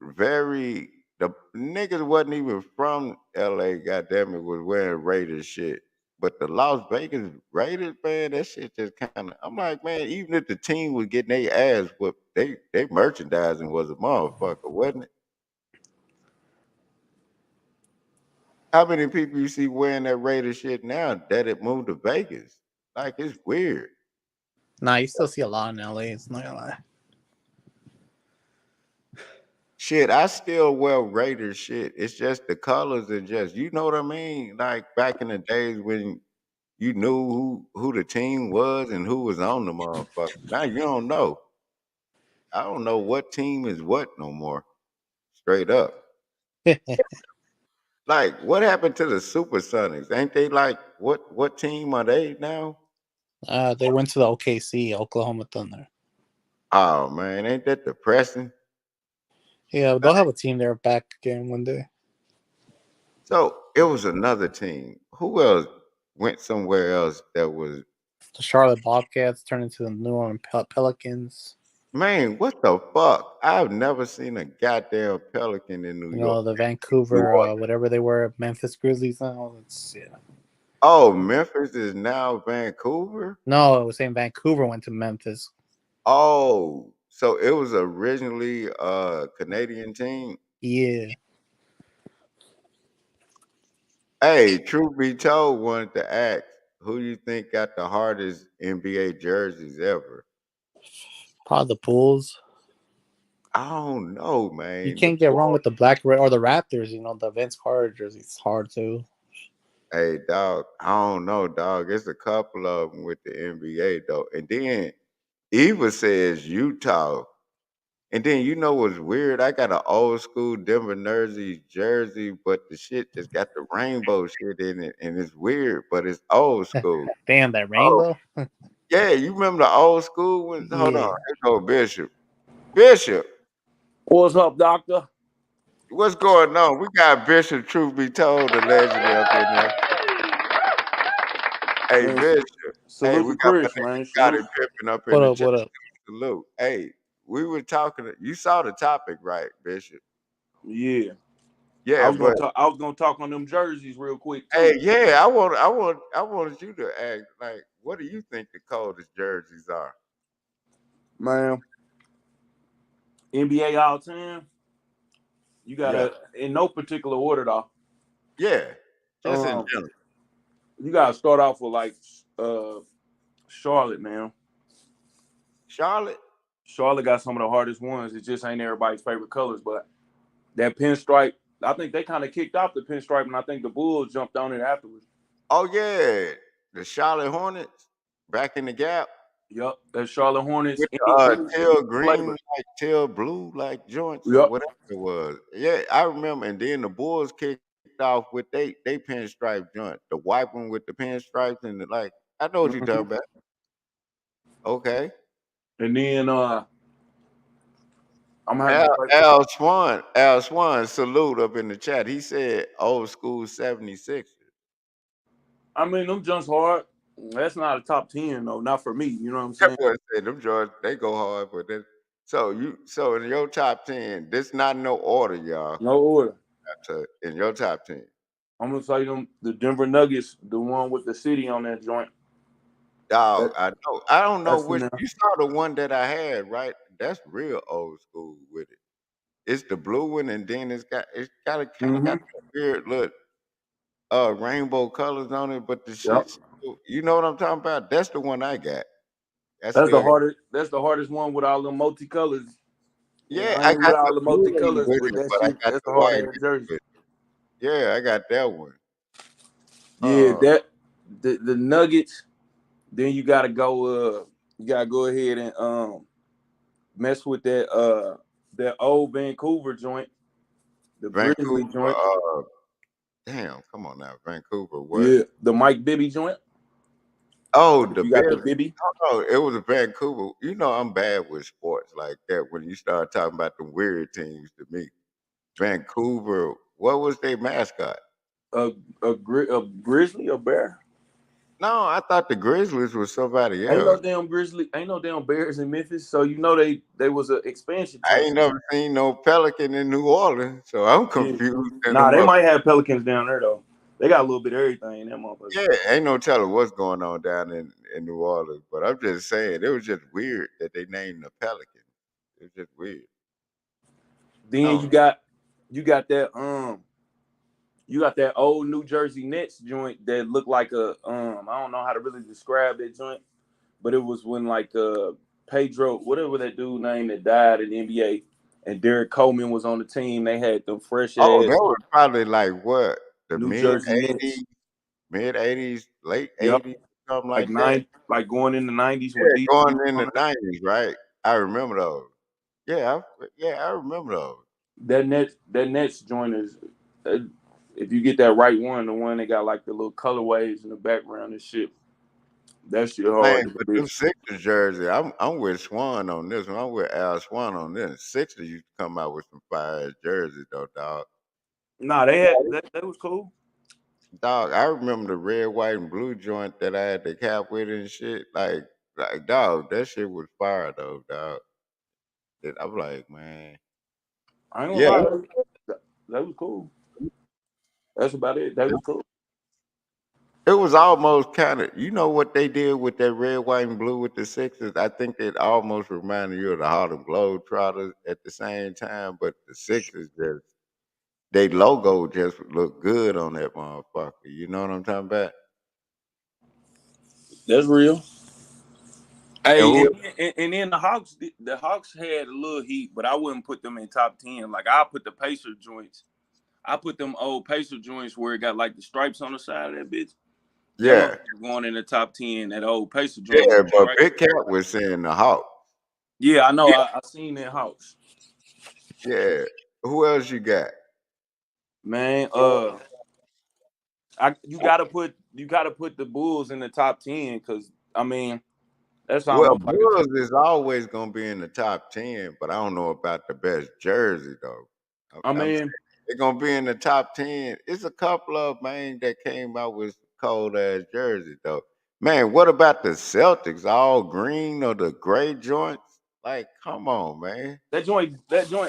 very the niggas wasn't even from LA, goddamn it, was wearing Raiders shit. But the Las Vegas Raiders, man, that shit just kinda I'm like, man, even if the team was getting their ass whooped, they merchandising was a motherfucker, wasn't it? How many people you see wearing that Raiders shit now that it moved to Vegas? Like it's weird. Nah, you still see a lot in LA. It's not gonna lie. Shit, I still wear Raiders shit. It's just the colors and just you know what I mean? Like back in the days when you knew who the team was and who was on the motherfucker. Now you don't know. I don't know what team is what no more. Straight up. Like what happened to the Supersonics? Ain't they like what team are they now? They went to the OKC, Oklahoma Thunder. Oh man, ain't that depressing? Yeah, they'll have a team there back again one day. So it was another team. Who else went somewhere else that was The Charlotte Bobcats turned into the New Orleans Pelicans. man, what the fuck? I've never seen a goddamn pelican in New You York. know, the New Vancouver, Orleans. whatever they were, Memphis Grizzlies now. It's, yeah. Oh, Memphis is now Vancouver? No, I was saying Vancouver went to Memphis. Oh, so it was originally a Canadian team. Yeah, Hey, truth be told, wanted to ask, who you think got the hardest NBA jerseys ever? probably the Bulls. I don't know, You man. The can't get wrong Bulls, with the Black Red or the Raptors. You know, the Vince Carter jersey. It's hard too. hey, dog. I don't know, dog. It's a couple of them with the NBA though, and then Eva says Utah. And then you know what's weird? I got an old school Denver Nursey jersey, but the shit just got the rainbow shit in it, and it's weird, but it's old school. Damn, that Oh, rainbow. yeah, you remember the old school ones? Hold on, Yeah. here go Bishop. Bishop, What's up, doctor? what's going on? We got Bishop, truth be told, the legend up in there. Hey, Man, Bishop. Hey, salute we to got my Chris, nigga man. Scotty Salute. Pippen up in What the up? chat. What up? Salute. Hey, we were talking. You saw the topic, right, Bishop? Yeah. Yeah, but I was gonna talk on them jerseys real quick hey, too. yeah, I wanted you to ask, like, what do you think the coldest jerseys are? Man, NBA all time, you Yeah, gotta in no particular order though. yeah, just in Um, general. you gotta start off with like uh Charlotte, man. Charlotte. Charlotte got some of the hardest ones. It just ain't everybody's favorite colors, but that pinstripe, I think they kind of kicked off the pinstripe, and I think the Bulls jumped on it afterwards. Oh yeah, the Charlotte Hornets back in the gap Yup, that Charlotte Hornets, with the any teal green, flavor. like teal blue, like joints or Yup. whatever it was. Yeah, I remember. And then the Bulls kicked off with they pinstripe joint, the white one with the pinstripes and the, like. I know what you're talking Mhm. about. Okay. And then I'm gonna have to say, Al Swan, salute up in the chat. He said old school 76. I mean, them jumps hard. That's not a top 10 though, not for me. You know what I'm That saying? boy said them George, they go hard, but that so in your top 10, this not no order, y'all. No order. In your top 10. I'm gonna say them the Denver Nuggets, the one with the city on that joint. Dog, That, I know. I don't know that's in which there. you saw the one that I had, right? That's real old school with it. It's the blue one, and then it's got a kind of got Mm-hmm. that weird look rainbow colors on it, but the Yep. shit's you know what I'm talking about? That's the one I got. That's That's the still, hardest. That's the hardest one with all the multicolors. And yeah, I I ain't with got all the the blue one multicolors, with but it, that but I shit. got That's the the hard white ass jersey. with it. Yeah, I got that one. Yeah, Uh, that the Nuggets. Then you gotta go. You gotta go ahead and mess with that old Vancouver joint, the Grizzly Vancouver. joint. Damn, come on now, Vancouver. What? Yeah, the Mike Bibby joint. Oh, the You got the Billy. Bibby. Oh, it was a Vancouver. You know, I'm bad with sports like that. When you start talking about the weird teams to me, Vancouver. What was their mascot? A a Grizzly, a bear. No, I thought the Grizzlies was somebody Ain't no else. damn Grizzly. Ain't no damn Bears in Memphis. So you know they was an expansion I team. ain't never seen no Pelican in New Orleans, so I'm Yeah. confused in the Nah, they mother. might have Pelicans down there though. They got a little bit of everything in that motherfucker. Yeah, ain't no telling what's going on down in New Orleans. But I'm just saying, it was just weird that they named the Pelican. It's just weird. Then Oh, you got that old New Jersey Nets joint that looked like a I don't know how to really describe that joint, but it was when like Pedro, whatever that dude name that died in the NBA, and Derek Coleman was on the team. They had them fresh oh, that ass was probably like what the New Jersey Nets. mid '80s, late Yep, '80s, something like like that. like going in the '90s when Yeah, DC going was in on the it. '90s, right? I remember those. Yeah, I remember those. That Nets joint is. Uh, if you get that right one, the one that got like the little colorways in the background and shit, that shit Man, hard to but them bitch. Sixers jersey, I'm with Swan on this one. I'm with Al Swan on this. Sixers used to come out with some fire ass jerseys though, dog. Nah, they had that was cool. Dog, I remember the red, white, and blue joint that I had the cap with and shit. Like dog, that shit was fire though, dog. I'm like, man, I ain't gonna yeah, lie, that was cool. That's about it. That was cool. it was almost kind of, you know what they did with that red, white, and blue with the Sixers? I think it almost reminded you of the Harlem Globetrotters at the same time, but the Sixers just, they logo just looked good on that motherfucker. You know what I'm talking about? That's real. And Hey, who? and then the Hawks had a little heat, but I wouldn't put them in top 10. Like I put the Pacer joints. I put them old Pacer joints where it got like the stripes on the side of that bitch. That Yeah, motherfucker going in the top 10. That old Pacer joint with yeah, the but stripes. Big Cat was saying the Hawk. Yeah, I know. I seen that Hawks. Yeah. Who else you got? Man, you gotta put the Bulls in the top 10 because I mean that's Well, almost like a Bulls is always gonna be in the top 10, but I don't know about the best jersey though. I I'm mean saying they're gonna be in the top 10. It's a couple of man that came out with cold ass jerseys though. Man, what about the Celtics? All green or the gray joints? Like, come on, man. that joint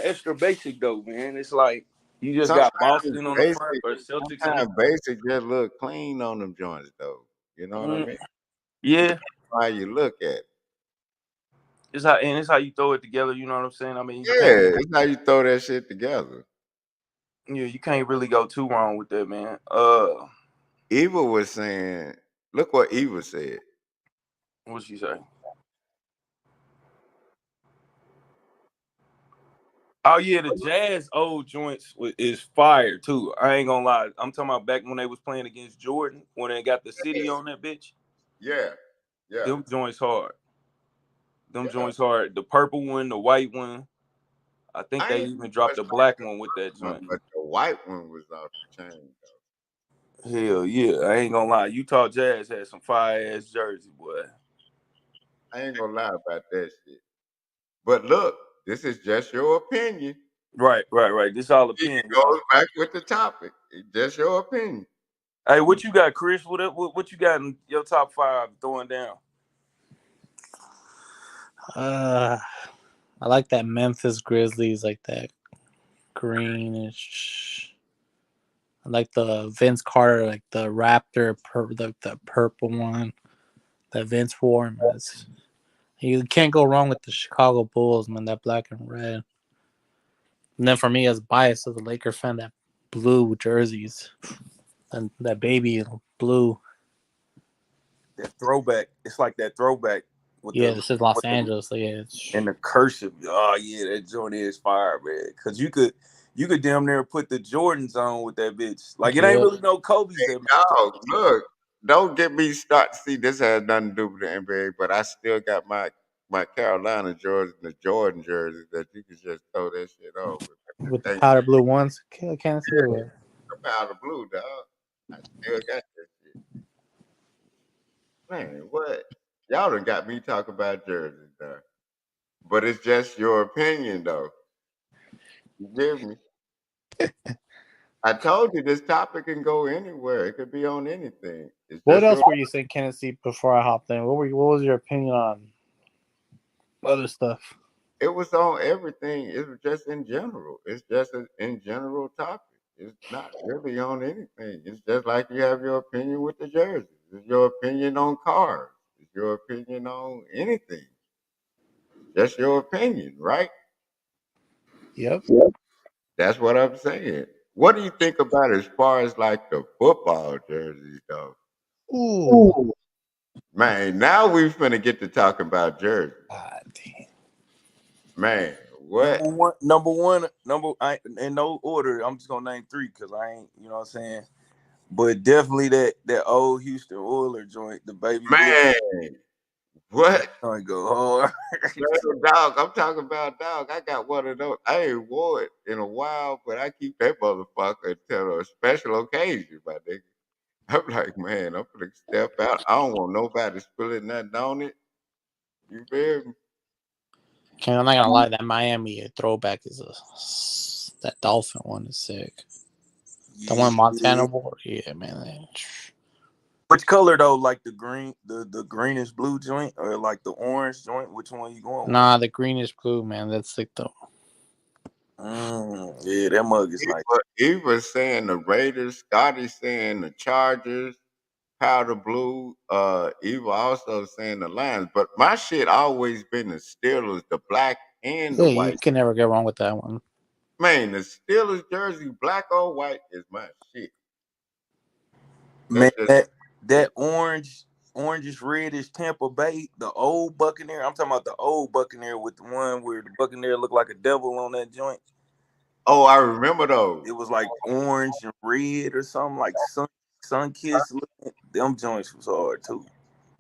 extra basic though, man. It's like you just got Sometimes Boston on the front basic, or Celtics on the sometimes basic just look clean on them joints though. You know what I front. mean? It Yeah, depends on how you look at it. it's how you throw it together. You know what I'm saying? I mean, Yeah, it's how you throw that shit together. you can't really go too wrong with that, man. Eva was saying, look what Eva said. What she say? Oh yeah, the Jazz old joints is fire too. I ain't gonna lie. I'm talking about back when they was playing against Jordan when they got the city on that bitch. Yeah, yeah, Them joints hard. Them yeah. joints hard. The purple one, the white one. I think I they ain't even much dropped the like black the one with that purple one, joint. but the white one was off the chain. Hell yeah, I ain't gonna lie. Utah Jazz had some fire ass jersey, boy. I ain't gonna lie about that shit. But look, this is just your opinion. Right, right, right. This all It opinion, y'all. goes back with the topic. It's just your opinion. Hey, what you got, Chris? What you got in your top five throwing down? Uh, I like that Memphis Grizzlies, like that greenish. I like the Vince Carter, like the Raptor, the purple one that Vince wore. Man, you can't go wrong with the Chicago Bulls, man. That black and red. And then for me, as biased as a Laker fan, that blue jerseys and that baby blue. That throwback. It's like that throwback. with Yeah, the this is Los with the Angeles. So yeah, and the cursive. Oh yeah, that joint is fire, man. Cause you could damn near put the Jordans on with that bitch. Like it ain't yep. really no Kobe's that Dog, look, don't get me started. See, this has nothing to do with the NBA, but I still got my Carolina Jordan, the Jordan jerseys that you can just throw that shit on with. With the Thank powder blue ones, Kennedy or what? you, out of blue, dog. I still got that shit. Man, what? Y'all done got me talking about jerseys, dog. But it's just your opinion, though. You give me. I told you this topic can go anywhere. It could be on anything. It's What just else your. were you saying, Kennedy? Before I hopped in, what was your opinion on other stuff? It was on everything. It was just in general. It's just an in general topic. It's not really on anything. It's just like you have your opinion with the jerseys. It's your opinion on cars. It's your opinion on anything. Just your opinion, right? Yep. That's what I'm saying. What do you think about as far as like the football jerseys, though? Ooh. Man, now we finna get to talking about jerseys. God damn. Man, what? number I in no order. I'm just gonna name three because I ain't, you know what I'm saying. But definitely that old Houston Oiler joint, the baby blue Man, what? joint go hard. Man, dog, I'm talking about dog. I got one of those. I ain't wore it in a while, but I keep that motherfucker until a special occasion, my nigga. I'm like, man, I'm gonna step out. I don't want nobody spilling nothing on it. You feel me? Okay, I'm not gonna lie. That Miami throwback is that Dolphin one is sick. The one Montana wore, yeah, man. Which color though? Like the green, the greenish blue joint, or like the orange joint? Which one you going with? Nah, the greenish blue, man. That's sick though. Yeah, that mug is nice. He was saying the Raiders. Scotty saying the Chargers. Powder blue. Eva also saying the Lions. But my shit always been the Steelers, the black and the Yeah, you white. can never go wrong with that one. Man, the Steelers jersey, black or white, is my shit. Man, That's just that orangish reddish Tampa Bay, the old Buccaneer. I'm talking about the old Buccaneer with the one where the Buccaneer looked like a devil on that joint. oh, I remember those. It was like orange and red or something like sun kissed looking. Them joints was hard too.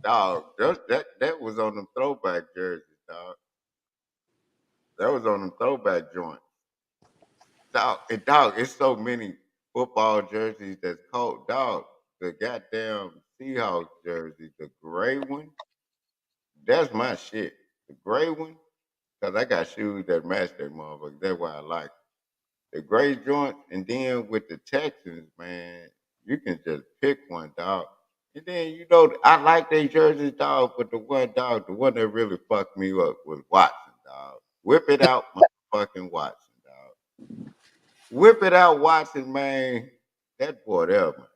Dog, that was on them throwback jerseys, dog. That was on them throwback joints. Dog, it's so many football jerseys that's cold. Dog, the goddamn Seahawks jersey, the gray one, that's my shit. The gray one, because I got shoes that match that motherfucker. That's why I like it. The gray joint, and then with the Texans, man, you can just pick one, dog. And then I like their jerseys, dog, but the one that really fucked me up was Watson, dog. Whip it out, motherfucking Watson, dog. Whip it out, Watson, man. That boy there, man.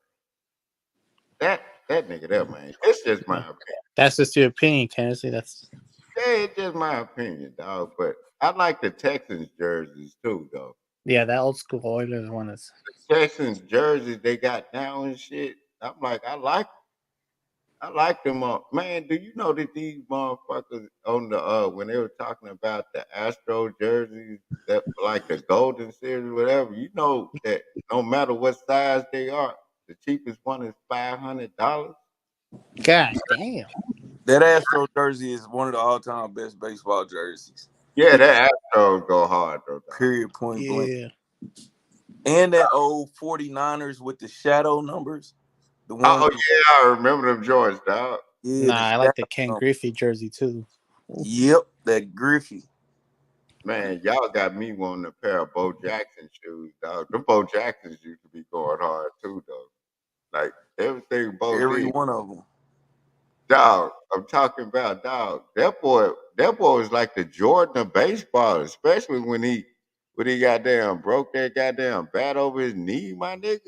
That nigga there, man. It's just my opinion. That's just your opinion, Tennessee. That's Yeah, it's just my opinion, dog. But I like the Texans jerseys too, though. yeah, that old school Oilers one is. Texans jerseys they got now and shit. I'm like, I like them. Man, do you know that these motherfuckers on the when they were talking about the Astro jerseys, that like the Golden Series, whatever? You know that no matter what size they are, the cheapest one is $500. God damn. That Astro jersey is one of the all-time best baseball jerseys. Yeah, that Astros go hard though, dog. Period. Point blank. Yeah. And that old 49ers with the shadow numbers. The one Oh with yeah, I remember them joints, dog. yeah, Nah, the I like the shadow Ken numbers. Griffey jersey too. Yep, that Griffey. Man, y'all got me wanting a pair of Bo Jackson shoes, dog. Them Bo Jacksons used to be going hard too, though. Like everything Bo Every did. one of them. Dog, I'm talking about dog. That boy was like the Jordan of baseball, especially when he goddamn broke that goddamn bat over his knee, my nigga.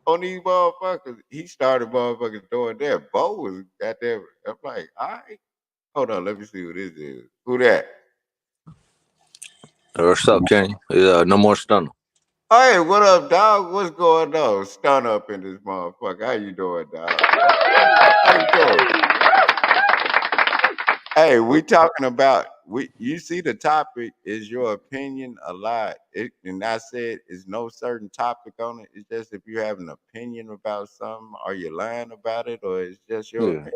On these motherfuckers, he started motherfuckers doing that. Bo was goddamn. I'm like, all right, hold on, let me see who this is. Who that? What's up, Kenny? No more stunner. Hey, what up, dog? What's going on? Stun up in this motherfucker. How you doing, dog? How you doing? Hey, we talking about we. You see, the topic is your opinion a lot. And I said it's no certain topic on it. It's just if you have an opinion about something, are you lying about it, or it's just your Yeah. opinion?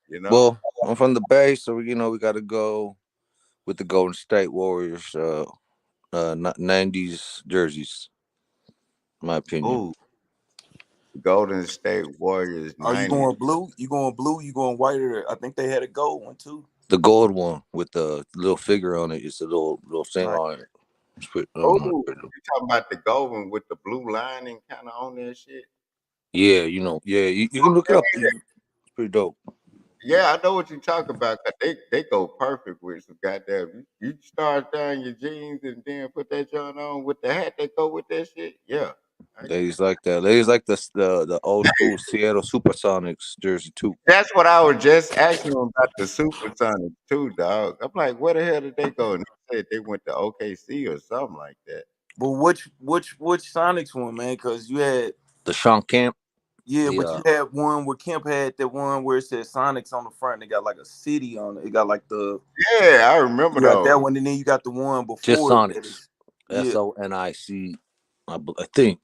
You know? Well, I'm from the Bay, so we got to go with the Golden State Warriors, 90s jerseys. My opinion. Ooh, Golden State Warriors Are you '90s. going blue? You going blue? You going white? Or I think they had a gold one too. The gold one with the little figure on it. It's a little thing Right. on it. Ooh, you talking about the gold one with the blue lining kind of on that shit? Yeah, yeah. You can look it up. It's pretty dope. Yeah, I know what you're talking about. 'Cause they go perfect with some goddamn. You start down your jeans and then put that joint on with the hat that go with that shit. Yeah, I get Ladies like that. Ladies like the old school Seattle Supersonics jersey too. That's what I was just asking them about the Supersonics too, dog. I'm like, where the hell did they go? And they said they went to OKC or something like that. But which Sonics one, man? Because you had The Sean Camp. yeah, The but you had one where Kemp had that one where it said Sonics on the front. And it got like a city on it. It got like the Yeah, I remember you got that those. one, and then you got the one just before it that Sonics. is yeah. Sonic. I think.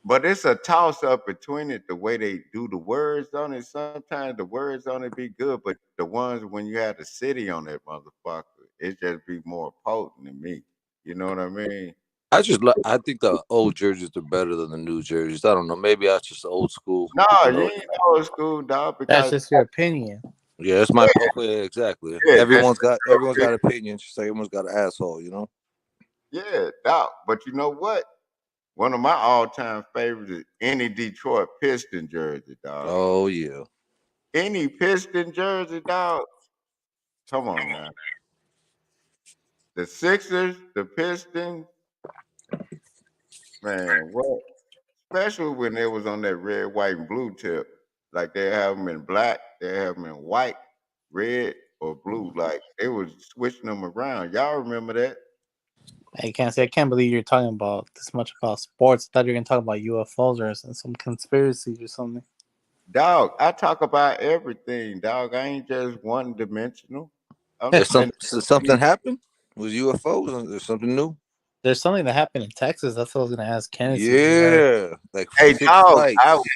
But it's a toss up between it, the way they do the words on it. Sometimes the words on it be good, but the ones when you have the city on that motherfucker, it just be more potent than me. You know what I mean? I think the old jerseys are better than the new jerseys. I don't know. Maybe I just old school. No, You you know. ain't old school, dog, That's because just your opinion. Yeah, it's my yeah, exactly. yeah, that's Everyone's got opinions. Just like everyone's got an asshole. You know. yeah, dog. But you know what? One of my all time favorites is any Detroit Piston jersey, dog. Oh yeah. Any Piston jersey, dog. Come on now. The Sixers, the Pistons, man, what? Especially when they was on that red, white, and blue tip. Like they have them in black, they have them in white, red, or blue. Like they was switching them around. Y'all remember that? I can't say I can't believe you're talking about this much about sports. I thought you were gonna talk about UFOs or some conspiracies or something. Dog, I talk about everything, dog. I ain't just one dimensional. There's And something happened with UFOs. There's something new. There's something that happened in Texas. That's what I was gonna ask Kenneth if you heard. Yeah, like hey, 6 dog, flights.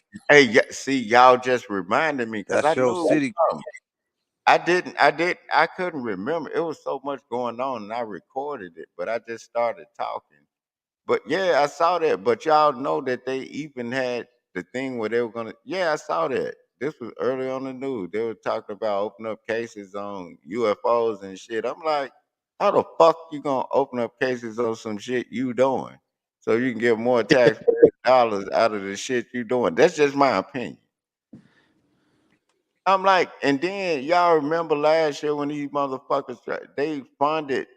see, y'all just reminded me because That I show knew city. something. I couldn't remember. It was so much going on and I recorded it, but I just started talking. But yeah, I saw that. But y'all know that they even had the thing where they were gonna. Yeah, I saw that. This was early on the news. They were talking about opening up cases on UFOs and shit. I'm like, how the fuck you gonna open up cases on some shit you doing so you can get more taxpayer dollars out of the shit you doing? That's just my opinion. I'm like, and then y'all remember last year when these motherfuckers they funded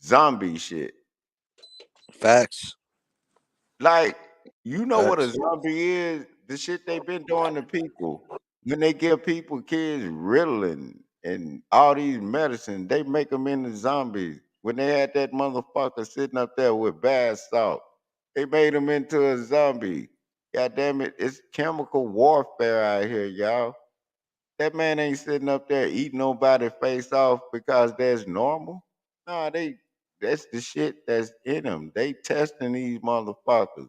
zombie shit. Facts. Like, you know what a Facts. zombie is? The shit they been doing to people. When they give people kids Ritalin and all these medicines, they make them into zombies. When they had that motherfucker sitting up there with bath salt, they made him into a zombie. God damn it, it's chemical warfare out here, y'all. That man ain't sitting up there eating nobody face off because that's normal. Nah, that's the shit that's in them. They testing these motherfuckers.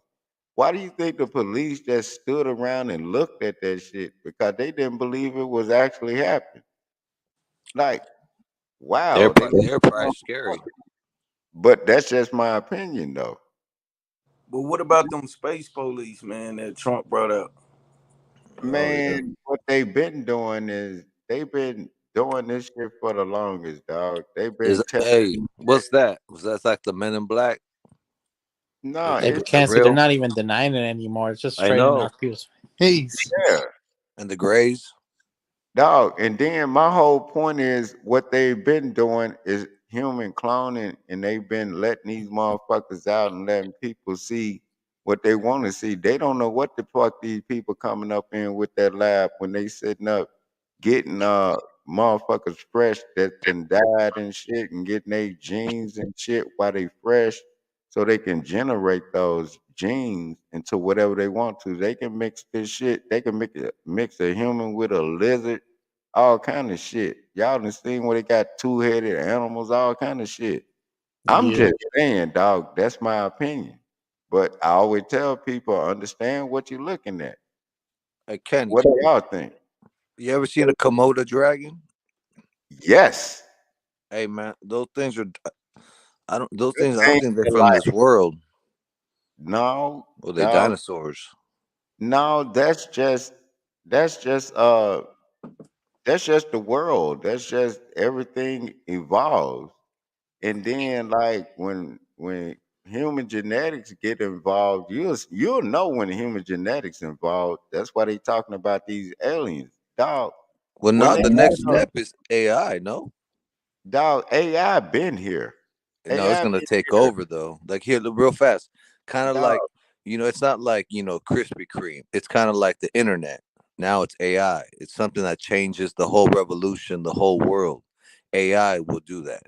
Why do you think the police just stood around and looked at that shit? Because they didn't believe it was actually happening. Like, wow, these They're probably scary. but that's just my opinion though. But what about them space police, man? That Trump brought up. Oh yeah. Man, what they've been doing is they've been doing this shit for the longest, dog. They've Is been telling hey, you that. what's that? Was that like the Men in Black? No, They it's The can't say they're real? not even denying it anymore. It's just I straight in our know. people's face. yeah. And the Grays. Dog, and then my whole point is what they've been doing is human cloning, and they've been letting these motherfuckers out and letting people see what they want to see. They don't know what the fuck these people coming up in with that lab when they sitting up getting motherfuckers fresh that then died and shit and getting their genes and shit while they fresh so they can generate those genes into whatever they want to. They can mix this shit. They can mix a human with a lizard. all kind of shit. Y'all done seen where they got two-headed animals, all kind of shit. I'm Yeah. just saying, dog, that's my opinion. But I always tell people, understand what you're looking at. Hey, Kenny, What do y'all think? you ever seen a Komodo dragon? Yes. Hey man, those things are. I don't. Those Them things. I don't things think they're are from like, this world. no, Or they dog, dinosaurs. no, that's just that's just the world. That's just everything evolves. And then like when human genetics get involved, you'll know when human genetics involved. That's why they talking about these aliens. Dog, Well, when now they the have next step is AI. No, dog, AI been here. no, it's AI gonna been take here. over though. Like here, look, real fast. Kind of Dog, like it's not like Krispy Kreme. It's kind of like the internet. Now it's AI. It's something that changes the whole revolution, the whole world. AI will do that.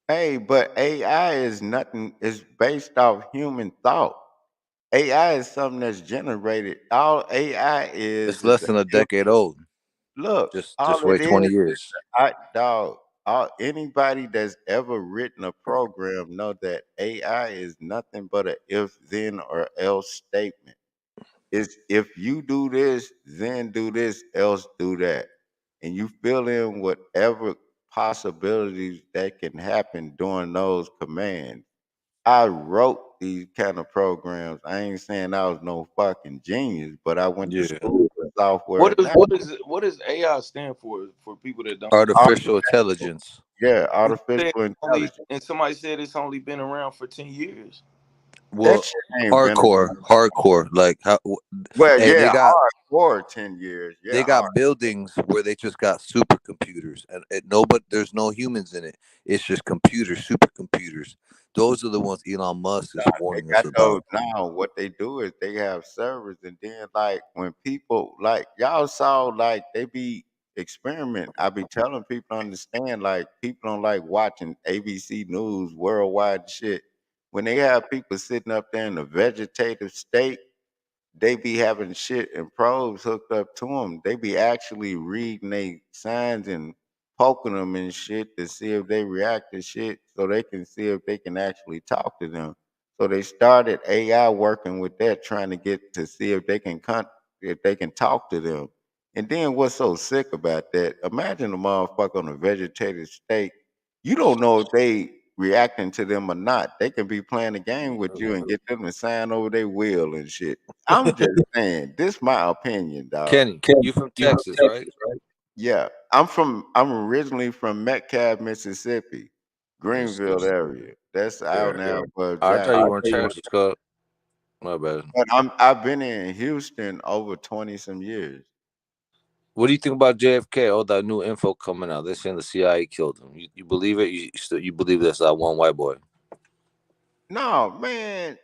hey, but AI is nothing, it's based off human thought. AI is something that's generated. All AI It's is less than a decade old. look, Just all wait it 20 is years. dog. Anybody that's ever written a program know that AI is nothing but a if then or else statement. It's if you do this, then do this, else do that, and you fill in whatever possibilities that can happen during those commands. I wrote these kind of programs. I ain't saying I was no fucking genius, but I went to Yeah. school for software What and does that. what does AI stand for people that don't know? Artificial intelligence. Yeah, And you said artificial only intelligence. and somebody said it's only been around for 10 years. That Well, shit ain't been hardcore. Like how? well, Hey, yeah, hardcore 10 years. they Yeah, hard. got buildings where they just got supercomputers, and nobody, there's no humans in it. It's just computers, supercomputers. Those are the ones Elon Musk is They warning us got those about. now. What they do is they have servers, and then like when people like y'all saw like they be experiment. I be telling people to understand like people don't like watching ABC News worldwide and shit. When they have people sitting up there in a vegetative state, they be having shit and probes hooked up to them. They be actually reading they signs and poking them and shit to see if they react to shit, so they can see if they can actually talk to them. So they started AI working with that, trying to get to see if they can if they can talk to them. And then what's so sick about that? Imagine a motherfucker on a vegetative state. You don't know if they reacting to them or not. They can be playing a game with you and get them to sign over their will and shit. I'm just saying, this my opinion, dog. Kenny, you from Texas, right? Yeah, I'm originally from Metcalf, Mississippi, That's Greenville good. area. That's out Yeah. now for I thought you were Jackson. in Travis Scott. My bad. But I've been in Houston over 20 some years. What do you think about JFK? All that new info coming out. They're saying the CIA killed him. You believe it? You believe that's that one white boy? No, man,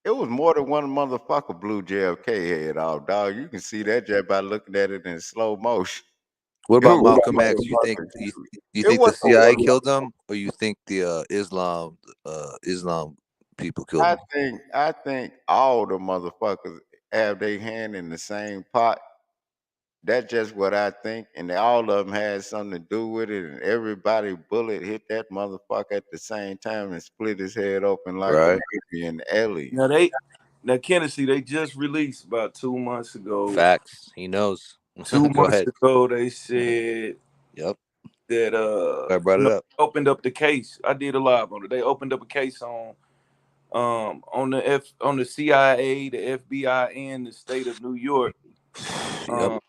it was more than one motherfucker blew JFK head off, dog. You can see that just by looking at it in slow motion. What It about was Malcolm X? motherfuckers. You It think the was CIA killed him, or you think the Islam people killed him? I think all the motherfuckers have their hand in the same pot. That's just what I think, and all of them had something to do with it. And everybody bullet hit that motherfucker at the same time and split his head open like a Right? movie in Alien. Now Kennedy, they just released about 2 months ago. Facts. He knows. Two Go months ahead. ago, they said Yep. that I brought it up. opened up the case. I did a live on it. They opened up a case on the CIA, the FBI, and the state of New York, Yep. um,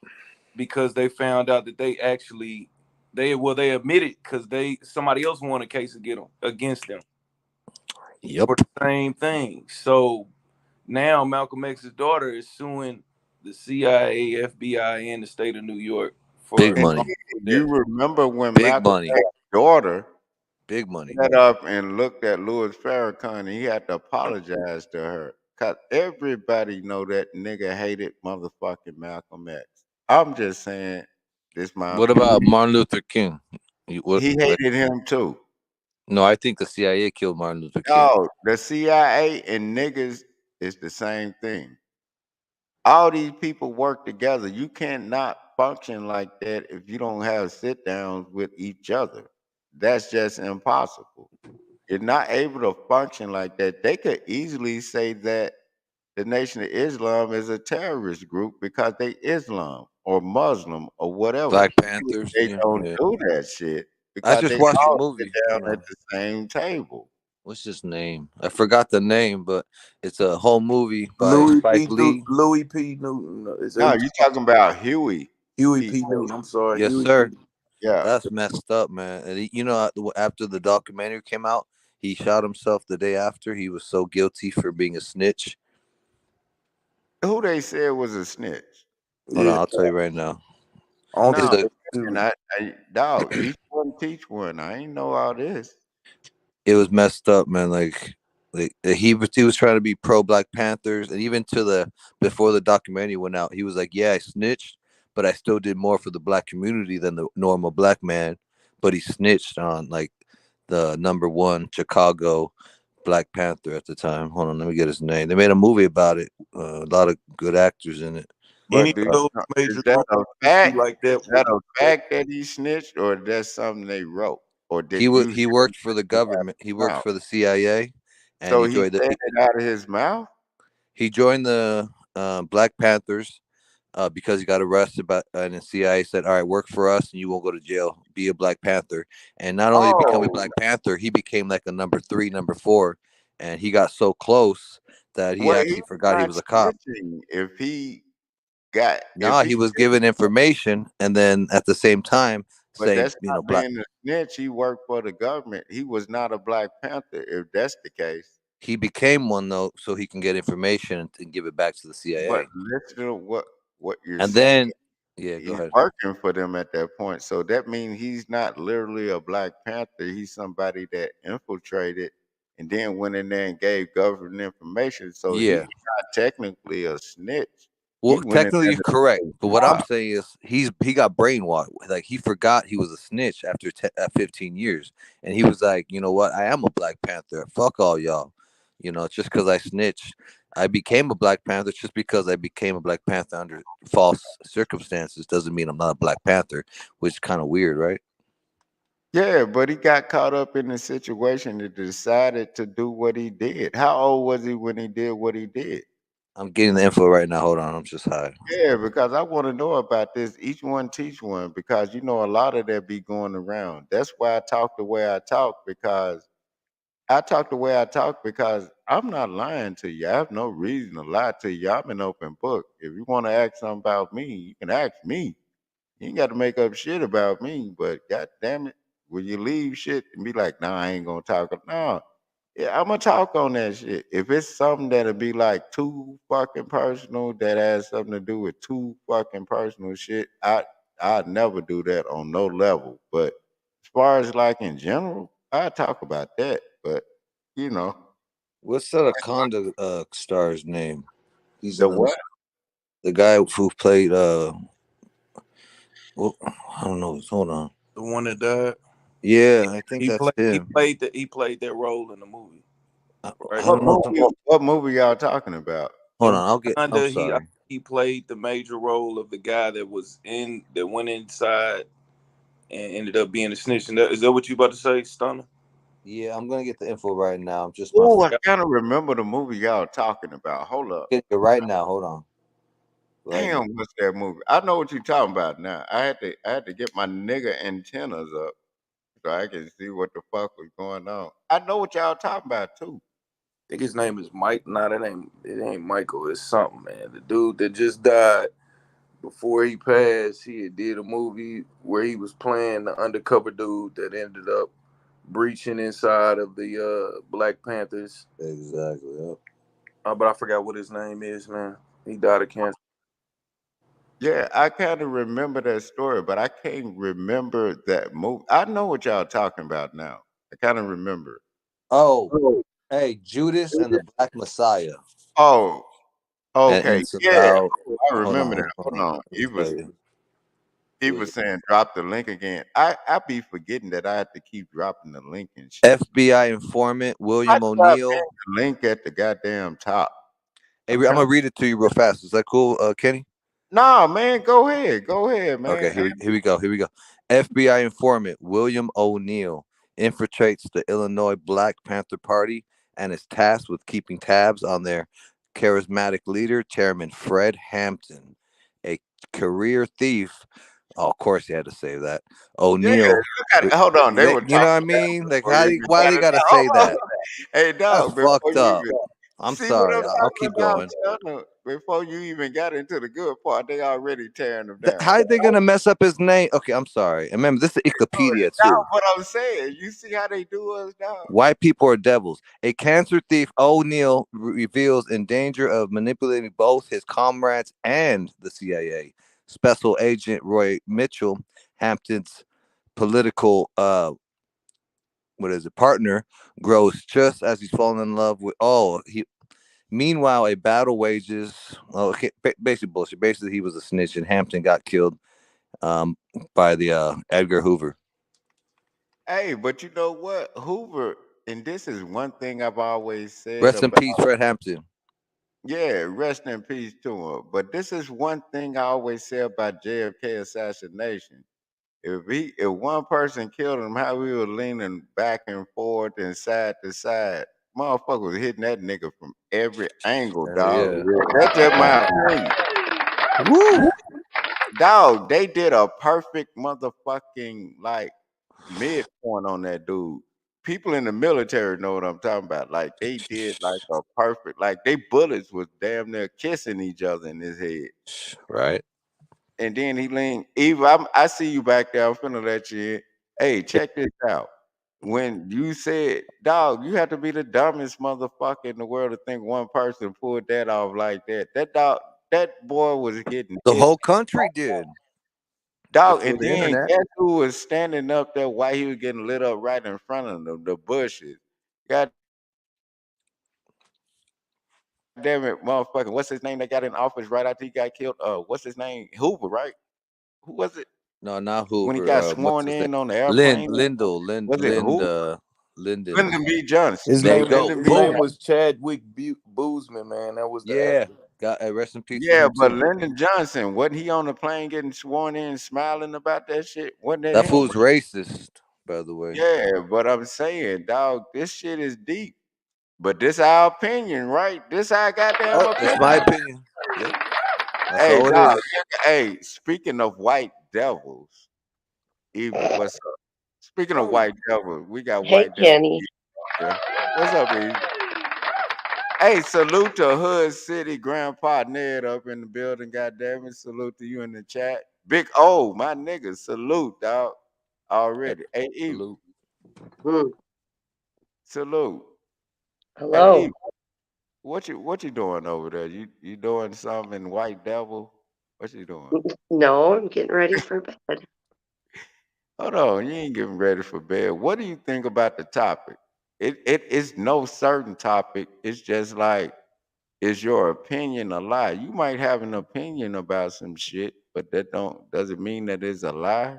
because they found out that they actually they admitted because somebody else won a case against them Yep. for the same thing. So now Malcolm X's daughter is suing the CIA, FBI, and the state of New York Big for And money. you death. remember when Big Malcolm money. X's daughter Big money. got up and looked at Louis Farrakhan and he had to apologize to her. Cause everybody know that nigga hated motherfucking Malcolm X. I'm just saying, this my What opinion. about Martin Luther King? What? He Like, hated him too. no, I think the CIA killed Martin Luther King. No, the CIA and niggas is the same thing. All these people work together. You cannot function like that if you don't have sit downs with each other. That's just impossible. You're not able to function like that. They could easily say that the Nation of Islam is a terrorist group because they Islam or Muslim or whatever. Black Here, Panthers. they Yeah, don't yeah. do that shit I because just they watched the all sit movie. down You at know, the same table. what's his name? I forgot the name, but it's a whole movie by Louis Spike P. Newton. Lee. Louis P. Newton. Is that No, what you you talking about Huey Huey P. P. Newton. I'm sorry, Yes, Huey P. sir. Yeah. That's messed up, man. And you know, after the documentary came out, he shot himself the day after. He was so guilty for being a snitch. Who they said was a snitch? Hold on, Yeah, I'll tell you right now. I don't It's think No, the and Huey. dog, each one teach one. I ain't know all this. it was messed up, man. Like he was trying to be pro Black Panthers, and even to the before the documentary went out, he was like, "Yeah, I snitched, but I still did more for the black community than the normal black man." But he snitched on like the number one Chicago Black Panther at the time. Hold on, let me get his name. They made a movie about it. A lot of good actors in it. Any But of do Uh, those is major that groups a you see fact? like Is that that would a that fact that he snitched, or that's something they wrote, or he did would you he hear worked for the it out of government. He his worked mouth? for the CIA, and So he said it out of his mouth. he joined the Black Panthers because he got arrested by and the CIA said, "All right, work for us, and you won't go to jail. Be a Black Panther." And not only become a Oh, Black Panther, he became like a number three, number four, and he got so close that he well, he's actually forgot he not was a cop. snitching if Now he he was given information, and then at the same time but saying, that's you know, not black. being a snitch. He worked for the government. He was not a Black Panther. If that's the case. He became one though, so he can get information and give it back to the But CIA. listen to what you're And saying. then, yeah, go He's ahead. working for them at that point. So that means he's not literally a Black Panther. He's somebody that infiltrated and then went in there and gave government information. So he's Yeah. not technically a snitch. Well, He went in technically there you're to correct, do his but what I'm job. saying is he got brainwashed. Like he forgot he was a snitch after 15 years, and he was like, you know what? I am a Black Panther. Fuck all y'all. You know, just because I snitched, I became a Black Panther. Just because I became a Black Panther under false circumstances doesn't mean I'm not a Black Panther, which is kind of weird, right? Yeah, but he got caught up in the situation and decided to do what he did. How old was he when he did what he did? I'm getting the info right now. Hold on, I'm just high. Yeah, because I want to know about this. Each one teach one because you know a lot of that be going around. That's why I talk the way I talk because I talk the way I talk because I'm not lying to you. I have no reason to lie to you. I'm an open book. If you want to ask something about me, you can ask me. You ain't got to make up shit about me. But god damn it, when you leave shit and be like, nah, I ain't gonna talk. No, yeah, I'm gonna talk on that shit. If it's something that'll be like too fucking personal, that has something to do with too fucking personal shit, I'd never do that on no level. But as far as like in general, I talk about that. But you know, What's that Akanda star's name? He's the in the what? the guy who played well, I don't know. Hold on. The one that died. Yeah, I think He that's played. He him. played that. He played that role in the movie. Right. I What don't know. movie? What movie y'all talking about? Hold In on. I'm Wakanda, sorry. he played the major role of the guy that went inside and ended up being a snitch. Is that what you about to say, Stunner? Yeah, I'm gonna get the info right now. I'm just my Oh, I phone. kind of remember the movie y'all talking about. Hold up. Get it right now. Hold on. Right now. Damn, what's that movie? I know what you're talking about now. I had to get my nigga antennas up so I can see what the fuck was going on. I know what y'all talking about too. I think his name is Mike. Nah, it ain't Michael. It's something, man. The dude that just died before he passed, he had did a movie where he was playing the undercover dude that ended up breaching inside of the Black Panthers. Exactly. Yep. But I forgot what his name is, man. He died of cancer. Yeah, I kind of remember that story, but I can't remember that movie. I know what y'all talking about now. I kind of remember. Oh, Oh, hey, Judas and the Black Messiah, oh, and okay, it's yeah, about. oh, I Hold remember on. that. Hold Hold on. on, Let me tell you. he Yeah. was saying drop the link again. I be forgetting that I have to keep dropping the link and shit. FBI informant I William try to pin O'Neill. the link at the goddamn top. Hey, I'm I'm trying. gonna read it to you real fast. Is that cool, Kenny? Nah, man, go ahead. Go ahead, Okay, man. here we go. FBI informant William O'Neill infiltrates the Illinois Black Panther Party and is tasked with keeping tabs on their charismatic leader, Chairman Fred Hampton, a career thief. Oh, of course, he had to say that. Yeah, O'Neill, look at it. Hold on. They were you know talking what I about mean? it Like, before you even why got they it gotta out. say Hold that? on. Hey, That's dog, before fucked you up. even I'm see what I'm sorry. I'll talking keep about, going. son, before you even got into the good part, they already tearing them down. How are they gonna mess up his name? Okay, I'm sorry. And remember, this is Wikipedia Dog, too. what I'm saying, you see how they do us, dog? White people are devils. A cancer thief, O'Neill reveals in danger of manipulating both his comrades and the CIA. Special Agent Roy Mitchell, Hampton's political partner, grows just as he's falling in love with. Meanwhile, a battle wages. Oh, okay, basically bullshit. Basically, he was a snitch, and Hampton got killed um, by the Edgar Hoover. Hey, but you know what? Hoover, and this is one thing I've always said Rest in about, peace, Fred Hampton. yeah, rest in peace to him. But this is one thing I always say about JFK assassination. If one person killed him, how we were leaning back and forth and side to side, motherfucker was hitting that nigga from every angle, Hell dog. yeah. That's just Yeah. my opinion. Woo! Dog, they did a perfect motherfucking like midpoint on that dude. People in the military know what I'm talking about. Like they did like a perfect, like they bullets was damn near kissing each other in his head. Right. And then he leaned, Eva, I see you back there. I'm finna let you in. Hey, check this out. When you said, dog, you have to be the dumbest motherfucker in the world to think one person pulled that off like that. That boy was getting The hit. whole country did Dog, before and the then internet. guess who was standing up there while he was getting lit up right in front of them, the bushes. God damn it, motherfucker. What's his name that got in office right after he got killed? What's his name? Hoover, right? Who was it? No, not When he Hoover. got What's sworn his name? in on the airplane? Was it who? Linden. Lyndon B. Johnson. His There you name was go. Lyndon his B. name Boom. was Chadwick Boseman, man. That was the Yeah. actor. Got rest in peace to Yeah, him but too. Lyndon Johnson, wasn't he on the plane getting sworn in, smiling about that shit? Wasn't that That him? fool's racist, by the way. Yeah, but I'm saying, dog, this shit is deep. But this our opinion, right? This our goddamn Oh, it's my opinion. opinion. Yep. That's Hey, all it dog. is. Hey, speaking of white devils, Eve, what's up? Speaking of Oh, white devils, we got Hey, white devils Kenny. here. What's up, Eve? Hey, salute to Hood City Grandpa Ned up in the building. Goddamn it, salute to you in the chat. Big O, my nigga, salute, dog. Hey, Already. Hey, Eve, salute. Hmm. salute. Hey, Hello. Eve, what you doing over there? You doing something, White Devil? What you doing? No, I'm getting ready for bed. Hold on, you ain't getting ready for bed. What do you think about the topic? It is no certain topic. It's just like, is your opinion a lie? You might have an opinion about some shit, but that don't doesn't mean that it's a lie.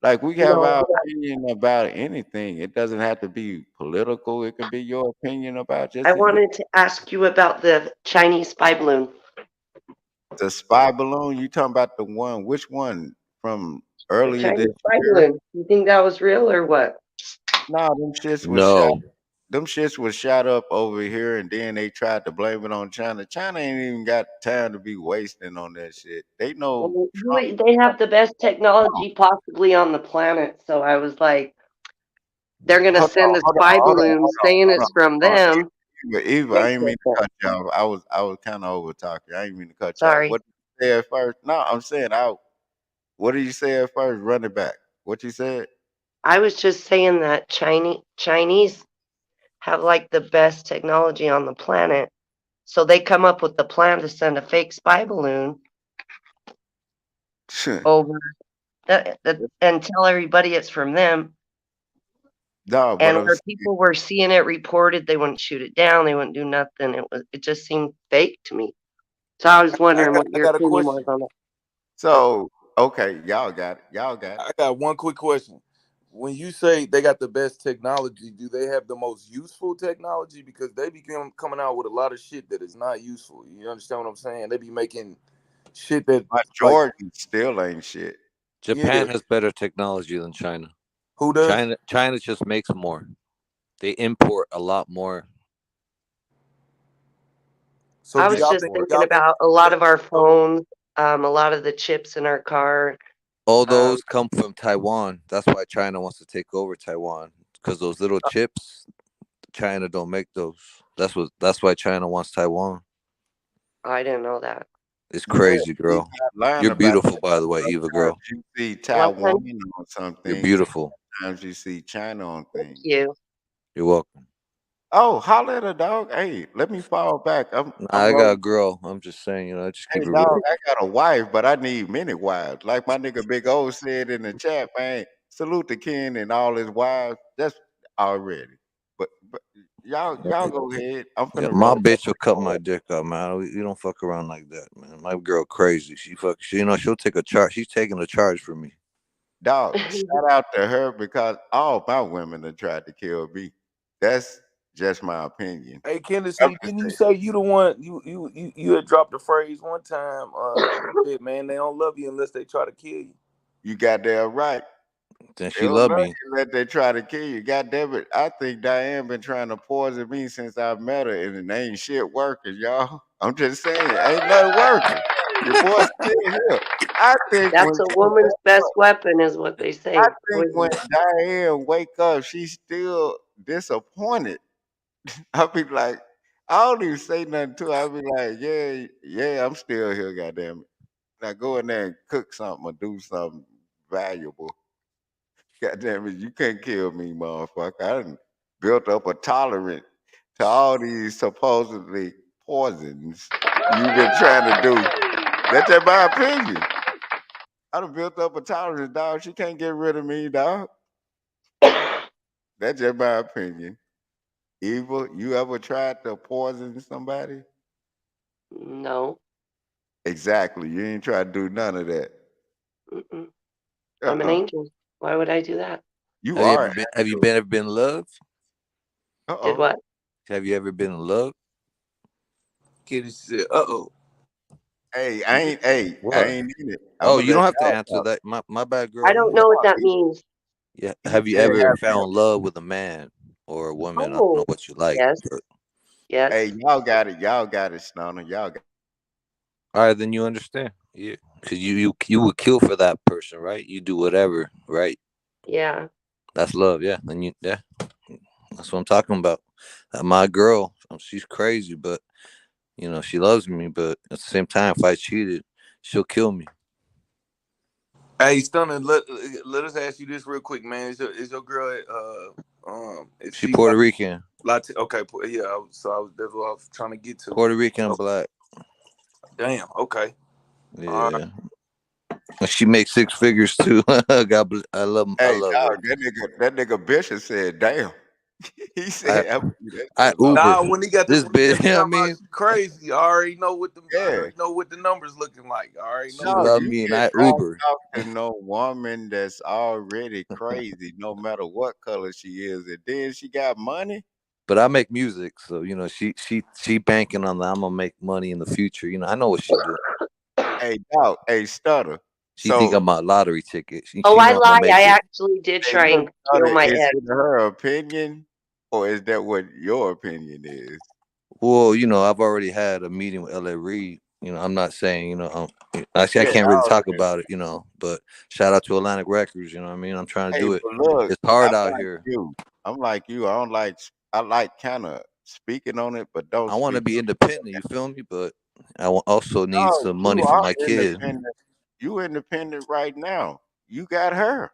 Like we have No, our opinion about anything. It doesn't have to be political. It can be your opinion about I just anything. wanted to ask you about the Chinese spy balloon. The spy balloon, you talking about the one? Which one from The earlier this Chinese spy year? balloon. You think that was real or what? No, them shits was shot. No. Them shits was shot up over here, and then they tried to blame it on China. China ain't even got time to be wasting on that shit. They know Well, Trump. they have the best technology possibly on the planet. So I was like, they're going to Hold on, send a hold on, spy hold on, balloon hold on, saying hold on, it's from hold on. them. Eva, I They ain't said mean to that. cut you off. I was kind of over talking. I ain't mean to cut you off. Sorry. What did you say at first? No, I'm saying out. What did you say at first? Run it back. What you said? I was just saying that Chinese have like the best technology on the planet. So they come up with the plan to send a fake spy balloon over and tell everybody it's from them. No, but And I'm where saying, people were seeing it reported, they wouldn't shoot it down. They wouldn't do nothing. It just seemed fake to me. So I was wondering what I your got a opinion was question. on that. so okay, y'all got it. Y'all got it. I got one quick question. When you say they got the best technology, do they have the most useful technology? Because they become coming out with a lot of shit that is not useful. You understand what I'm saying? They be making Shit that My like Jordan still ain't shit. Japan yeah. has better technology than China. Who does? China just makes more. They import a lot more. So I do was y'all just think thinking y'all think about a the lot US of our take over? phones, a lot of the chips in our car. All Um, those come from Taiwan. That's why China wants to take over Taiwan because those little chips, China don't make those. That's why China wants Taiwan. I didn't know that. It's Yeah, crazy, he's girl. not lying You're about beautiful, that. by the way, Eva Sometimes girl. you see What Taiwan kind? on some You're things, and beautiful. sometimes you see China on Thank things. you. You're welcome. Oh, holler at a dog. Hey, let me fall back. Nah, I'm I got a rolling. girl. I'm just saying, just Hey, keep it dog, real. I got a wife, but I need many wives. Like my nigga Big O said in the chat, man. Salute to Ken and all his wives. That's already. But y'all go ahead. I'm Yeah, finna my roll up bitch will the cut my car. dick up, man. You don't fuck around like that, man. My girl crazy. She'll take a charge. She's taking a charge for me. Dog, shout out to her because all my women have tried to kill me. That's just my opinion. Hey I'm Kennedy, just didn't you saying. say you the one you had dropped the phrase one time? You said, man, they don't love you unless they try to kill you. You got that right. Then They she don't love love me. you unless they try to kill you. God damn it. I think Diane been trying to poison me since I met her and it ain't shit working, y'all. I'm just saying, ain't nothing working. Your boy still here. I think That's when a she woman's wake best up, weapon, is what they I say. think when Poison. Diane wake up, she's still disappointed. I'll be like, I don't even say nothing to her. I'll be like, yeah, yeah, I'm still here, goddamn it. Now go in there and cook something or do something valuable. God damn it, you can't kill me, motherfucker. I done built up a tolerance to all these supposedly poisons you've been trying to do. That's just my opinion. I done built up a tolerance, dog. She can't get rid of me, dog. That's just my opinion. Evil, you ever tried to poison somebody? No. Exactly. You ain't try to do none of that. Mm-mm. I'm an Uh-uh. angel. Why would I do that? You Have you are ever an been? Have you angel. been ever been in love? Did Uh-oh. what? Have you ever been in love? Kennedy said, "Uh-oh." I What? ain't in it. Oh, I'ma you let don't have to y'all answer talk. that. My bad, I girl. don't You. know what No, that means. Yeah. he Have you said ever have fell in love with a man or a woman? I don't know Oh, what you like. yes, But, yes, hey, y'all got it. Y'all got it, Stoner. Y'all got all right, then you understand. Yeah, because you would kill for that person, right? You do whatever, right? yeah. That's love. Yeah. And yeah. That's what I'm talking about. My girl, she's crazy, but she loves me. But at the same time, if I cheated, she'll kill me. Hey, Stunner, let us ask you this real quick, man. Is your girl if She she Puerto Rican, Okay, yeah, that's what I was trying to get to. Puerto Rican and Oh, black. damn, okay. All right. Yeah, and she makes six figures too. I hey love her. dog, that nigga Bishop said, damn. He I said, I believe that I shit alone. Uber Nah, when he got this when he bitch. got to You know what I talking about mean? she crazy, I Yeah. already know what the numbers looking like. I already She know Dog, what love you me, and can I not Uber. talk to no woman that's already crazy, no matter what color she is. And then she got money. But I make music, so she banking on that. I'm gonna make money in the future. I know what she do. Hey, dog, hey, Stutter. She think So, I'm a lottery ticket. She Oh, she I know I'm gonna lied. I make it. actually did hey, try look, and kill Stutter, my is ex. it her opinion or is that what your opinion is? Well, I've already had a meeting with L.A. Reid. I'm not saying, actually, I Yeah, can't I really was talk saying. about it, but shout out to Atlantic Records. You know what I mean? I'm trying to Hey, do it. but look, It's hard I'm out like here. you. I'm like you. I don't like. I like kind of speaking on it, but don't I want to speak be on independent. You feel me? But also it. need No, some money you for are my kid. independent. You independent right now. You got her.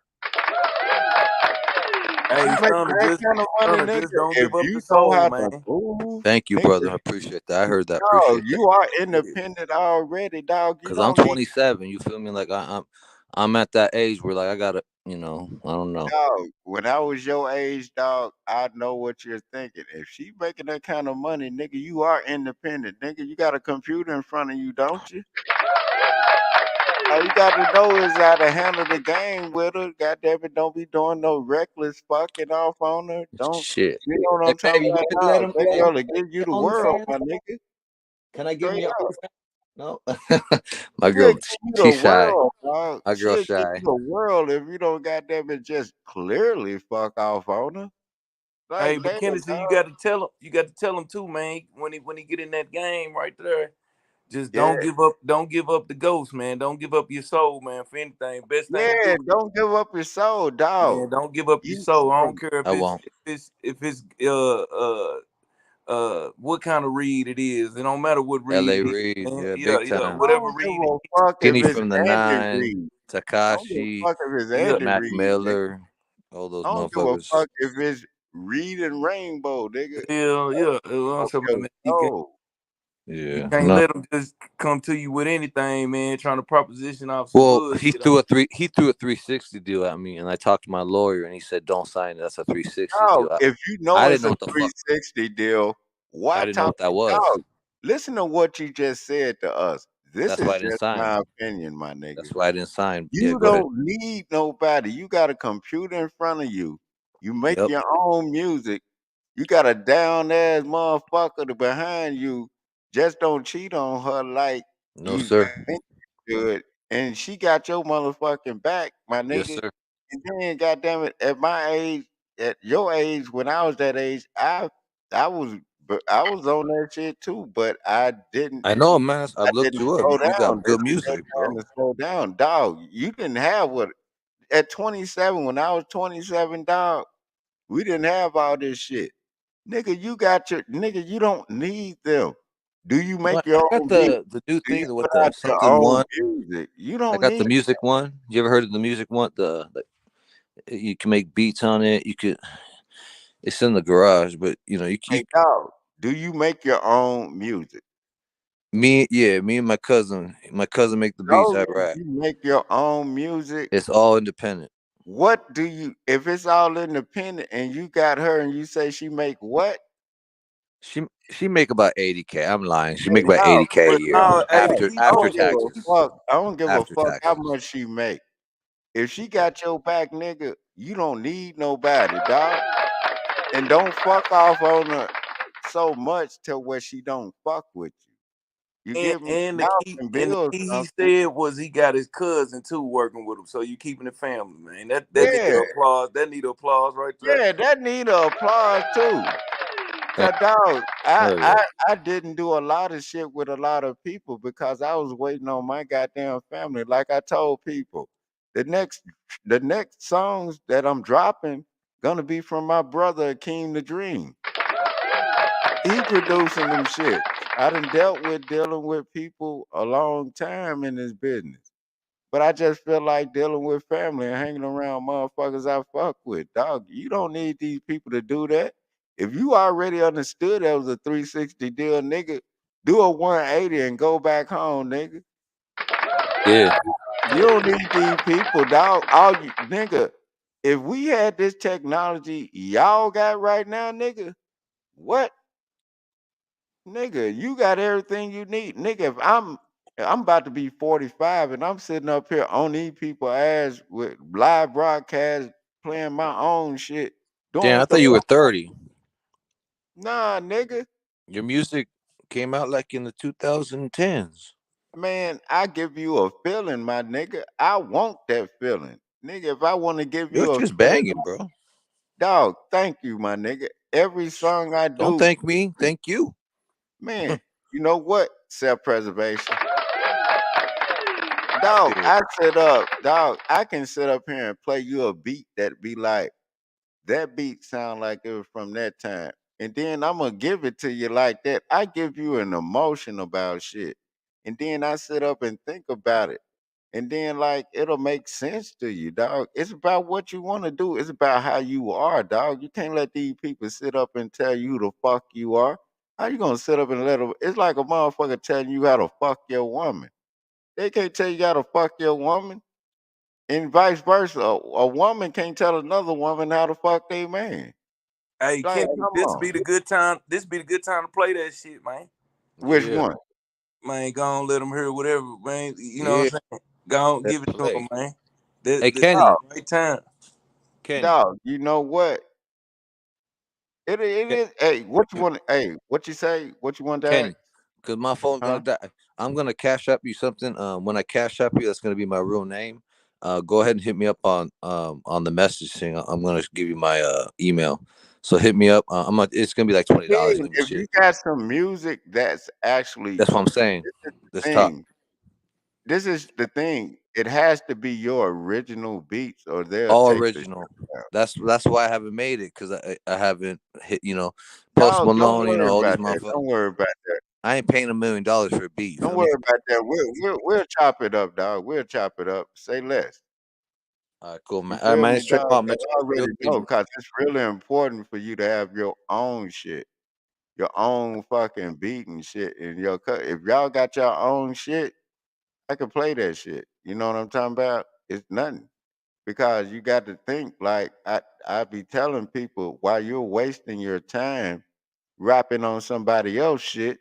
You Hey, make that kind of money, Just nigga. don't If give up the you know soul, how to man. move, Thank you, brother. nigga, I appreciate that. I heard that. no, Appreciate that. you are Yeah. independent already, dog. You Cause I'm don't need 27. You feel me? Like I'm at that age where like I gotta. I don't know. dog. When I was your age, dog, I know what you're thinking. If she making that kind of money, nigga, you are independent, nigga. You got a computer in front of you, don't you? All you got to know is how to handle the game with her. God damn it, don't be doing no reckless fucking off on her. Don't, Shit. you know what Hey, I'm talking baby, go about? ahead and No, that let girl him will give you your the world, OnlyFans. my nigga. Can I give him Straight your up. OnlyFans? No, my She'll girl, give you the she's shy. world, dog. My She'll girl's give you shy. the world if you don't goddamn it just clearly fuck off on her. Like, Hey, but let her, Kennedy, you dog. got to tell him. You got to tell him too, man. When he get in that game right there, just Yeah, don't give up. Don't give up the ghost, man. Don't give up your soul, man. For anything, best thing to yeah. do, Don't give up your soul, dog. man. Don't give up your You, soul. I don't care I won't. if it's what kind of read it is. It don't matter what read L.A. it is, Reid, man. yeah, Yeah, big yeah. time. I Whatever don't give read it a is. fuck if Skinny it's from the Andy Nine, Reid. I don't give a Takashi, fuck if it's Yeah, Andy Mac Reid, nigga. Miller, all those I don't give a motherfuckers. fuck if it's Reed and Rainbow, nigga. yeah, yeah. I'm Of talking about, your man. soul. You Yeah, can't no. let them just come to you with anything, man. Trying to proposition off some Well, bullshit. he threw a 360 deal at me, and I talked to my lawyer, and he said, "Don't sign it. That's a 360 Dog, deal." if you I know didn't it's know a what the fuck. 360 deal, I why didn't know talk what that was. dog? Listen to what you just said to us. This That's why is I didn't just sign. my opinion, my nigga. That's why I didn't sign. Yeah, You go ahead. don't need nobody. You got a computer in front of you. You make Yep. your own music. You got a down ass motherfucker to behind you. Just don't cheat on her like No, you sir. think you should. And she got your motherfucking back, my Yes, nigga. sir. And then, goddamn it, at my age, at your age, when I was that age, I was I was on that shit too, but I know, man. I've I looked didn't you up. slow You down. got This good is your music, time bro. to slow down, dog. You didn't have what at 27, when I was 27, dog, we didn't have all this shit. Nigga, you got your nigga, you don't need them. Do you No, make I your got own music? the new Do you thing put with the out your something own one. music? You I don't got the need music one. You ever heard of the music one? You can make beats on it. You could. It's in the garage, but you hey dog. Do you make your own music? me and my cousin make the beats. Those I if rap. you make your own music, It's all independent. what do you if it's all independent and you got her and you say she make what? She make about 80K. I'm lying. She Hey make about dog, 80K a but year look, No, hey, hey, the after key I after don't point give is, a taxes. fuck. I don't give a After fuck how taxes. much she make. If she got your back, nigga, you don't need nobody, dog. And don't fuck off on her so much to where she don't fuck with you. You get me? and Y'all can the build key he something. said was he got his cousin too working with him. So you keeping the family, man. That need Yeah, applause. That need applause right there. yeah, that need a applause too. Hell, Cause dog, hell yeah. I didn't do a lot of shit with a lot of people because I was waiting on my goddamn family. Like I told people, the next the next songs that I'm dropping gonna be from my brother Akeem the Dream. He producing them shits. I done dealing with people a long time in this business. But I just feel like dealing with family and hanging around motherfuckers I fuck with. Dog, you don't need these people to do that. If you already understood that was a 360 deal, nigga, do a 180 and go back home, nigga. Yeah. You don't need these people, dog. All you nigga, if we had this technology y'all got right now, nigga, what? Nigga, you got everything you need. Nigga, if I'm about to be 45 and I'm sitting up here on these people ass with live broadcast playing my own shit, doing Damn, I what the thought you were fuck. 30. Nah, nigga. Your music came out like in the 2010s. Man, I give you a feeling, my nigga. I want that feeling. Nigga, if I want to give Your you a shit's feeling, banging, bro. dog, thank you, my nigga. Every song I Don't do, thank me. Thank you. man, you know what? Self-preservation. Dog, Yeah. I sit up, dog. I can sit up here and play you a beat that be like, that beat sound like it was from that time. And then I'm gonna give it to you like that. I give you an emotion about shit. And then I sit up and think about it. And then like it'll make sense to you, dog. It's about what you want to do. It's about how you are, dog. You can't let these people sit up and tell you who the fuck you are. How you gonna sit up and let them? It's like a motherfucker telling you how to fuck your woman. They can't tell you how to fuck your woman, and vice versa. A woman can't tell another woman how to fuck their man. Hey, Like, Kennedy, come this on. be the good time. This be the good time to play that shit, man. Which Yeah. one? Man, go on, let them hear whatever, man. You know Yeah. what I'm saying? Go on, Let's give it to play. them, man. Hey, This Kenny. Dog, the right time. Kenny. dog, you know what? It Ke- is. Hey, what you want? Hey, what you say? What you want to ask? Kenny. Cause my phone's Huh? gonna die. I'm gonna cash app you something. When I cash app you, that's gonna be my real name. Go ahead and hit me up on the message thing. I'm gonna give you my email. So hit me up. It's gonna be like $20. Again, Give me if you shit. got some music that's actually That's what I'm saying. this is the This top thing. This is the thing. It has to be your original beats or they'll all take the shit original. down. That's why I haven't made it because I haven't hit Post Dog, don't Malone. worry All these about that. motherfuckers. Don't worry about that. I ain't paying $1 million for a beat. You Don't feel me? worry about that. We'll chop it up, dog. We'll chop it up. Say less. All right, cool, You man. All right, feel man. me, Straight dog? out, man. 'Cause I Real already good, know, man. cause it's really important for you to have your own shit, your own fucking beat and shit in your cut. If y'all got your own shit, I can play that shit. You know what I'm talking about? It's nothing. Because you got to think like I be telling people while you're wasting your time rapping on somebody else shit,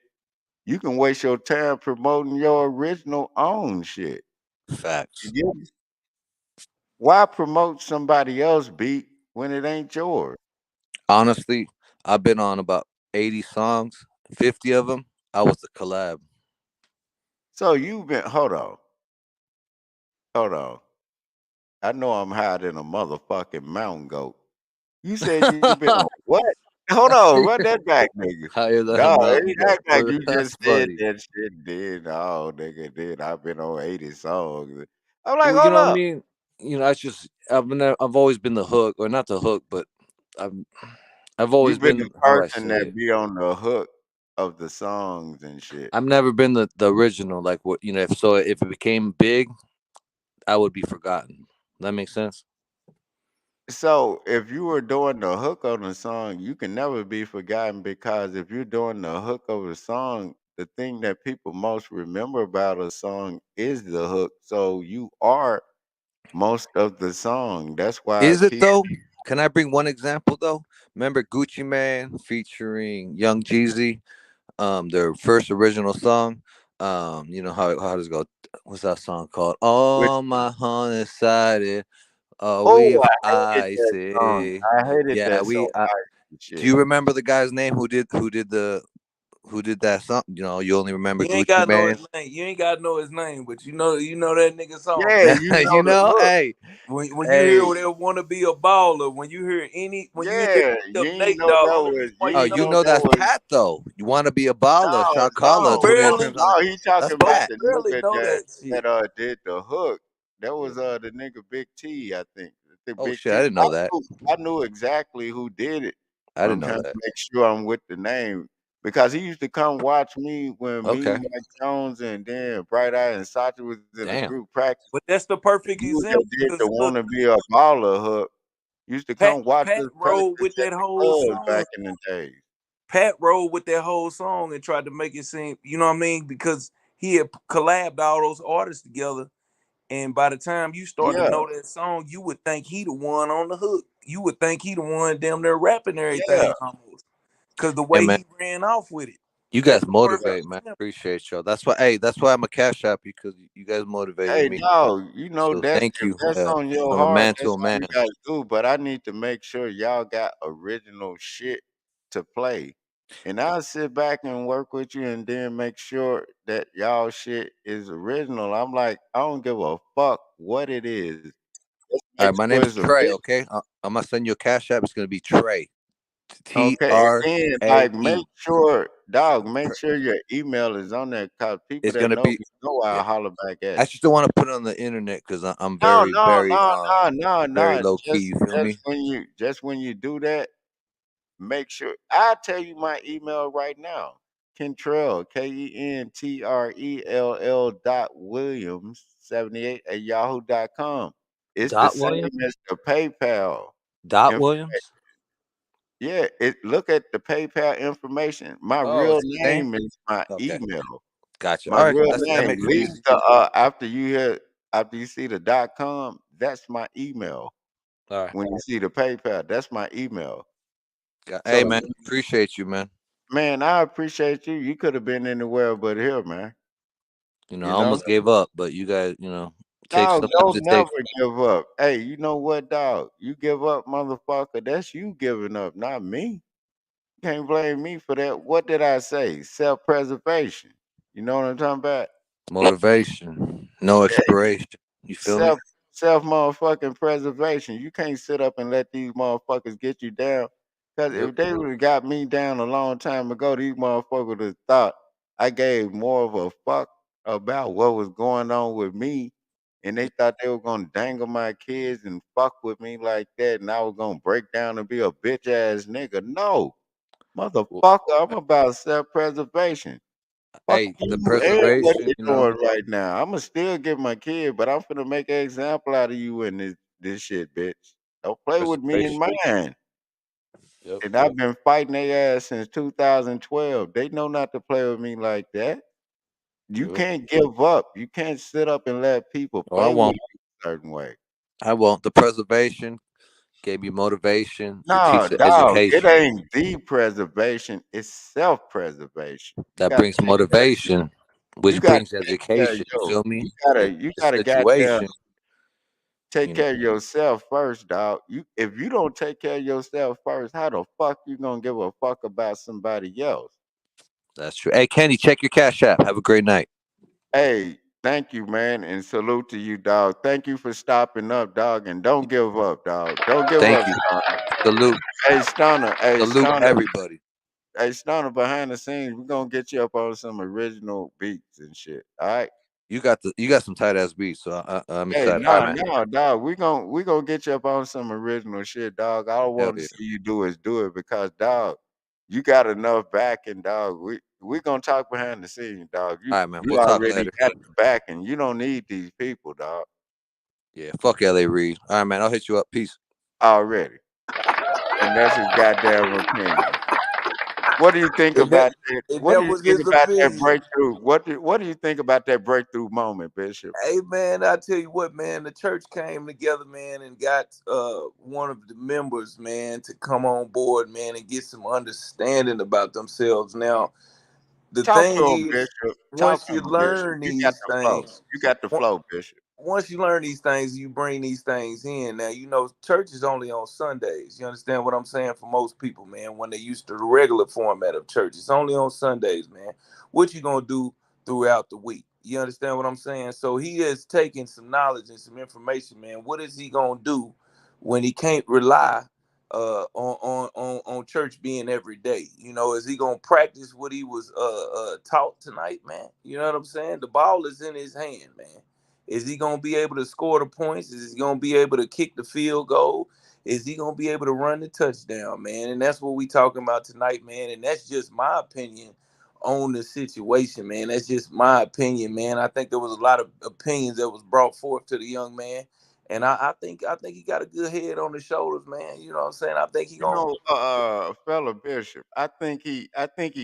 you can waste your time promoting your original own shit. You Facts. get me? Why promote somebody else beat when it ain't yours? Honestly, I've been on about 80 songs. 50 of them, I was the collab. So you've been hold on. I know I'm higher than a motherfucking mountain goat. You said you been on what? Hold on, run that back, nigga. Higher than a No, mountain it goat. act like you That's just said funny. that shit. Then oh, nigga, then I've been on 80 songs. I'm like, Well, you hold know what I up. mean. I've always been the hook, or not the hook, but I've I've You've always been the been, how do I person say that it? be on the hook of the songs and shit. I've never been the original. Like what if it became big, I would be forgotten. That makes sense. So if you were doing the hook on the song, you can never be forgotten because if you're doing the hook of a song, the thing that people most remember about a song is the hook. So you are most of the song. That's why Is it people. though? Can I bring one example though? Remember Gucci Man featuring Young Jeezy, their first original song. How does it go? What's that song called? Which, All my honey sided, oh, we've I hated I that song. say, I hated yeah, that we. song. I Do shit. you remember the guy's name who did that song? You only remember You ain't Gucci gotta know Man. his name. You ain't gotta know his name, but you know that nigga song. Yeah, you know the hook. When you hear Hey, they want to be a baller, when you hear yeah, you ain't Nate know Dogg, that only was reason why you Oh, you ain't know you know know that that's was Pat though. You want to be a baller, no, shot you caller, no, 29 no, barely Crims on it. no. He That's talking about folks Pat. the barely nigga know that that shit. did the hook. That Yeah. was the nigga Big T, I think. The Oh Big shit, I T. didn't know that. I knew exactly who did it. I But didn't I'm know trying to that. make sure I'm with the name because he used to come watch me when me, Okay. Mike Jones, and then Bright Eye and Sacha was in a Damn. group practice. But that's the perfect You that example did the because look, wanna be a baller hook. Used to Pat come watch Pat us practice rode with at that the whole club song. back in the day. Pat rode with that whole song and tried to make it seem, you know what I mean? Because he had collabed all those artists together. And by the time you start to Yeah, know that song, you would think he the one on the hook. You would think he the one damn near rapping yeah. everything almost. Cause the Yeah, way man. he ran off with it. You That's guys the perfect motivate, man. example. Appreciate y'all. That's why. Hey, that's why I'm a cash app because you guys motivated Hey, me. dog, you know So that's thank if you. that's on your I'm a heart, man to that's a all you man. gotta do. But I need to make sure y'all got original shit to play. And I'll sit back and work with you and then make sure that y'all shit is original. I'm like, I don't give a fuck what it is. Just All make right, my sure name's it's Trey. original. Okay, I'm gonna send you a cash app. It's gonna be Trey. T Okay. And R then A like make E. sure, dog, make sure your email is on there because people It's that gonna know be. me know Yeah. I'll holler back I at you. just don't want to put it on the internet because I'm No, very, no, very, no, no, no, very no. low key. You feel me? Just when you do that, make sure I'll tell you my email right now. Kentrell, KENTRELL dot Williams 78 at yahoo.com. It's the Dot same Williams. as the PayPal. Dot Inf- Williams. yeah, look at the PayPal information. My Oh, real it's the same. name is my Okay, email. gotcha. My All right, real that name. makes it Leave easy. the after you see the .com, that's my email. All right. When you see the PayPal, that's my email. Hey, So, man, appreciate you, man. man, I appreciate you. You could have been anywhere but here, man. I You know? almost gave up, but you guys, take Dog, sometimes don't it never takes. give up. Hey, you know what, dog? You give up, motherfucker, that's you giving up, not me. You can't blame me for that. What did I say? Self-preservation. You know what I'm talking about? Motivation, no expiration. You feel me? Self self motherfucking preservation. You can't sit up and let these motherfuckers get you down. Cause Yep. if they would have got me down a long time ago, these motherfuckers would have thought I gave more of a fuck about what was going on with me. And they thought they were gonna dangle my kids and fuck with me like that, and I was gonna break down and be a bitch ass nigga. No, Well, motherfucker, I'm about self preservation. Fuck hey, the you and what preservation. you're doing right now. I'ma still get my kid, but I'm finna make an example out of you in this shit, bitch. Don't play with me and Preservation. mine. Yep. And Yep. I've been fighting their ass since 2012. They know not to play with me like that. You Yep. can't give up. You can't sit up and let people Oh, I play with won't. you a certain way. I won't. The preservation gave me motivation to No, teach the dog, it education. ain't the preservation, it's self-preservation. You That gotta brings take care of motivation, you which gotta brings take care of education. You feel me? you In gotta this goddamn situation, take you know, care of yourself first, dog. You if you don't take care of yourself first, how the fuck you gonna give a fuck about somebody else? that's true. Hey, Kenny, check your cash app. Have a great night. Hey, thank you, man, and salute to you, dog. Thank you for stopping up, dog, and don't give up, dog. Don't give Thank up, you. Stunner. Salute. Hey, Salute Stunner, everybody. hey, Stunner, behind the scenes, we're gonna get you up on some original beats and shit. All right. You got some tight ass beats, so I'm Hey, excited. All right, no, man. no, dog. We gonna get you up on some original shit, dog. All I Hell want to yeah. see you do is do it because, dog, you got enough backing, dog. We gonna talk behind the scenes, dog. All right, man. You We'll talk already later. got the backing. You don't need these people, dog. Yeah. Fuck LA Reid. All right, man. I'll hit you up. Peace. Already, and that's his goddamn opinion. What do you think And that about that? and What do that you was think his about that opinion. breakthrough? What do you think about that breakthrough moment, Bishop? Hey man, I tell you what, man, the church came together, man, and got one of the members, man, to come on board, man, and get some understanding about themselves. Now, the Talk to thing him, is, Bishop. Talk once to you him, Bishop. learn You got these the flow. things, You got the flow, Bishop. once you learn these things, you bring these things in. Now, you know, church is only on Sundays. You understand what I'm saying? For most people, man, when they used to the regular format of church, it's only on Sundays, man. What you gonna do throughout the week? You understand what I'm saying? So he is taking some knowledge and some information, man. What is he gonna do when he can't rely on church being every day? You know, is he gonna practice what he was taught tonight, man? You know what I'm saying? The ball is in his hand, man. Is he gonna be able to score the points? Is he gonna be able to kick the field goal? Is he gonna be able to run the touchdown, man? And that's what we talking about tonight, man. And that's just my opinion on the situation, man. That's just my opinion, man. I think there was a lot of opinions that was brought forth to the young man, and I think he got a good head on his shoulders, man. You know what I'm saying? I think he You gonna. know, fella Bishop, I think he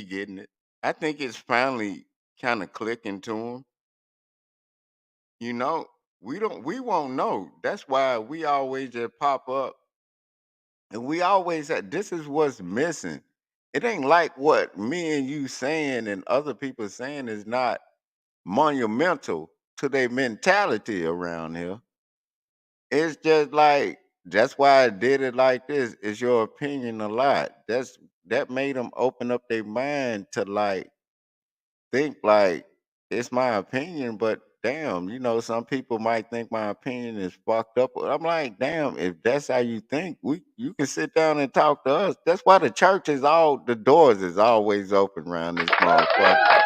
getting it. I think it's finally kind of clicking to him. You know, we won't know. That's why we always just pop up and we always say this is what's missing. It ain't like what me and you saying and other people saying is not monumental to their mentality around here. It's just like that's why I did it like this. Is your opinion a lot? That made them open up their mind to like think like it's my opinion, but damn, some people might think my opinion is fucked up. But I'm like, damn, if that's how you think, you can sit down and talk to us. That's why the doors is always open around this motherfucker.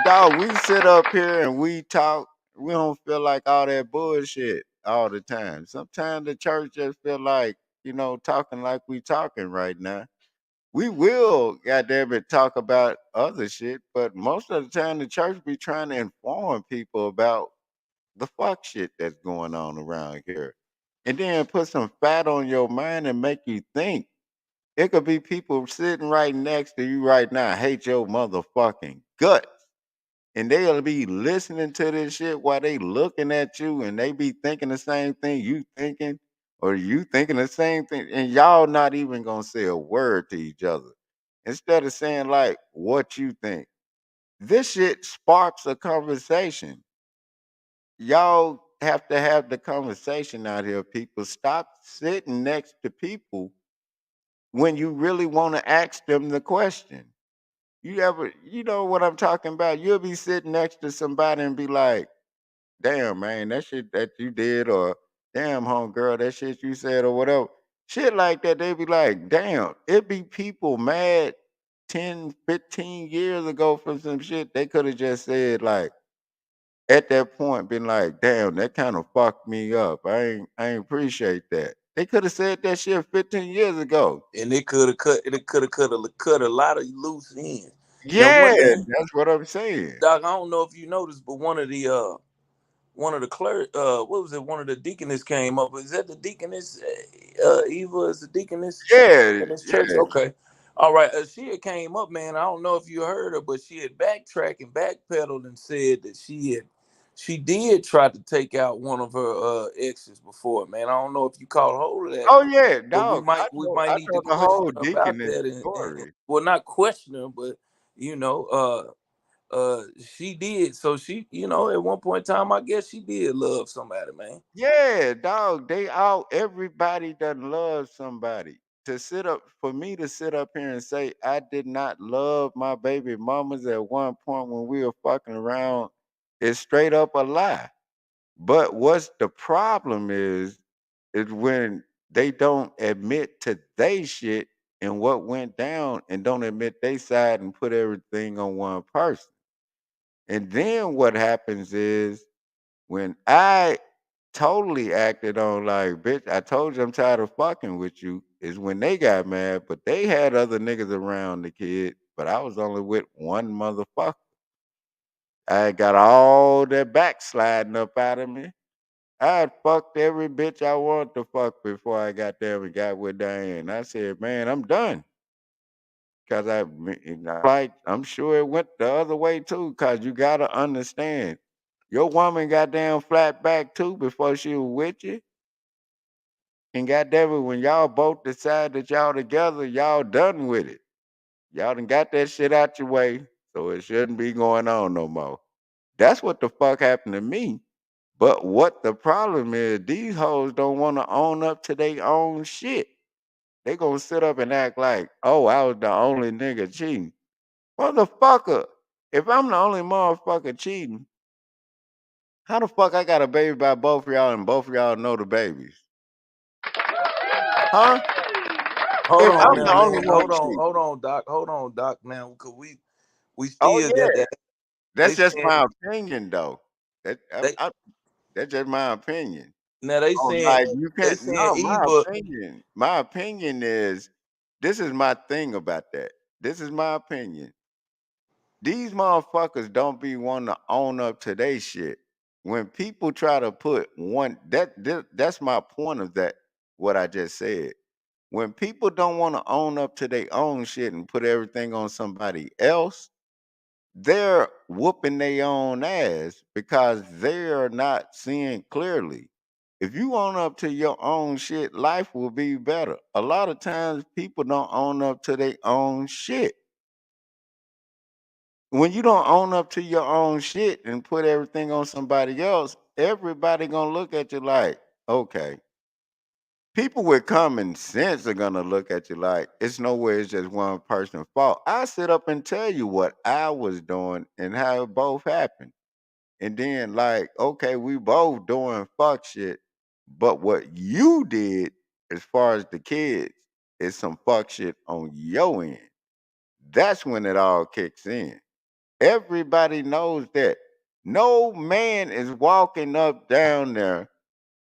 Dog, we sit up here and we talk. We don't feel like all that bullshit all the time. Sometimes the church just feel like, talking like we talking right now. We will, goddamn it, talk about other shit, but most of the time the church be trying to inform people about the fuck shit that's going on around here. And then put some fat on your mind and make you think. It could be people sitting right next to you right now, hate your motherfucking guts. And they'll be listening to this shit while they looking at you and they be thinking the same thing you thinking, or you thinking the same thing, and y'all not even gonna say a word to each other. Instead of saying like what you think. This shit sparks a conversation. Y'all have to have the conversation out here, people. Stop sitting next to people when you really want to ask them the question. You know what I'm talking about? You'll be sitting next to somebody and be like, damn, man, that shit that you did, or damn, homegirl, that shit you said, or whatever. Shit like that, they be like, damn, it be people mad 10, 15 years ago from some shit they could have just said, like, at that point, been like, damn, that kind of fucked me up. I ain't appreciate that. They could have said that shit 15 years ago. And it could have cut a lot of loose ends. Now Yeah, one thing, that's what I'm saying. Doc, I don't know if you noticed, but one of the clerk, what was it? One of the deaconess came up. Is that the deaconess? Eva is the deaconess Yeah, in this church. yeah. Okay, all right. She had came up, man. I don't know if you heard her, but she had backtracked and backpedaled and said that she did try to take out one of her exes before, man. I don't know if you caught hold of that, Oh yeah, but we dog. might we might I need to told the question whole her about deaconess that, and story. well, not question her, but you know, she did. So she, at one point in time, I guess she did love somebody, man. Yeah, dog. Everybody done love somebody. For me to sit up here and say I did not love my baby mamas at one point when we were fucking around is straight up a lie. But what's the problem is when they don't admit to they shit and what went down and don't admit they side and put everything on one person. And then what happens is when I totally acted on like, bitch, I told you I'm tired of fucking with you, is when they got mad, but they had other niggas around the kid, but I was only with one motherfucker. I got all that backsliding up out of me. I had fucked every bitch I wanted to fuck before I got there and got with Diane. I said, man, I'm done. Cause I'm sure it went the other way too. Cause you gotta understand, your woman got down flat back too before she was with you. And goddamn it, when y'all both decide that y'all together, y'all done with it. Y'all done got that shit out your way, so it shouldn't be going on no more. That's what the fuck happened to me. But what the problem is, these hoes don't want to own up to their own shit. They gonna sit up and act like, oh, I was the only nigga cheating. Motherfucker, if I'm the only motherfucker cheating, how the fuck I got a baby by both of y'all and both of y'all know the babies? Huh? Hold If on I'm now, the only man. one Hold on, Doc. Now, cause we oh still got yeah, that. They that's just saying my opinion though. That they that's just my opinion. now they Oh, saying like you they can't. saying No, my Eva. opinion. My opinion is this is my thing about that. This is my opinion. These motherfuckers don't be wanting to own up to they shit. When people try to put that's my point of that. What I just said. When people don't want to own up to their own shit and put everything on somebody else, they're whooping their own ass because they're not seeing clearly. If you own up to your own shit, life will be better. A lot of times people don't own up to their own shit. When you don't own up to your own shit and put everything on somebody else, everybody gonna look at you like, okay. People with common sense are gonna look at you like it's nowhere it's just one person's fault. I sit up and tell you what I was doing and how it both happened. And then like, okay, we both doing fuck shit, but what you did as far as the kids is some fuck shit on your end. That's when it all kicks in. Everybody knows that. No man is walking up down there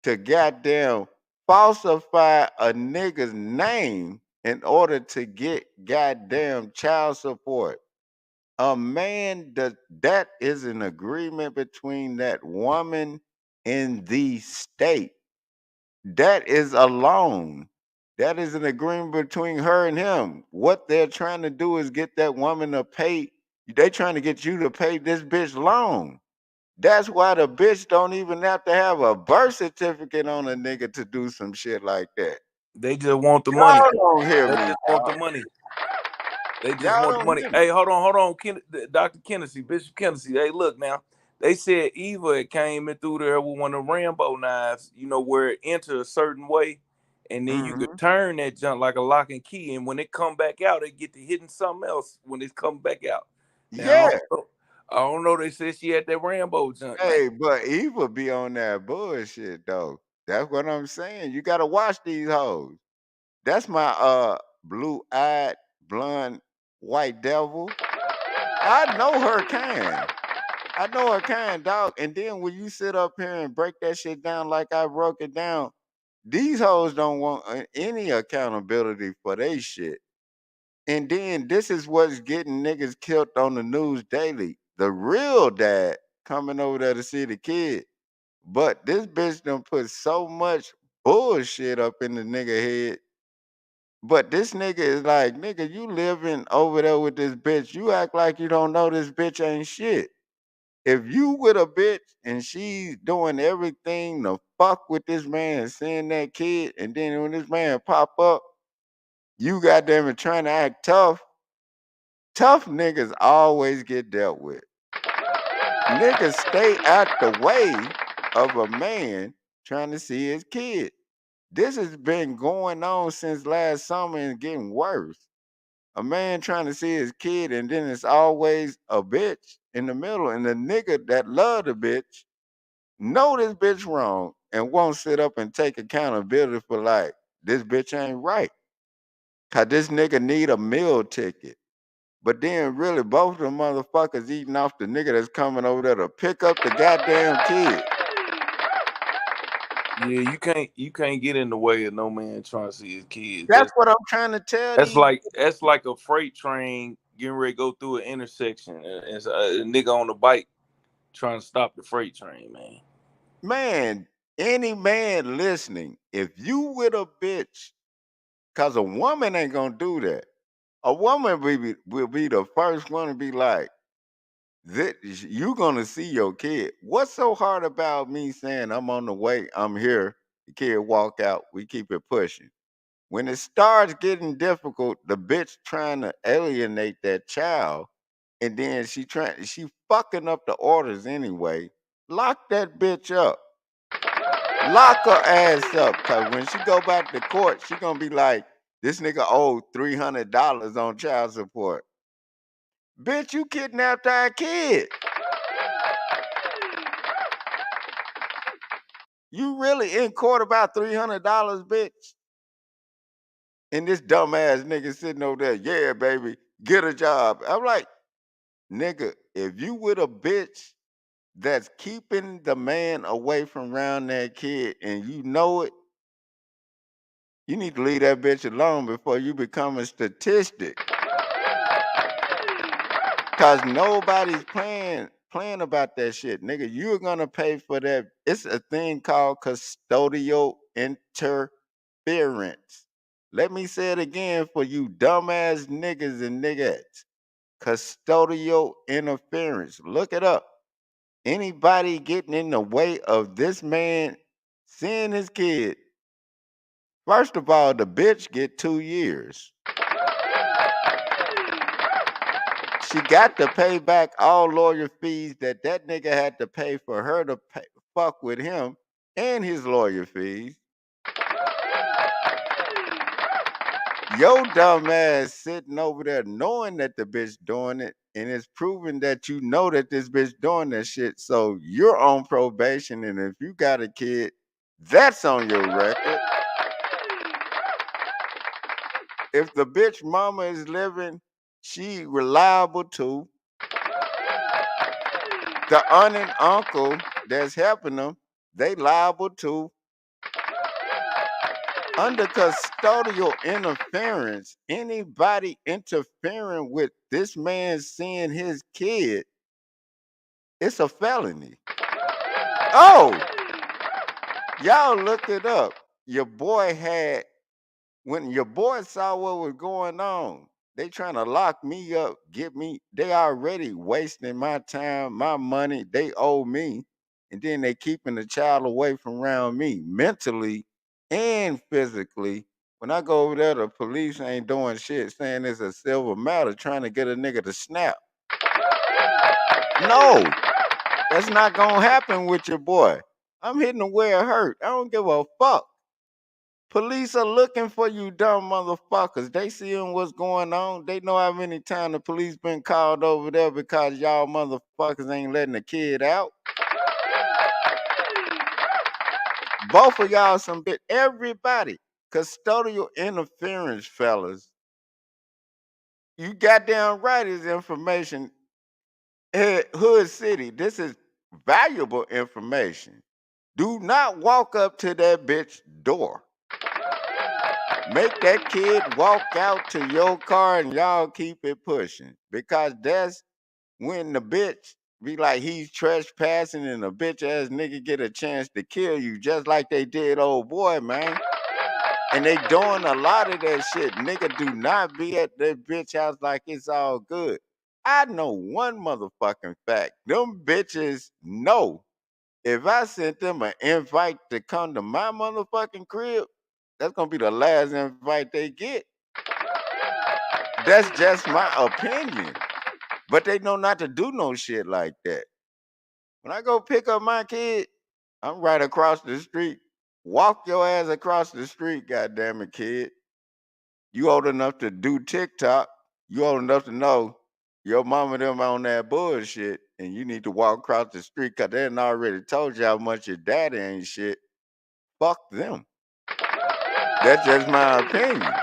to goddamn falsify a nigga's name in order to get goddamn child support. A man that is an agreement between that woman and the state. That is a loan. That is an agreement between her and him. What they're trying to do is get that woman to pay. They trying to get you to pay this bitch loan. That's why the bitch don't even have to have a birth certificate on a nigga to do some shit like that. They just want the money. Y'all don't hear They me, just want the dog. money. They just Y'all want the don't money. hear me. Hey, hold on, Dr. Kennedy, Bishop Kennedy. Hey, look now. They said Eva came in through there with one of the Rambo knives, where it entered a certain way, and then you could Mm-hmm. turn that junk like a lock and key, and when it come back out, it get to hitting something else when it come back out. Now Yeah. I don't know. They said she had that Rambo junk, man. Hey, but Eva be on that bullshit though. That's what I'm saying. You gotta watch these hoes. That's my blue-eyed, blonde, white devil. I know her kind. I know her kind, dog. And then when you sit up here and break that shit down like I broke it down, these hoes don't want any accountability for they shit. And then this is what's getting niggas killed on the news daily. The real dad coming over there to see the kid. But this bitch done put so much bullshit up in the nigga head. But this nigga is like, nigga, you living over there with this bitch. You act like you don't know this bitch ain't shit. If you with a bitch and she's doing everything to fuck with this man, seeing that kid, and then when this man pop up, you goddamn it trying to act tough. Tough niggas always get dealt with. Niggas stay out the way of a man trying to see his kid. This has been going on since last summer and getting worse. A man trying to see his kid, and then it's always a bitch in the middle. And the nigga that love the bitch know this bitch wrong and won't sit up and take accountability for like this bitch ain't right. Cause this nigga need a meal ticket. But then really both of them motherfuckers eating off the nigga that's coming over there to pick up the goddamn kid. Yeah, you can't get in the way of no man trying to see his kids. That's what I'm trying to tell That's these like a freight train getting ready to go through an intersection, and it's a nigga on the bike trying to stop the freight train, man. man, any man listening, if you with a bitch, cause a woman ain't gonna do that. A woman will be the first one to be like, you gonna see your kid. What's so hard about me saying I'm on the way, I'm here, the kid walk out, we keep it pushing. When it starts getting difficult, the bitch trying to alienate that child, and then she fucking up the orders anyway. Lock that bitch up. Lock her ass up. Cause when she go back to court, she gonna be like, this nigga owed $300 on child support. Bitch, you kidnapped our kid. You really in court about $300, bitch? And this dumbass nigga sitting over there, yeah, baby, get a job. I'm like, nigga, if you with a bitch that's keeping the man away from around that kid and you know it, you need to leave that bitch alone before you become a statistic. Cause nobody's playing about that shit. Nigga, you're gonna pay for that. It's a thing called custodial interference. Let me say it again for you dumbass niggas and niggas. Custodial interference. Look it up. Anybody getting in the way of this man seeing his kid, first of all, the bitch get 2 years. She got to pay back all lawyer fees that nigga had to pay for her to fuck with him and his lawyer fees. Your dumb ass sitting over there knowing that the bitch doing it, and it's proven that you know that this bitch doing that shit. So you're on probation, and if you got a kid, that's on your record. If the bitch mama is living, she reliable too. The aunt and uncle that's helping them, they liable too. Under custodial interference, anybody interfering with this man seeing his kid, it's a felony. Oh, y'all look it up. Your boy had, when your boy saw what was going on, they trying to lock me up, get me, they already wasting my time, my money, they owe me. And then they keeping the child away from around me mentally and physically. When I go over there, the police ain't doing shit, saying it's a civil matter, trying to get a nigga to snap. No, that's not gonna happen with your boy. I'm hitting him where it hurt. I don't give a fuck. Police are looking for you dumb motherfuckers. They seeing what's going on. They know how many times the police been called over there because y'all motherfuckers ain't letting the kid out. Both of y'all some bit. Everybody. Custodial interference, fellas. You goddamn right is information. Hood City, this is valuable information. Do not walk up to that bitch door. Make that kid walk out to your car and y'all keep it pushing. Because that's when the bitch be like he's trespassing and a bitch ass nigga get a chance to kill you just like they did old boy, man. And they doing a lot of that shit. Nigga, do not be at that bitch house like it's all good. I know one motherfucking fact. Them bitches know if I sent them an invite to come to my motherfucking crib, that's gonna be the last invite they get. That's just my opinion. But they know not to do no shit like that. When I go pick up my kid, I'm right across the street. Walk your ass across the street, goddamn it, kid. You old enough to do TikTok. You old enough to know your mama them on that bullshit, and you need to walk across the street because they done already told you how much your daddy ain't shit. Fuck them. That's just my opinion.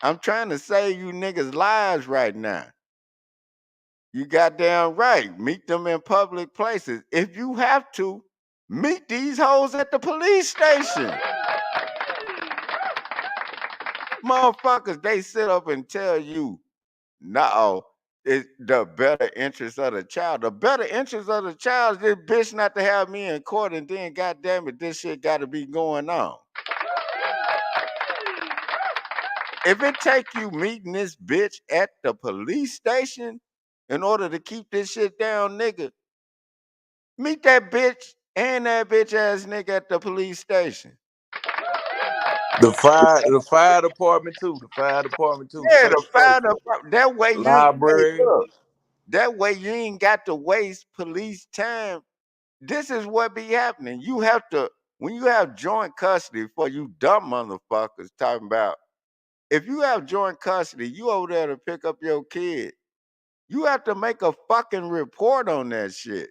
I'm trying to save you niggas' lives right now. You goddamn right. Meet them in public places. If you have to, meet these hoes at the police station. Motherfuckers, they sit up and tell you, no, it's the better interest of the child. The better interest of the child is this bitch not to have me in court and then goddamn it, this shit gotta be going on. If it take you meeting this bitch at the police station in order to keep this shit down, nigga, meet that bitch and that bitch ass nigga at the police station. The fire department too. The fire department too. Yeah, Same the place. fire department. That way you hey, Library. look, that way you ain't got to waste police time. This is what be happening. You have to, when you have joint custody for you dumb motherfuckers talking about, if you have joint custody, you over there to pick up your kid, you have to make a fucking report on that shit.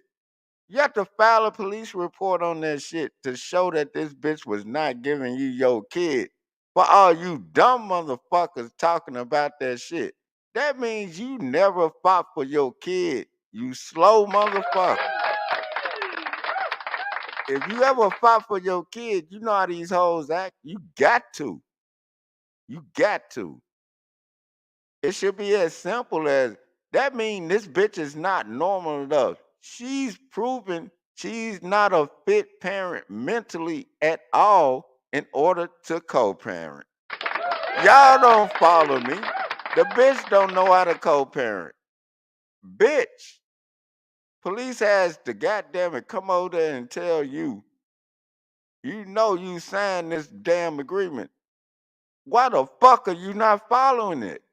You have to file a police report on that shit to show that this bitch was not giving you your kid. For all you dumb motherfuckers talking about that shit, that means you never fought for your kid, you slow motherfucker. If you ever fought for your kid, you know how these hoes act. You got to. You got to. It should be as simple as that means this bitch is not normal enough. She's proven she's not a fit parent mentally at all in order to co-parent. Y'all don't follow me. The bitch don't know how to co-parent. Bitch. Police has to goddamn it come over there and tell you, you know you signed this damn agreement. Why the fuck are you not following it?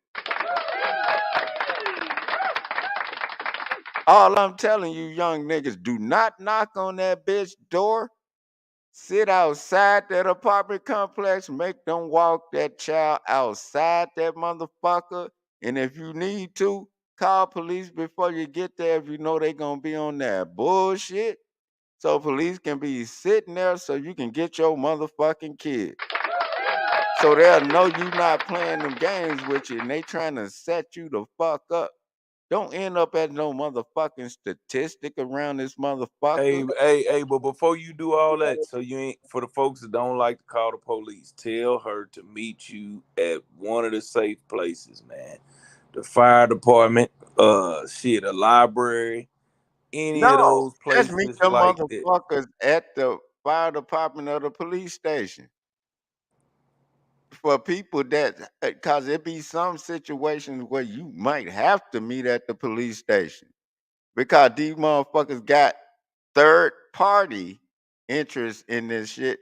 All I'm telling you, young niggas, do not knock on that bitch door. Sit outside that apartment complex. Make them walk that child outside that motherfucker. And if you need to, call police before you get there if you know they gonna be on that bullshit. So police can be sitting there so you can get your motherfucking kid. So they'll know you not playing them games with you and they trying to set you the fuck up. Don't end up as no motherfucking statistic around this Hey, motherfucker. but before you do all that, so you ain't for the folks that don't like to call the police, tell her to meet you at one of the safe places, man. The fire department, a library, any of No, those just meet places them like that. motherfuckers at the fire department or the police station. For people that, because it be some situations where you might have to meet at the police station because these motherfuckers got third party interest in this shit.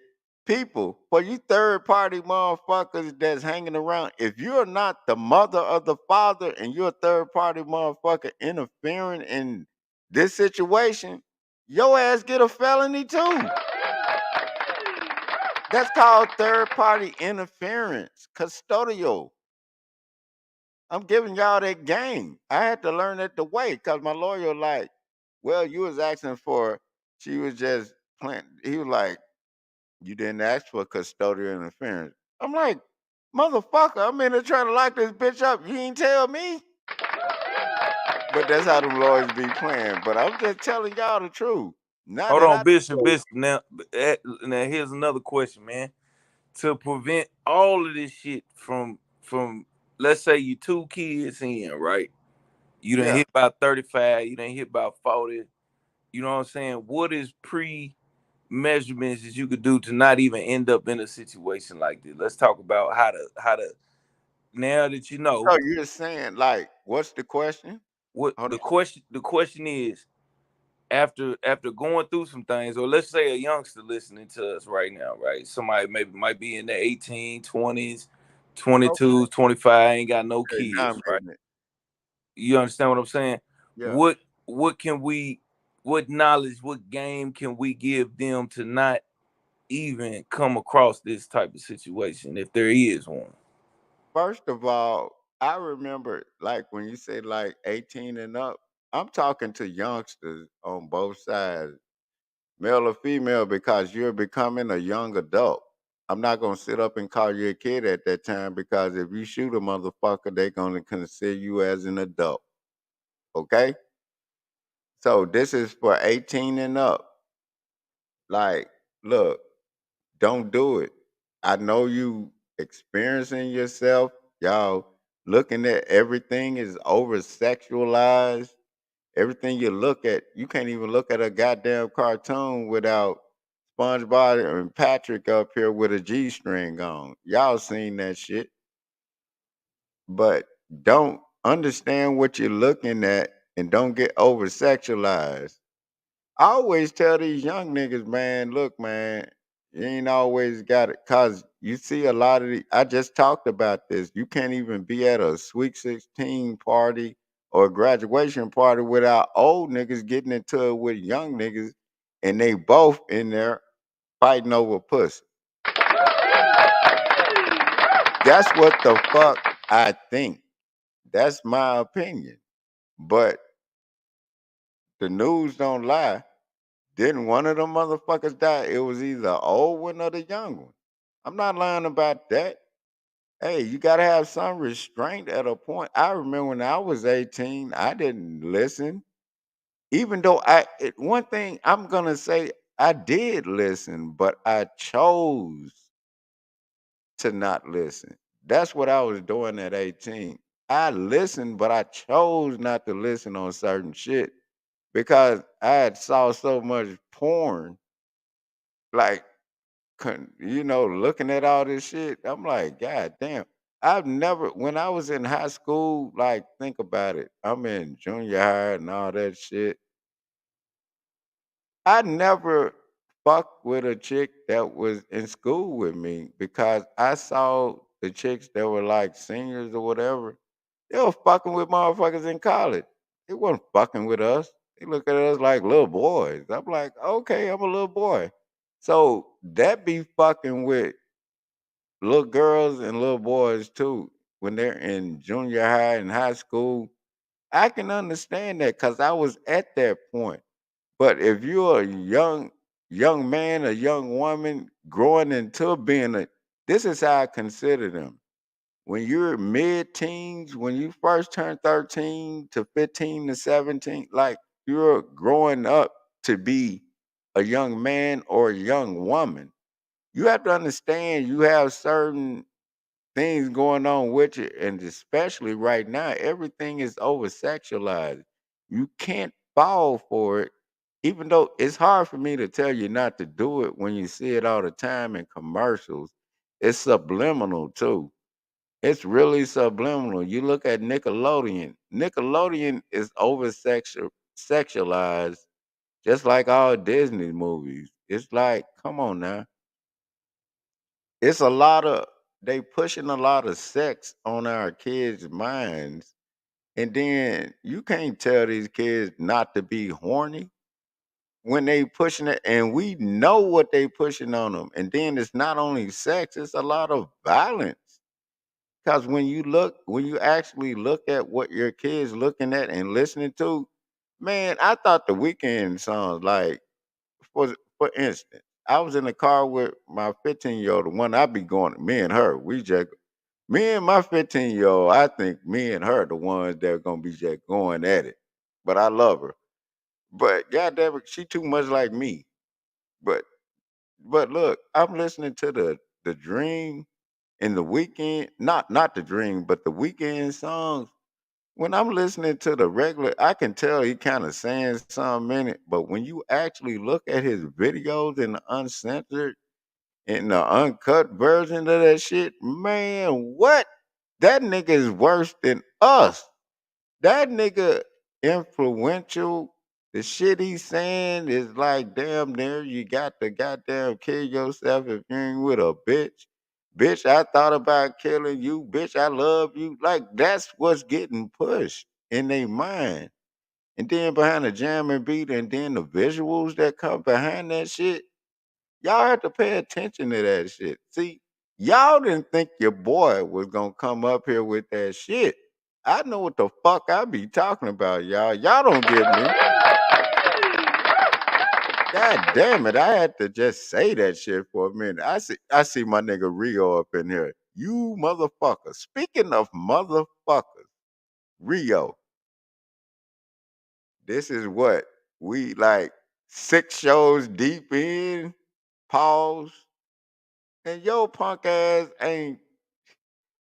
People, for you third party motherfuckers that's hanging around, if you're not the mother of the father and you're a third party motherfucker interfering in this situation, your ass get a felony too. That's called third party interference, custodial. I'm giving y'all that game. I had to learn it the way because my lawyer like, well, you was asking for. She was just playing. He was like, you didn't ask for custodial interference. I'm like, motherfucker, I'm in there trying to lock this bitch up. You ain't tell me. But that's how them lawyers be playing. But I'm just telling y'all the truth. Now Hold that on, I Bishop. Bishop. Now here's another question, man. To prevent all of this shit from let's say you 2 kids in, right? You done yeah. hit about 35, you done hit about 40. You know what I'm saying? What is measurements that you could do to not even end up in a situation like this? Let's talk about how to now that you know So you're saying like, what's the question? what Hold on. the question is after going through some things, or let's say a youngster listening to us right now, right? Somebody maybe might be in the 18, 20s, Okay, 22, 25, ain't got no now I'm kids, right? getting it. You understand what I'm saying? Yeah. What can we what knowledge, what game can we give them to not even come across this type of situation if there is one? First of all, I remember like when you say like 18 and up, I'm talking to youngsters on both sides, male or female, because you're becoming a young adult. I'm not gonna sit up and call you a kid at that time because if you shoot a motherfucker, they're gonna consider you as an adult. Okay? So this is for 18 and up. Like, look, don't do it. I know you experiencing yourself, y'all looking at everything is over sexualized. Everything you look at, you can't even look at a goddamn cartoon without SpongeBob and Patrick up here with a G string on. Y'all seen that shit. But don't understand what you're looking at and don't get over sexualized. I always tell these young niggas, man, look, man, you ain't always got it. Cause you see a lot of I just talked about this. You can't even be at a Sweet 16 party or a graduation party without old niggas getting into it with young niggas and they both in there fighting over pussy. That's what the fuck I think. That's my opinion. But the news don't lie. Didn't one of them motherfuckers die? It was either the old one or the young one. I'm not lying about that. Hey, you gotta have some restraint at a point. I remember when I was 18, I didn't listen. Even though one thing I'm gonna say, I did listen, but I chose to not listen. That's what I was doing at 18. I listened, but I chose not to listen on certain shit because I had saw so much porn, like looking at all this shit, I'm like, God damn. I've never, when I was in high school, like, think about it. I'm in junior high and all that shit. I never fucked with a chick that was in school with me because I saw the chicks that were like seniors or whatever. They were fucking with motherfuckers in college. They wasn't fucking with us. They look at us like little boys. I'm like, okay, I'm a little boy. So that be fucking with little girls and little boys too when they're in junior high and high school. I can understand that because I was at that point. But if you're a young man, a young woman growing into being this is how I consider them. When you're mid-teens, when you first turn 13 to 15 to 17, like you're growing up to be a young man or a young woman, you have to understand you have certain things going on with you, and especially right now, everything is over sexualized. You can't fall for it, even though it's hard for me to tell you not to do it when you see it all the time in commercials. It's subliminal too. It's really subliminal. You look at Nickelodeon. Nickelodeon is over sexualized, just like all Disney movies. It's like, come on now. It's a lot of they pushing a lot of sex on our kids' minds, and then you can't tell these kids not to be horny. when they pushing it, and we know what they pushing on them. And then it's not only sex, it's a lot of violence. Because when you actually look at what your kids looking at and listening to, man, I thought the weekend songs, like for instance, I was in the car with my 15-year-old, the one I be going, me and her, we just me and my 15-year-old, I think me and her the ones that are gonna be just going at it. But I love her. But goddamn it, she too much like me. But but look, I'm listening to the Dream and the Weekend, not the Dream, but the Weekend songs. When I'm listening to the regular, I can tell he kind of saying something in it. But when you actually look at his videos in the uncensored, in the uncut version of that shit, man, what? That nigga is worse than us. That nigga influential. The shit he's saying is like damn near you got to goddamn kill yourself if you ain't with a bitch. Bitch, I thought about killing you. Bitch, I love you. Like that's what's getting pushed in their mind. And then behind the jamming beat and then the visuals that come behind that shit, y'all have to pay attention to that shit. See, y'all didn't think your boy was gonna come up here with that shit. I know what the fuck I be talking about, y'all. Y'all don't get me. God damn it, I had to just say that shit for a minute. I see my nigga Rio up in here. You motherfucker. Speaking of motherfuckers, Rio, this is what we like 6 shows deep in, pause, and your punk ass ain't.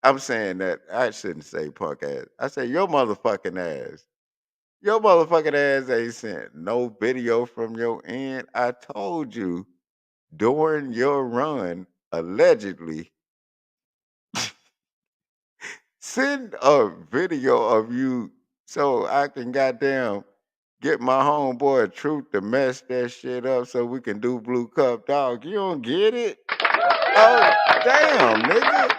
I'm saying that I shouldn't say punk ass. I say your motherfucking ass. Your motherfucking ass ain't sent no video from your end. I told you during your run, allegedly, send a video of you so I can goddamn get my homeboy Truth to mess that shit up so we can do Blue Cup Dog. You don't get it? Oh, damn, nigga.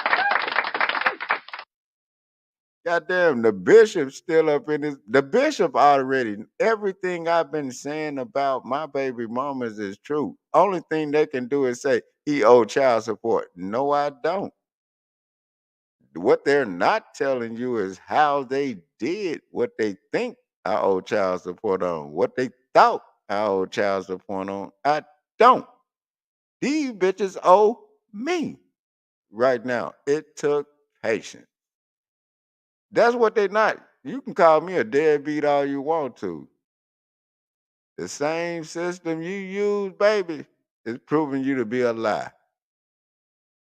Goddamn, the bishop's still up in his. The bishop already. Everything I've been saying about my baby mamas is true. Only thing they can do is say he owed child support. No, I don't. What they're not telling you is how they did what they think I owe child support on. What they thought I owe child support on. I don't. These bitches owe me right now. It took patience. That's what they not. You can call me a deadbeat all you want to. The same system you use, baby, is proving you to be a lie.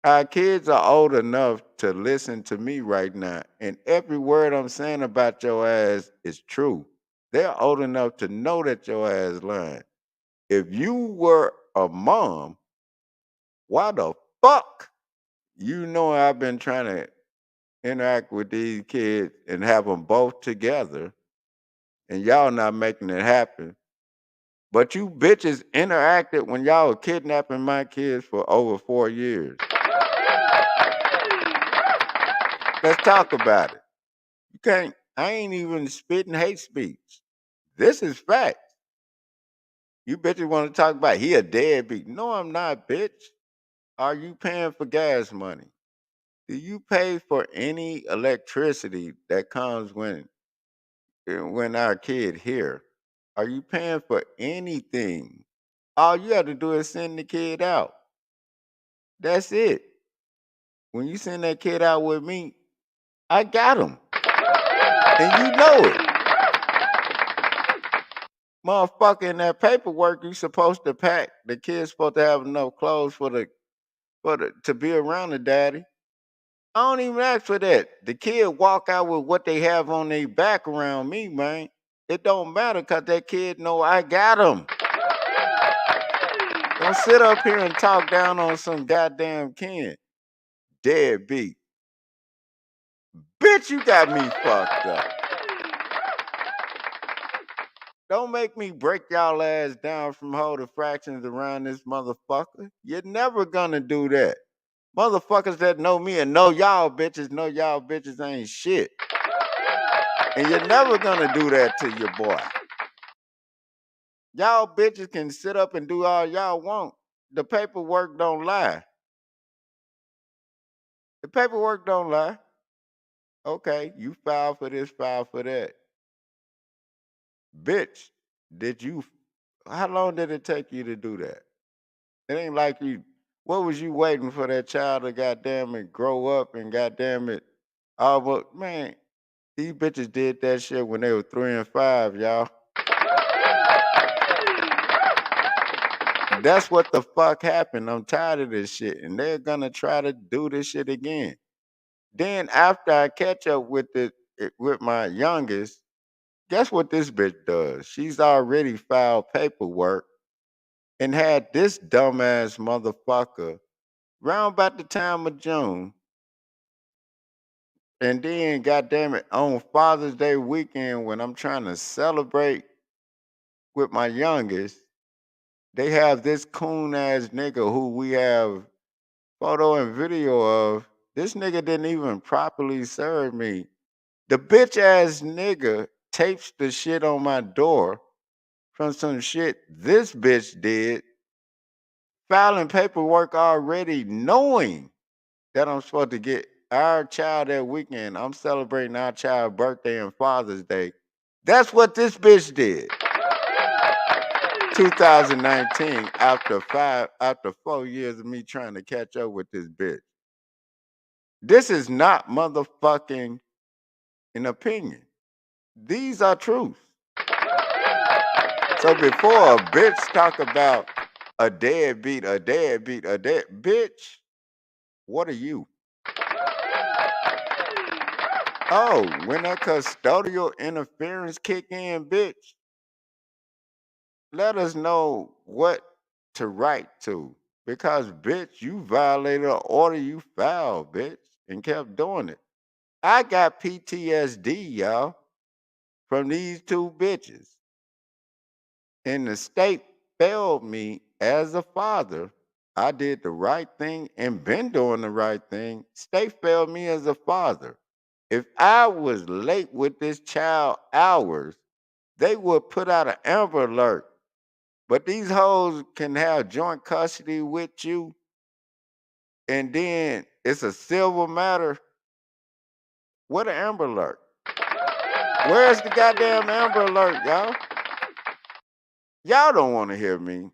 Our kids are old enough to listen to me right now, and every word I'm saying about your ass is true. They're old enough to know that your ass lying. If you were a mom, why the fuck you know I've been trying to interact with these kids and have them both together, and y'all not making it happen. But you bitches interacted when y'all were kidnapping my kids for over 4 years. Let's talk about it. You can't, I ain't even spitting hate speech. This is fact. You bitches want to talk about he a deadbeat. No, I'm not, bitch. Are you paying for gas money? Do you pay for any electricity that comes when our kid here? Are you paying for anything? All you have to do is send the kid out. That's it. When you send that kid out with me, I got him. And you know it. Motherfucker, in that paperwork you supposed to pack. The kid's supposed to have enough clothes for the to be around the daddy. I don't even ask for that. The kid walk out with what they have on their back around me, man. It don't matter because that kid know I got him. Don't sit up here and talk down on some goddamn kid. Deadbeat. Bitch, you got me fucked up. Don't make me break y'all ass down from holding fractions around this motherfucker. You're never gonna do that. Motherfuckers that know me and know y'all bitches ain't shit. And you're never gonna do that to your boy. Y'all bitches can sit up and do all y'all want. The paperwork don't lie. The paperwork don't lie. Okay, you file for this, file for that. Bitch, how long did it take you to do that? It ain't like what was you waiting for that child to goddamn it grow up and goddamn it, man, these bitches did that shit when they were 3 and 5, y'all. That's what the fuck happened. I'm tired of this shit. And they're gonna try to do this shit again. Then after I catch up with with my youngest, guess what this bitch does? She's already filed paperwork and had this dumbass motherfucker round about the time of June. And then, goddamn it, on Father's Day weekend when I'm trying to celebrate with my youngest, they have this coon ass nigga who we have photo and video of. This nigga didn't even properly serve me. The bitch ass nigga tapes the shit on my door from some shit this bitch did, filing paperwork already knowing that I'm supposed to get our child that weekend. I'm celebrating our child's birthday and Father's Day. That's what this bitch did. 2019, after 4 years of me trying to catch up with this bitch. This is not motherfucking an opinion. These are truths. So before a bitch talk about a deadbeat, bitch, what are you? Oh, when that custodial interference kick in, bitch, let us know what to write to. Because, bitch, you violated an order you filed, bitch, and kept doing it. I got PTSD, y'all, from these two bitches. And the state failed me as a father. I did the right thing and been doing the right thing. State failed me as a father. If I was late with this child hours, they would put out an Amber Alert. But these hoes can have joint custody with you, and then it's a civil matter. What an Amber Alert? Where's the goddamn Amber Alert, y'all? Y'all don't want to hear me.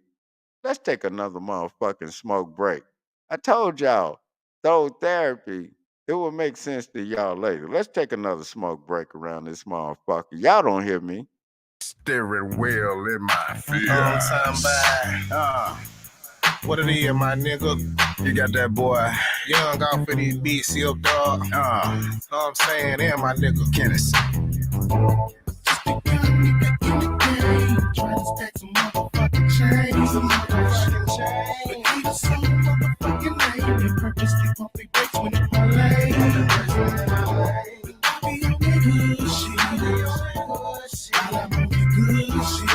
Let's take another motherfucking smoke break. I told y'all, Throwed therapy, it will make sense to y'all later. Let's take another smoke break around this motherfucker. Y'all don't hear me. Steering wheel in my feet. On time by. What it is, my nigga? You got that boy young off of these beats, yo, dog. Know what I'm saying? And my nigga Kennessey. Trying to stack some motherfucking chains. But need some motherfucking name. And purposely pump the brakes when in my lane. I be on that good shit. While I'm on that good shit.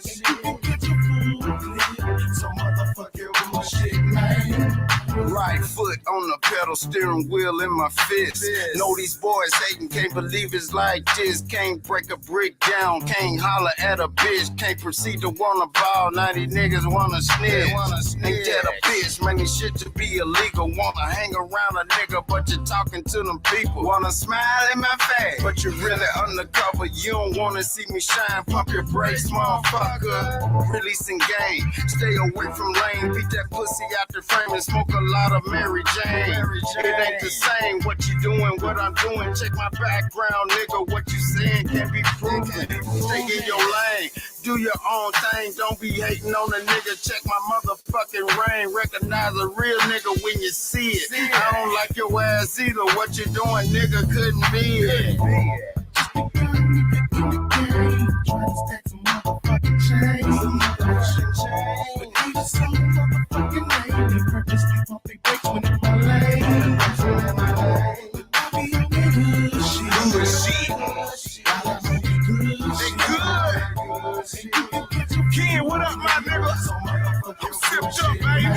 And you can get your food clear. So motherfucking bullshit, man. Right foot on the pedal, steering wheel in my fist. Know these boys hating, can't believe it's like this. Can't break a brick down, can't holler at a bitch. Can't proceed to wanna ball, now these niggas wanna snitch. Ain't that a bitch, man, this shit to be illegal. Wanna hang around a nigga, but you're talking to them people. Wanna smile in my face, but you're really undercover. You don't wanna see me shine, pump your brakes, motherfucker. Releasing game, stay away from lane. Beat that pussy out the frame and smoke a lot of Mary Jane. It ain't the same what you doing, what I'm doing. Check my background, nigga. What you saying can't be proven. Stay in your lane, do your own thing. Don't be hating on a nigga. Check my motherfucking rain. Recognize a real nigga when you see it. I don't like your ass either. What you doing, nigga? Couldn't be it. Trying to stack some motherfucking chains. But need some motherfucking name. And purposely pump the brakes when in my lane. But I be on that good shit. Good shit. While I'm on that good shit. They good. Ken, what up, my nigga? I'm sipped up, baby.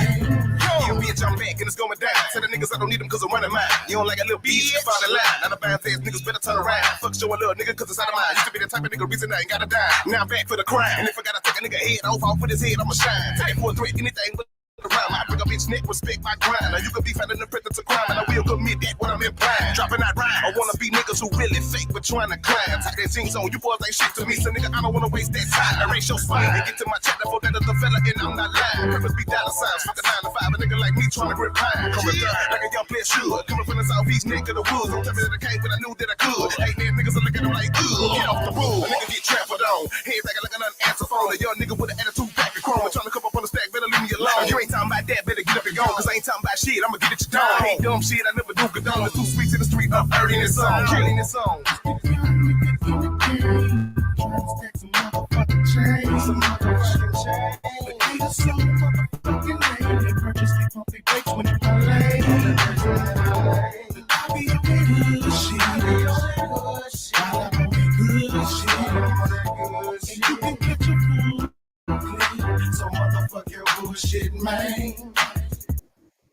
Yo, bitch, I'm back and it's going down. Tell the niggas I don't need them cause I'm running mine. You You don't like a little bitch, you find a line. Now the bad ass niggas better turn around. Fuck show a little nigga, cause it's out of mind. Used to be the type of nigga reason I ain't gotta die. Now I'm back for the crime. And if I gotta take a nigga head off, I'll put his head, I'ma shine. Take for a threat, anything but around. I bring a bitch neck, respect my grind. Now you can be found in the prison to crime, and I will commit that what I'm implying. Dropping that rhyme. I wanna be niggas who really fake but trying to climb. Tight that jeans on, you boys ain't shit to me. So nigga, I don't wanna waste that time. I raise your spine and get to my chapter for that other fella, and I'm not lying. Purpose be dollar signs, fuck a 9 to 5. A nigga like me trying to grip pine. Coming through like a young player should. Coming from the southeast neck of the woods. Don't tell me that I came, but I knew that I could. Hey man, niggas are looking at them like, ugh, get off the road. A nigga get trampled on. Head back like an unanswered phone. A young nigga with an attitude back and chrome. Trying to come up on the stack, better leave me alone. If you ain't talking about that, better get up and go. Cause I ain't talking about shit, I'ma get at your dome. Hate dumb shit, I never do condone. It's too sweet to the street, up early in this song. Killing this song.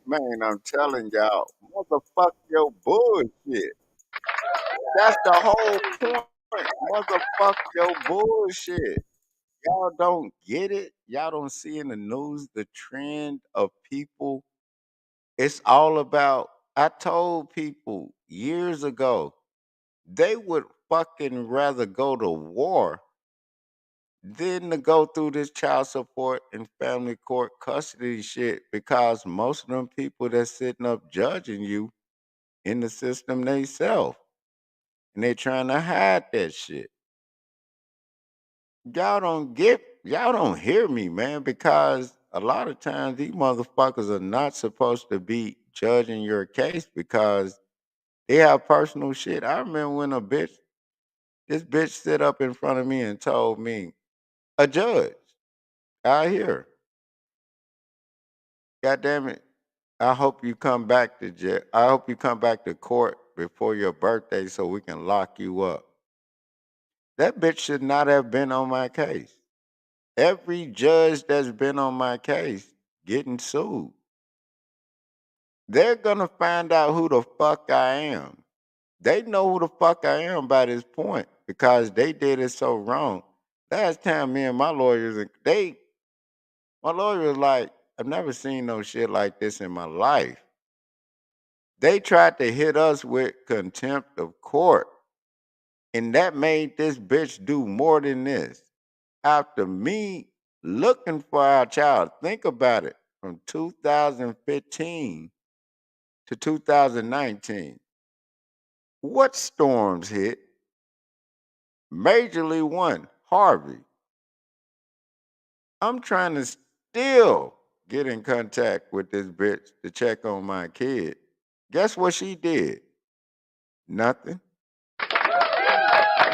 Man, I'm telling y'all, motherfuck your bullshit. That's the whole point. Motherfuck your bullshit. Y'all don't get it. Y'all don't see in the news the trend of people. It's all about, I told people years ago, they would fucking rather go to war than to go through this child support and family court custody shit, because most of them people that's sitting up judging you in the system they self, and they trying to hide that shit. Y'all don't hear me, man, because a lot of times these motherfuckers are not supposed to be judging your case because they have personal shit. I remember when this bitch stood up in front of me and told me, a judge out here, God damn it, I hope you come back to jail. I hope you come back to court before your birthday so we can lock you up. That bitch should not have been on my case. Every judge that's been on my case getting sued. They're gonna find out who the fuck I am. They know who the fuck I am by this point because they did it so wrong. Last time me and my lawyers, my lawyer was like, I've never seen no shit like this in my life. They tried to hit us with contempt of court, and that made this bitch do more than this. After me looking for our child, think about it, from 2015 to 2019. What storms hit? Majorly one, Harvey. I'm trying to still get in contact with this bitch to check on my kid. Guess what she did? Nothing.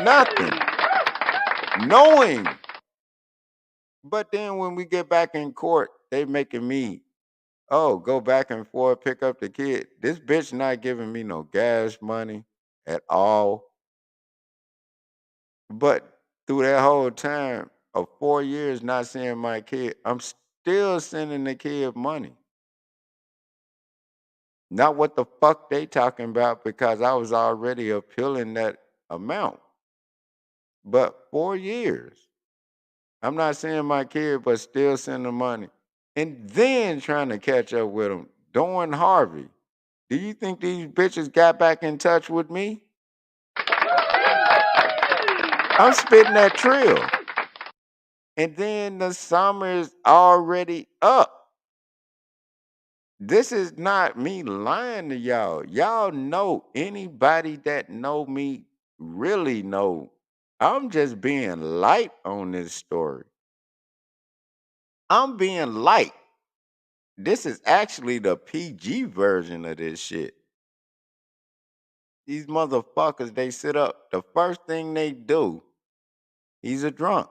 Nothing. Knowing. But then when we get back in court, they making me, oh, go back and forth, pick up the kid. This bitch not giving me no gas money at all. But through that whole time of 4 years not seeing my kid, I'm still sending the kid money. Not what the fuck they talking about, because I was already appealing that amount. But 4 years, I'm not seeing my kid, but still sending money. And then trying to catch up with them during Harvey. Do you think these bitches got back in touch with me? I'm spitting that trill. And then the summer is already up. This is not me lying to y'all. Y'all know, anybody that know me really know I'm just being light on this story. I'm being light. This is actually the PG version of this shit. These motherfuckers, they sit up. The first thing they do, he's a drunk.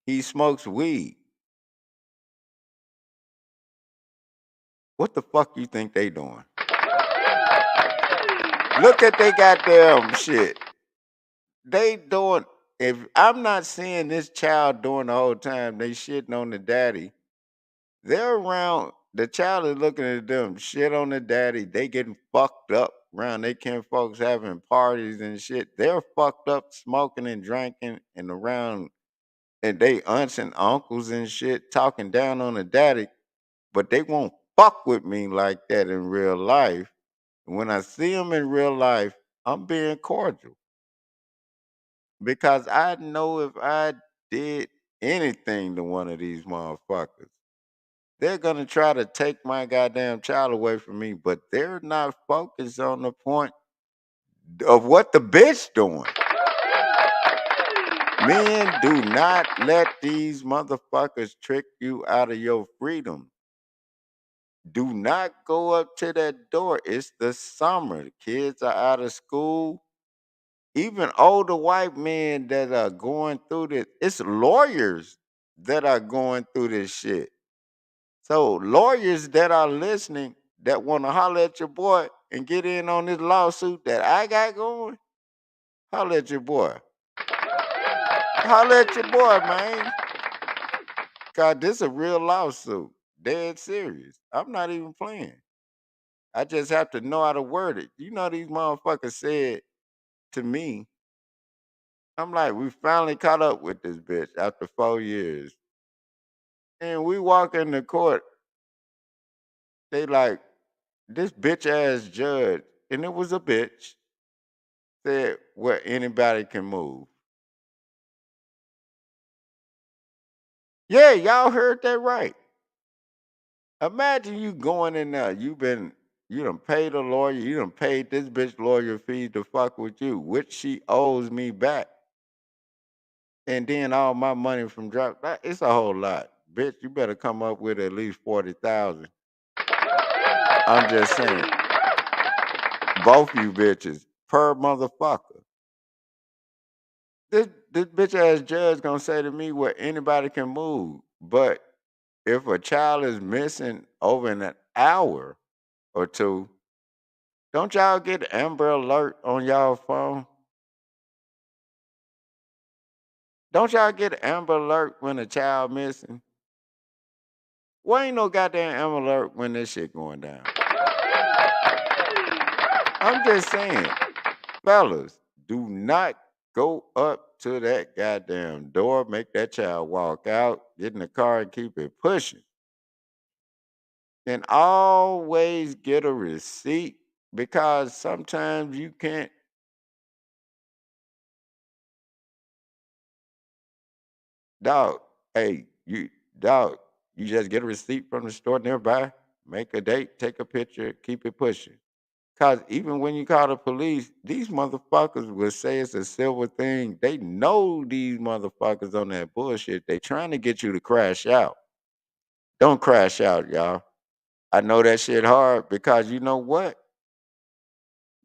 He smokes weed. What the fuck you think they doing? Look at they goddamn shit. They doing, if I'm not seeing this child doing the whole time, they shitting on the daddy. They're around The child is looking at them shit on the daddy. They getting fucked up around they kin folks having parties and shit. They're fucked up smoking and drinking and around and they aunts and uncles and shit talking down on the daddy, but they won't fuck with me like that in real life. And when I see them in real life, I'm being cordial because I know if I did anything to one of these motherfuckers, they're gonna try to take my goddamn child away from me, but they're not focused on the point of what the bitch doing. Men, do not let these motherfuckers trick you out of your freedom. Do not go up to that door. It's the summer. The kids are out of school. Even older white men that are going through this, it's lawyers that are going through this shit. So lawyers that are listening that want to holler at your boy and get in on this lawsuit that I got going, holler at your boy. Holler at your boy, man. God, this a real lawsuit. Dead serious. I'm not even playing. I just have to know how to word it. You know, these motherfuckers said to me, I'm like, we finally caught up with this bitch after 4 years. And we walk in the court, they like, this bitch ass judge, and it was a bitch, said where anybody can move. Yeah, y'all heard that right. Imagine you going in there, you done paid a lawyer, you done paid this bitch lawyer fees to fuck with you, which she owes me back. And then all my money from drop, it's a whole lot. Bitch, you better come up with at least 40,000. I'm just saying, both you bitches, per motherfucker. This bitch ass judge gonna say to me where anybody can move. But if a child is missing over an hour or two, don't y'all get Amber Alert on y'all phone? Don't y'all get Amber Alert when a child missing? Why ain't no goddamn Amber Alert when this shit going down? I'm just saying, fellas, do not go up to that goddamn door, make that child walk out, get in the car and keep it pushing. And always get a receipt because sometimes you can't. Dog, hey, dog, you just get a receipt from the store nearby, make a date, take a picture, keep it pushing. Cause even when you call the police, these motherfuckers will say it's a civil thing. They know these motherfuckers on that bullshit. They trying to get you to crash out. Don't crash out, y'all. I know that shit hard because you know what?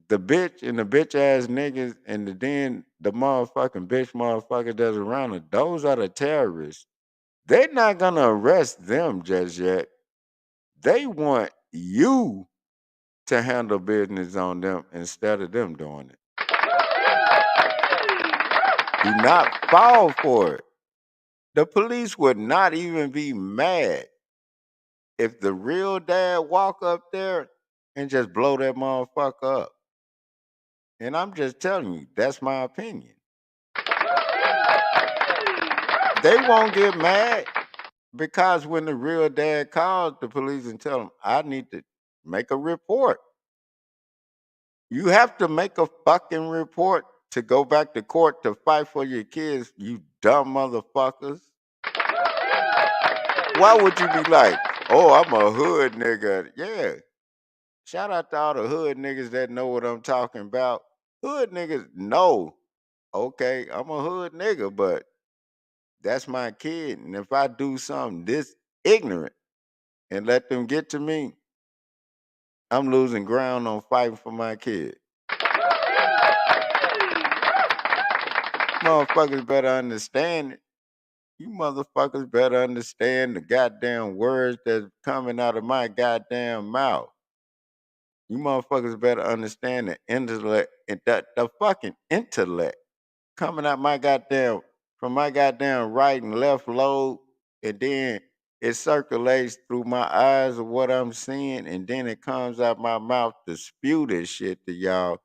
The bitch and the bitch ass niggas and the motherfucking bitch motherfucker that's around it, those are the terrorists. They're not gonna arrest them just yet. They want you to handle business on them instead of them doing it. Do not fall for it. The police would not even be mad if the real dad walk up there and just blow that motherfucker up. And I'm just telling you, that's my opinion. They won't get mad because when the real dad calls the police and tell them, I need to make a report. You have to make a fucking report to go back to court to fight for your kids, you dumb motherfuckers. Why would you be like, oh, I'm a hood nigga? Yeah. Shout out to all the hood niggas that know what I'm talking about. Hood niggas know, okay, I'm a hood nigga, but that's my kid. And if I do something this ignorant and let them get to me, I'm losing ground on fighting for my kid. Motherfuckers better understand it. You motherfuckers better understand the goddamn words that's coming out of my goddamn mouth. You motherfuckers better understand the intellect, the fucking intellect coming out my goddamn from my goddamn right and left lobe, and then it circulates through my eyes of what I'm seeing, and then it comes out my mouth to spew this shit to y'all,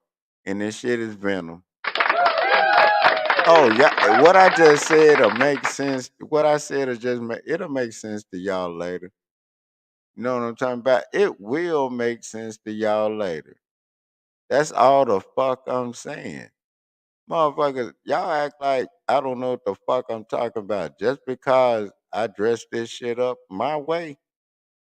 and this shit is venom. Oh yeah, what I just said'll make sense. What I said'll just it'll make sense to y'all later. You know what I'm talking about? It will make sense to y'all later. That's all the fuck I'm saying. Motherfuckers, y'all act like I don't know what the fuck I'm talking about. Just because I dress this shit up my way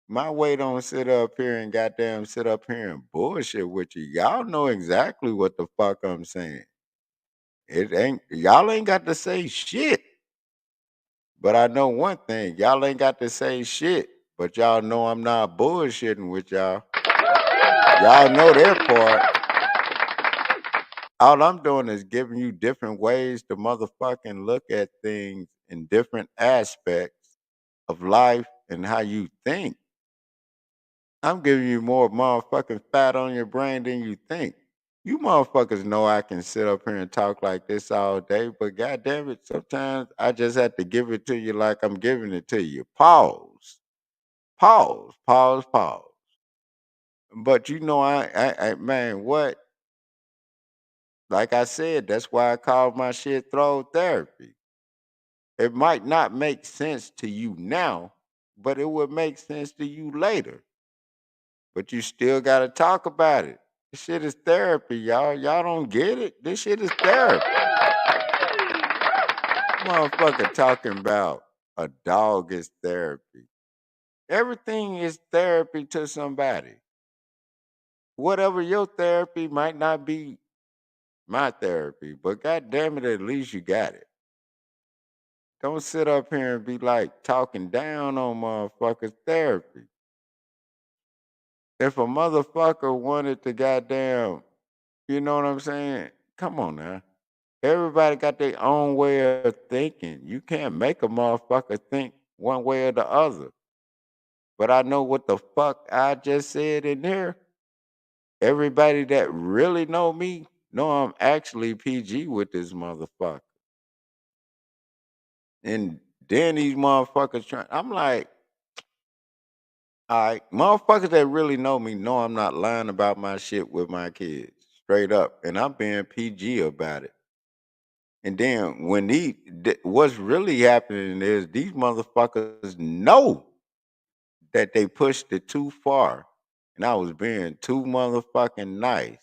don't sit up here and goddamn sit up here and bullshit with you. Y'all know exactly what the fuck I'm saying. It ain't y'all ain't got to say shit. But I know one thing, y'all ain't got to say shit. But y'all know I'm not bullshitting with y'all. Y'all know their part. All I'm doing is giving you different ways to motherfucking look at things in different aspects of life and how you think. I'm giving you more motherfucking fat on your brain than you think. You motherfuckers know I can sit up here and talk like this all day, but goddamn it, sometimes I just have to give it to you like I'm giving it to you. Pause. Pause. Pause. Pause. But you know, man, what? Like I said, that's why I call my shit throw therapy. It might not make sense to you now, but it will make sense to you later. But you still got to talk about it. This shit is therapy, y'all. Y'all don't get it? This shit is therapy. Motherfucker talking about a dog is therapy. Everything is therapy to somebody. Whatever your therapy might not be my therapy, but god damn it, at least you got it. Don't sit up here and be like talking down on motherfuckers' therapy. If a motherfucker wanted to goddamn, you know what I'm saying? Come on now. Everybody got their own way of thinking. You can't make a motherfucker think one way or the other. But I know what the fuck I just said in there. Everybody that really know me know I'm actually PG with this motherfucker. And then these motherfuckers trying, I'm like, all right, motherfuckers that really know me know I'm not lying about my shit with my kids. Straight up. And I'm being PG about it. And then when what's really happening is these motherfuckers know that they pushed it too far. And I was being too motherfucking nice.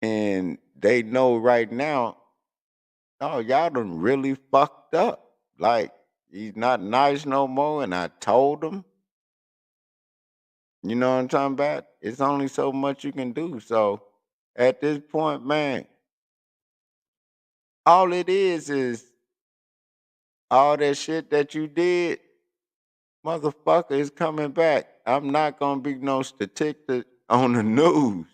And they know right now, oh, y'all done really fucked up. Like, he's not nice no more. And I told him, you know what I'm talking about? It's only so much you can do. So at this point, man, all it is all that shit that you did, motherfucker, is coming back. I'm not gonna be no statistic on the news.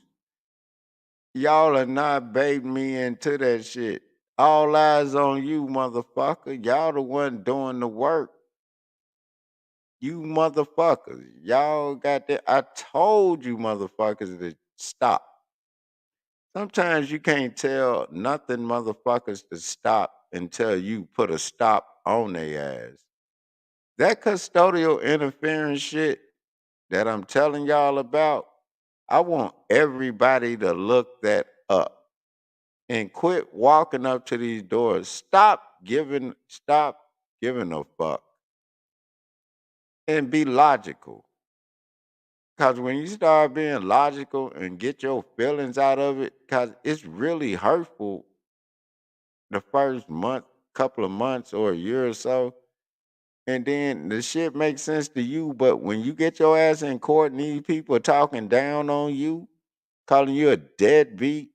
Y'all are not baiting me into that shit. All eyes on you, motherfucker. Y'all the one doing the work. You motherfuckers. Y'all got that. I told you motherfuckers to stop. Sometimes you can't tell nothing motherfuckers to stop until you put a stop on their ass. That custodial interference shit that I'm telling y'all about, I want everybody to look that up and quit walking up to these doors. Stop giving a fuck and be logical. Cause when you start being logical and get your feelings out of it, cause it's really hurtful the first month, couple of months or a year or so. And then the shit makes sense to you. But when you get your ass in court and these people are talking down on you, calling you a deadbeat,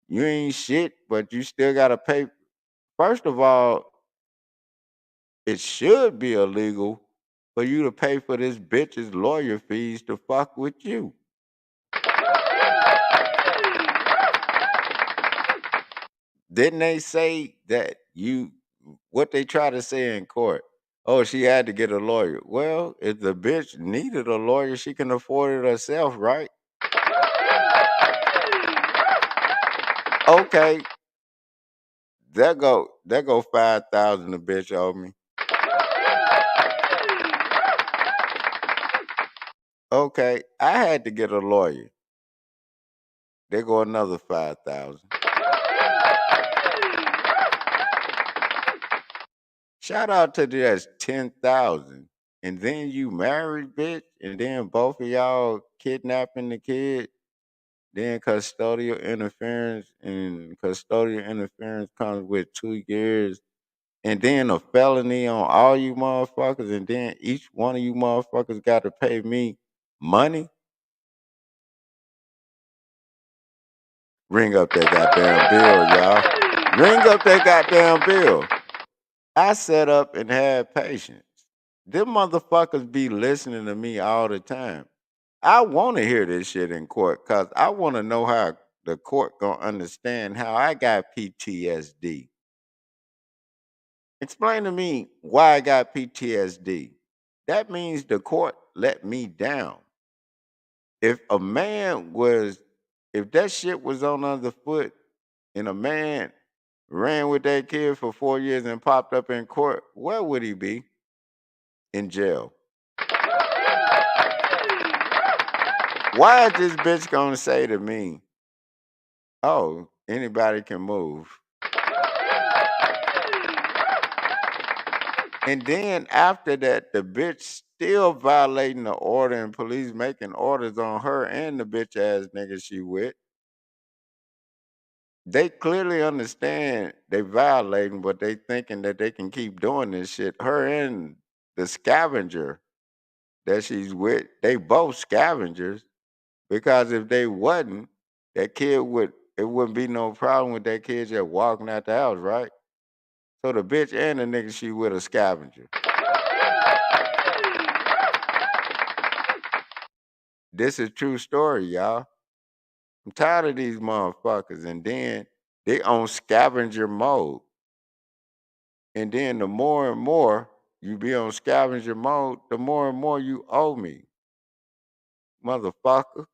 you ain't shit, but you still gotta pay. First of all, it should be illegal for you to pay for this bitch's lawyer fees to fuck with you. Didn't they say that what they try to say in court? Oh, she had to get a lawyer. Well, if the bitch needed a lawyer, she can afford it herself, right? Okay, there go 5,000 the bitch owe me. Okay, I had to get a lawyer. There go another 5,000. Shout out to that's 10,000. And then you married, bitch, and then both of y'all kidnapping the kid. Then custodial interference, and custodial interference comes with 2 years. And then a felony on all you motherfuckers, and then each one of you motherfuckers got to pay me money. Ring up that goddamn bill, y'all. Ring up that goddamn bill. I set up and had patience. Them motherfuckers be listening to me all the time. I want to hear this shit in court because I want to know how the court gonna understand how I got PTSD. Explain to me why I got PTSD. That means the court let me down. If a man was, if that shit was on underfoot and a man ran with that kid for 4 years and popped up in court, where would he be? In jail. Why is this bitch gonna say to me, oh, anybody can move? And then after that, the bitch still violating the order and police making orders on her and the bitch ass nigga she with. They clearly understand they violating, but they thinking that they can keep doing this shit. Her and the scavenger that she's with, they both scavengers. Because if they wasn't, that kid would it wouldn't be no problem with that kid just walking out the house, right? So the bitch and the nigga she with a scavenger. This is true story, y'all. I'm tired of these motherfuckers. And then they on scavenger mode. And then the more and more you be on scavenger mode, the more and more you owe me. Motherfucker.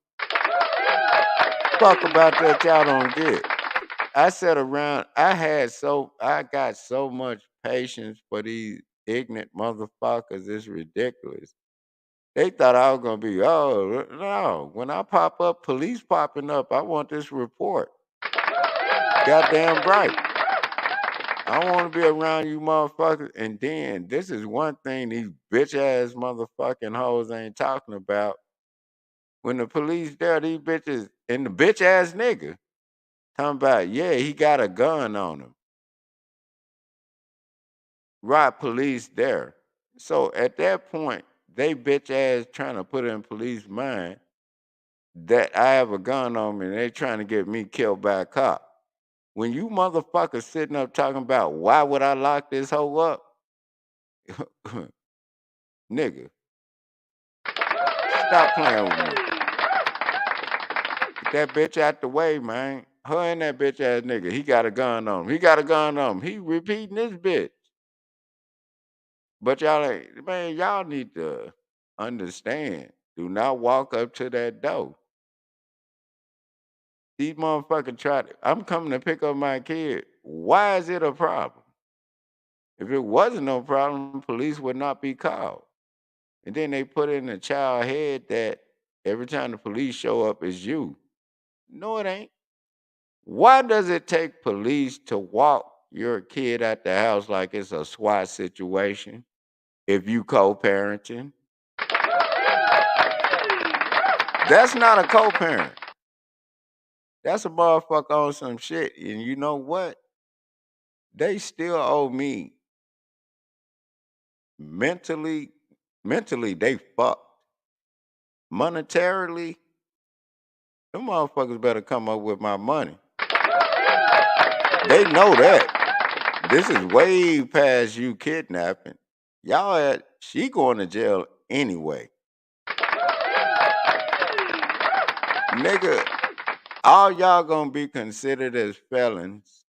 Fuck about that y'all don't get. I sat around, I got so much patience for these ignorant motherfuckers. It's ridiculous. They thought I was gonna be, oh no. When I pop up, police popping up, I want this report. Goddamn right. I don't want to be around you motherfuckers. And then this is one thing these bitch ass motherfucking hoes ain't talking about. When the police there, these bitches and the bitch ass nigga talking about, yeah, he got a gun on him. Right, police there. So at that point, they bitch ass trying to put in police mind that I have a gun on me and they trying to get me killed by a cop. When you motherfuckers sitting up talking about why would I lock this hoe up? Nigga, stop playing with me. Get that bitch out the way, man. Her and that bitch ass nigga, he got a gun on him. He got a gun on him. He repeating this bitch. But y'all ain't, man, y'all need to understand. Do not walk up to that door. These motherfuckers try to, I'm coming to pick up my kid. Why is it a problem? If it wasn't no problem, police would not be called. And then they put in the child head that every time the police show up, it's you. No, it ain't. Why does it take police to walk your kid out the house like it's a SWAT situation if you co-parenting? That's not a co-parent. That's a motherfucker on some shit. And you know what? They still owe me mentally. Mentally, they fucked. Monetarily, them motherfuckers better come up with my money. They know that. This is way past you kidnapping. She going to jail anyway. Nigga, all y'all gonna be considered as felons.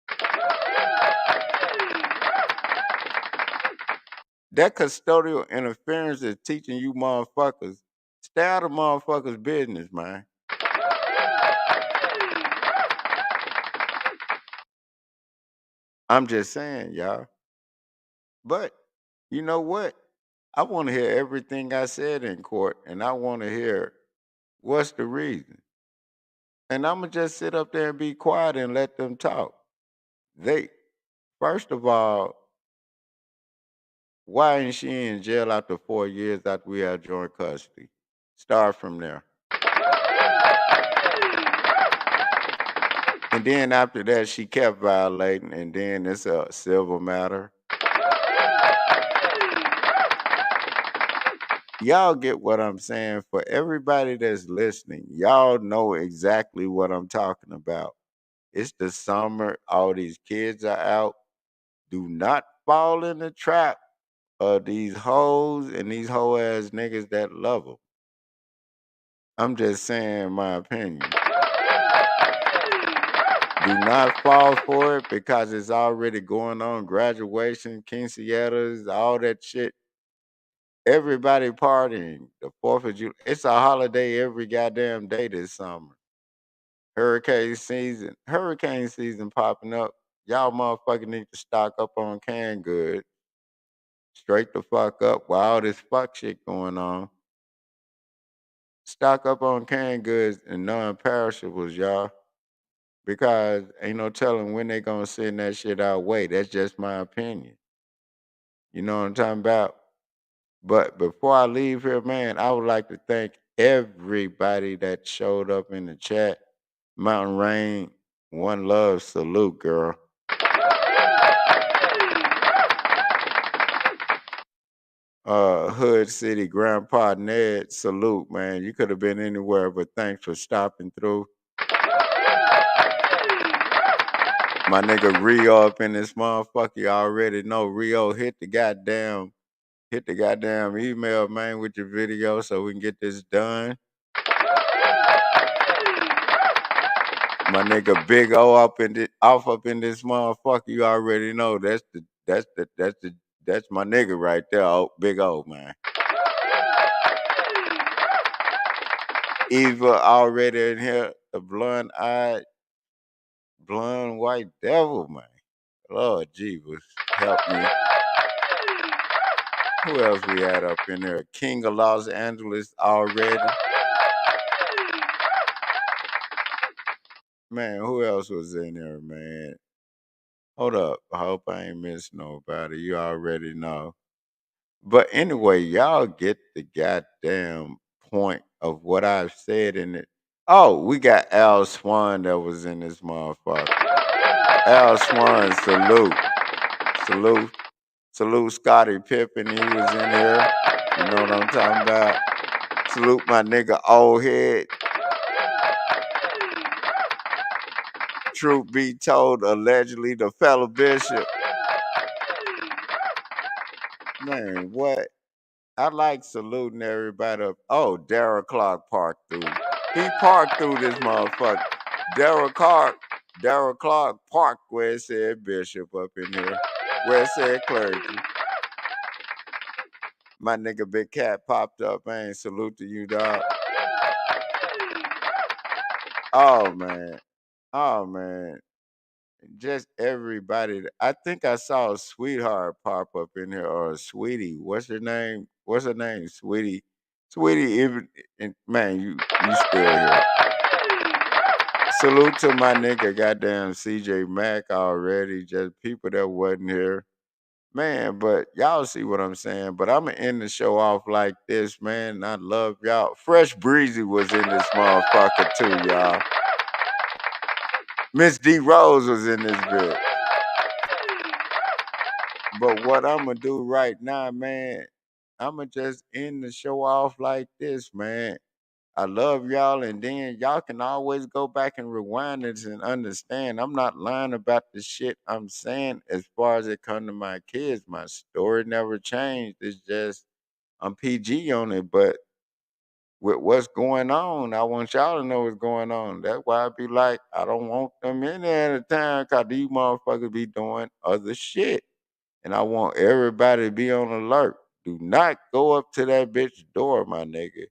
That custodial interference is teaching you motherfuckers, stay out of motherfuckers' business, man. I'm just saying, y'all. But you know what? I want to hear everything I said in court, and I want to hear what's the reason. And I'm gonna just sit up there and be quiet and let them talk. They first of all, why ain't she in jail after 4 years after we had joint custody? Start from there. And then after that, she kept violating, and then it's a civil matter. Y'all get what I'm saying? For everybody that's listening, y'all know exactly what I'm talking about. It's the summer, all these kids are out. Do not fall in the trap of these hoes and these hoe ass niggas that love them. I'm just saying my opinion. Do not fall for it because it's already going on. Graduation, quinceañeras, all that shit. Everybody partying. The 4th of July. It's a holiday every goddamn day this summer. Hurricane season popping up. Y'all motherfuckers need to stock up on canned goods. Straight the fuck up while all this fuck shit going on. Stock up on canned goods and non-perishables, y'all. Because ain't no telling when they gonna send that shit our way. That's just my opinion. You know what I'm talking about? But before I leave here, man, I would like to thank everybody that showed up in the chat. Mountain Rain, one love, salute, girl. Hood City Grandpa Ned, salute, man. You could have been anywhere, but thanks for stopping through. My nigga Rio up in this motherfucker. You already know Rio hit the goddamn email, man, with your video so we can get this done. My nigga Big O up in this motherfucker. You already know that's my nigga right there, Big O, man. Eva already in here, the blonde white devil, man. Lord Jesus, help me. Who else we had up in there? King of Los Angeles already. Man, who else was in there, man? Hold up. I hope I ain't missed nobody. You already know. But anyway, y'all get the goddamn point of what I've said in it. Oh, we got Al Swan that was in this motherfucker. Al Swan, salute. Salute Scottie Pippen, he was in here. You know what I'm talking about? Salute my nigga Old Head. Truth be told, allegedly the fellow bishop. Man, what? I like saluting everybody up. Oh, Daryl Clark parked through. He parked through this motherfucker. Daryl Clark parked where it said bishop up in here. Where it said clergy. My nigga Big Cat popped up, man. Salute to you, dog. Oh, man. Just everybody. I think I saw a Sweetheart pop up in here, or a Sweetie. What's her name? Sweetie. Even man, you still here. Salute to my nigga, goddamn CJ Mack already. Just people that wasn't here. Man, but y'all see what I'm saying. But I'm going to end the show off like this, man. I love y'all. Fresh Breezy was in this motherfucker too, y'all. Miss D Rose was in this bitch. But what I'm going to do right now, man, I'm going to just end the show off like this, man. I love y'all, and then y'all can always go back and rewind this and understand. I'm not lying about the shit I'm saying as far as it come to my kids. My story never changed. It's just I'm PG on it, but with what's going on, I want y'all to know what's going on. That's why I be like, I don't want them in there at a time because these motherfuckers be doing other shit. And I want everybody to be on alert. Do not go up to that bitch door, my nigga.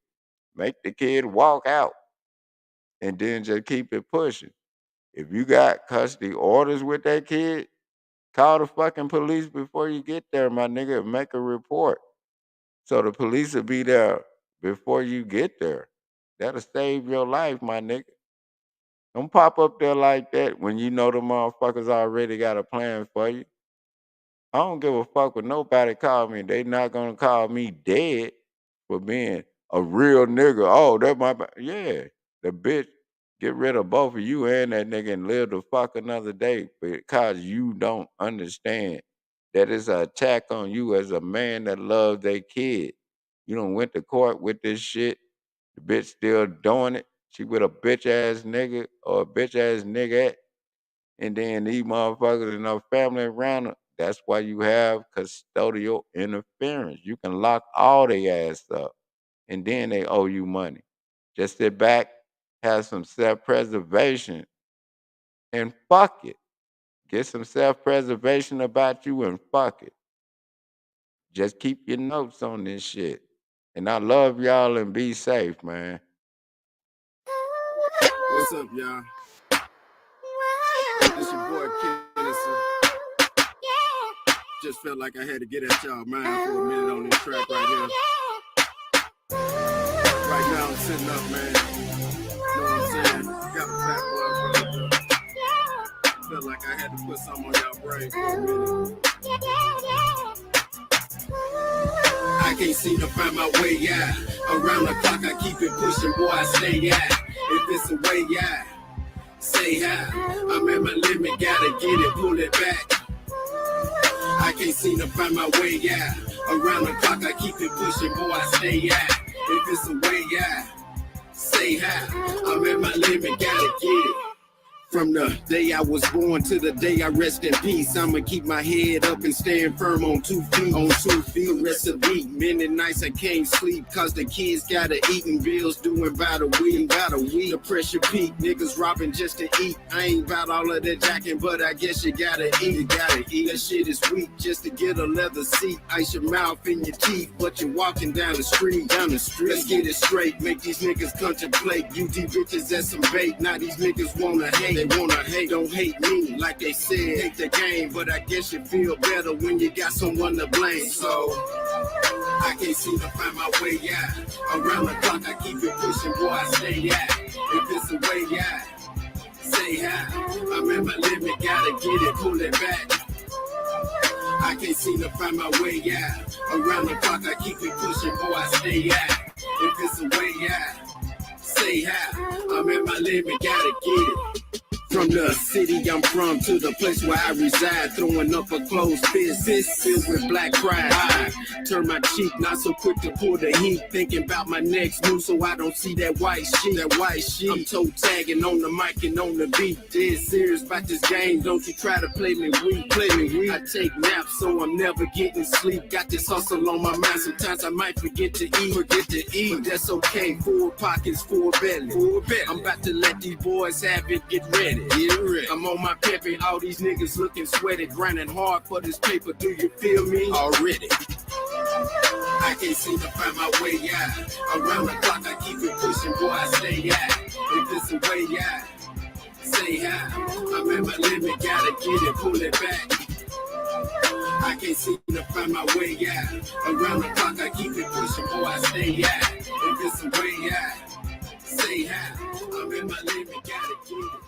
Make the kid walk out and then just keep it pushing. If you got custody orders with that kid, call the fucking police before you get there, my nigga. Make a report. So the police will be there before you get there. That'll save your life, my nigga. Don't pop up there like that when you know the motherfuckers already got a plan for you. I don't give a fuck what nobody call me. They not gonna call me dead for being a real nigga. Oh, that my yeah. The bitch get rid of both of you and that nigga and live the fuck another day because you don't understand that it's an attack on you as a man that loves their kid. You done went to court with this shit. The bitch still doing it. She with a bitch ass nigga or a bitch ass nigga. And then these motherfuckers and their family around them. That's why you have custodial interference. You can lock all their ass up, and then they owe you money. Just sit back, have some self-preservation, and fuck it. Get some self-preservation about you and fuck it. Just keep your notes on this shit. And I love y'all and be safe, man. What's up, y'all? It's your boy Kennessey. Just felt like I had to get at y'all mind for a minute on this track right here. Right now I'm sitting up, man. Know what I'm saying? Got a fat boy brother. Felt like I had to put something on y'all brain for a minute. I can't seem to find my way out. Around the clock I keep it pushing, boy, I stay out. If it's a way out, say how. I'm at my limit, gotta get it, pull it back. I can't seem to find my way out. Around the clock I keep it pushing, boy, I stay out. If it's a way out, say how. I'm at my limit, gotta get it. From the day I was born to the day I rest in peace, I'ma keep my head up and stand firm on 2 feet. On 2 feet, the rest of the week. Many nights I can't sleep, cause the kids gotta eat and bills doing about a week. The pressure peak, niggas robbing just to eat. I ain't about all of that jacking, but I guess you gotta eat. You gotta eat. That shit is weak just to get a leather seat. Ice your mouth and your teeth, but you're walking down the street. Let's get it straight, make these niggas contemplate. UD bitches as some bait, now these niggas wanna hate. They wanna hate, don't hate me, like they said, hate the game, but I guess you feel better when you got someone to blame. So I can't seem to find my way out. Around the clock I keep it pushing, boy, I stay out. If it's a way out, say how. I'm at my limit, gotta get it, pull it back. I can't seem to find my way out. Around the clock I keep it pushing, boy, I stay out. If it's a way out, say how. I'm at my limit, gotta get it. From the city I'm from to the place where I reside, throwing up a closed fist filled with black pride. I turn my cheek, not so quick to pull the heat, thinking about my next move so I don't see that white shit. I'm toe tagging on the mic and on the beat. Dead serious about this game, don't you try to play me weak. I take naps so I'm never getting sleep. Got this hustle on my mind, sometimes I might forget to eat. But that's okay, full pockets, full belly. I'm about to let these boys have it, get ready. I'm on my pimpin', all these niggas looking sweaty, grinding hard for this paper, do you feel me? Already. I can't seem to find my way out. Around the clock I keep it pushing, boy, I stay out. If it's a way out, say how. I'm at my limit, gotta get it, pull it back. I can't seem to find my way out. Around the clock I keep it pushing, boy, I stay out. If it's a way out, say how. I'm at my limit, gotta get it.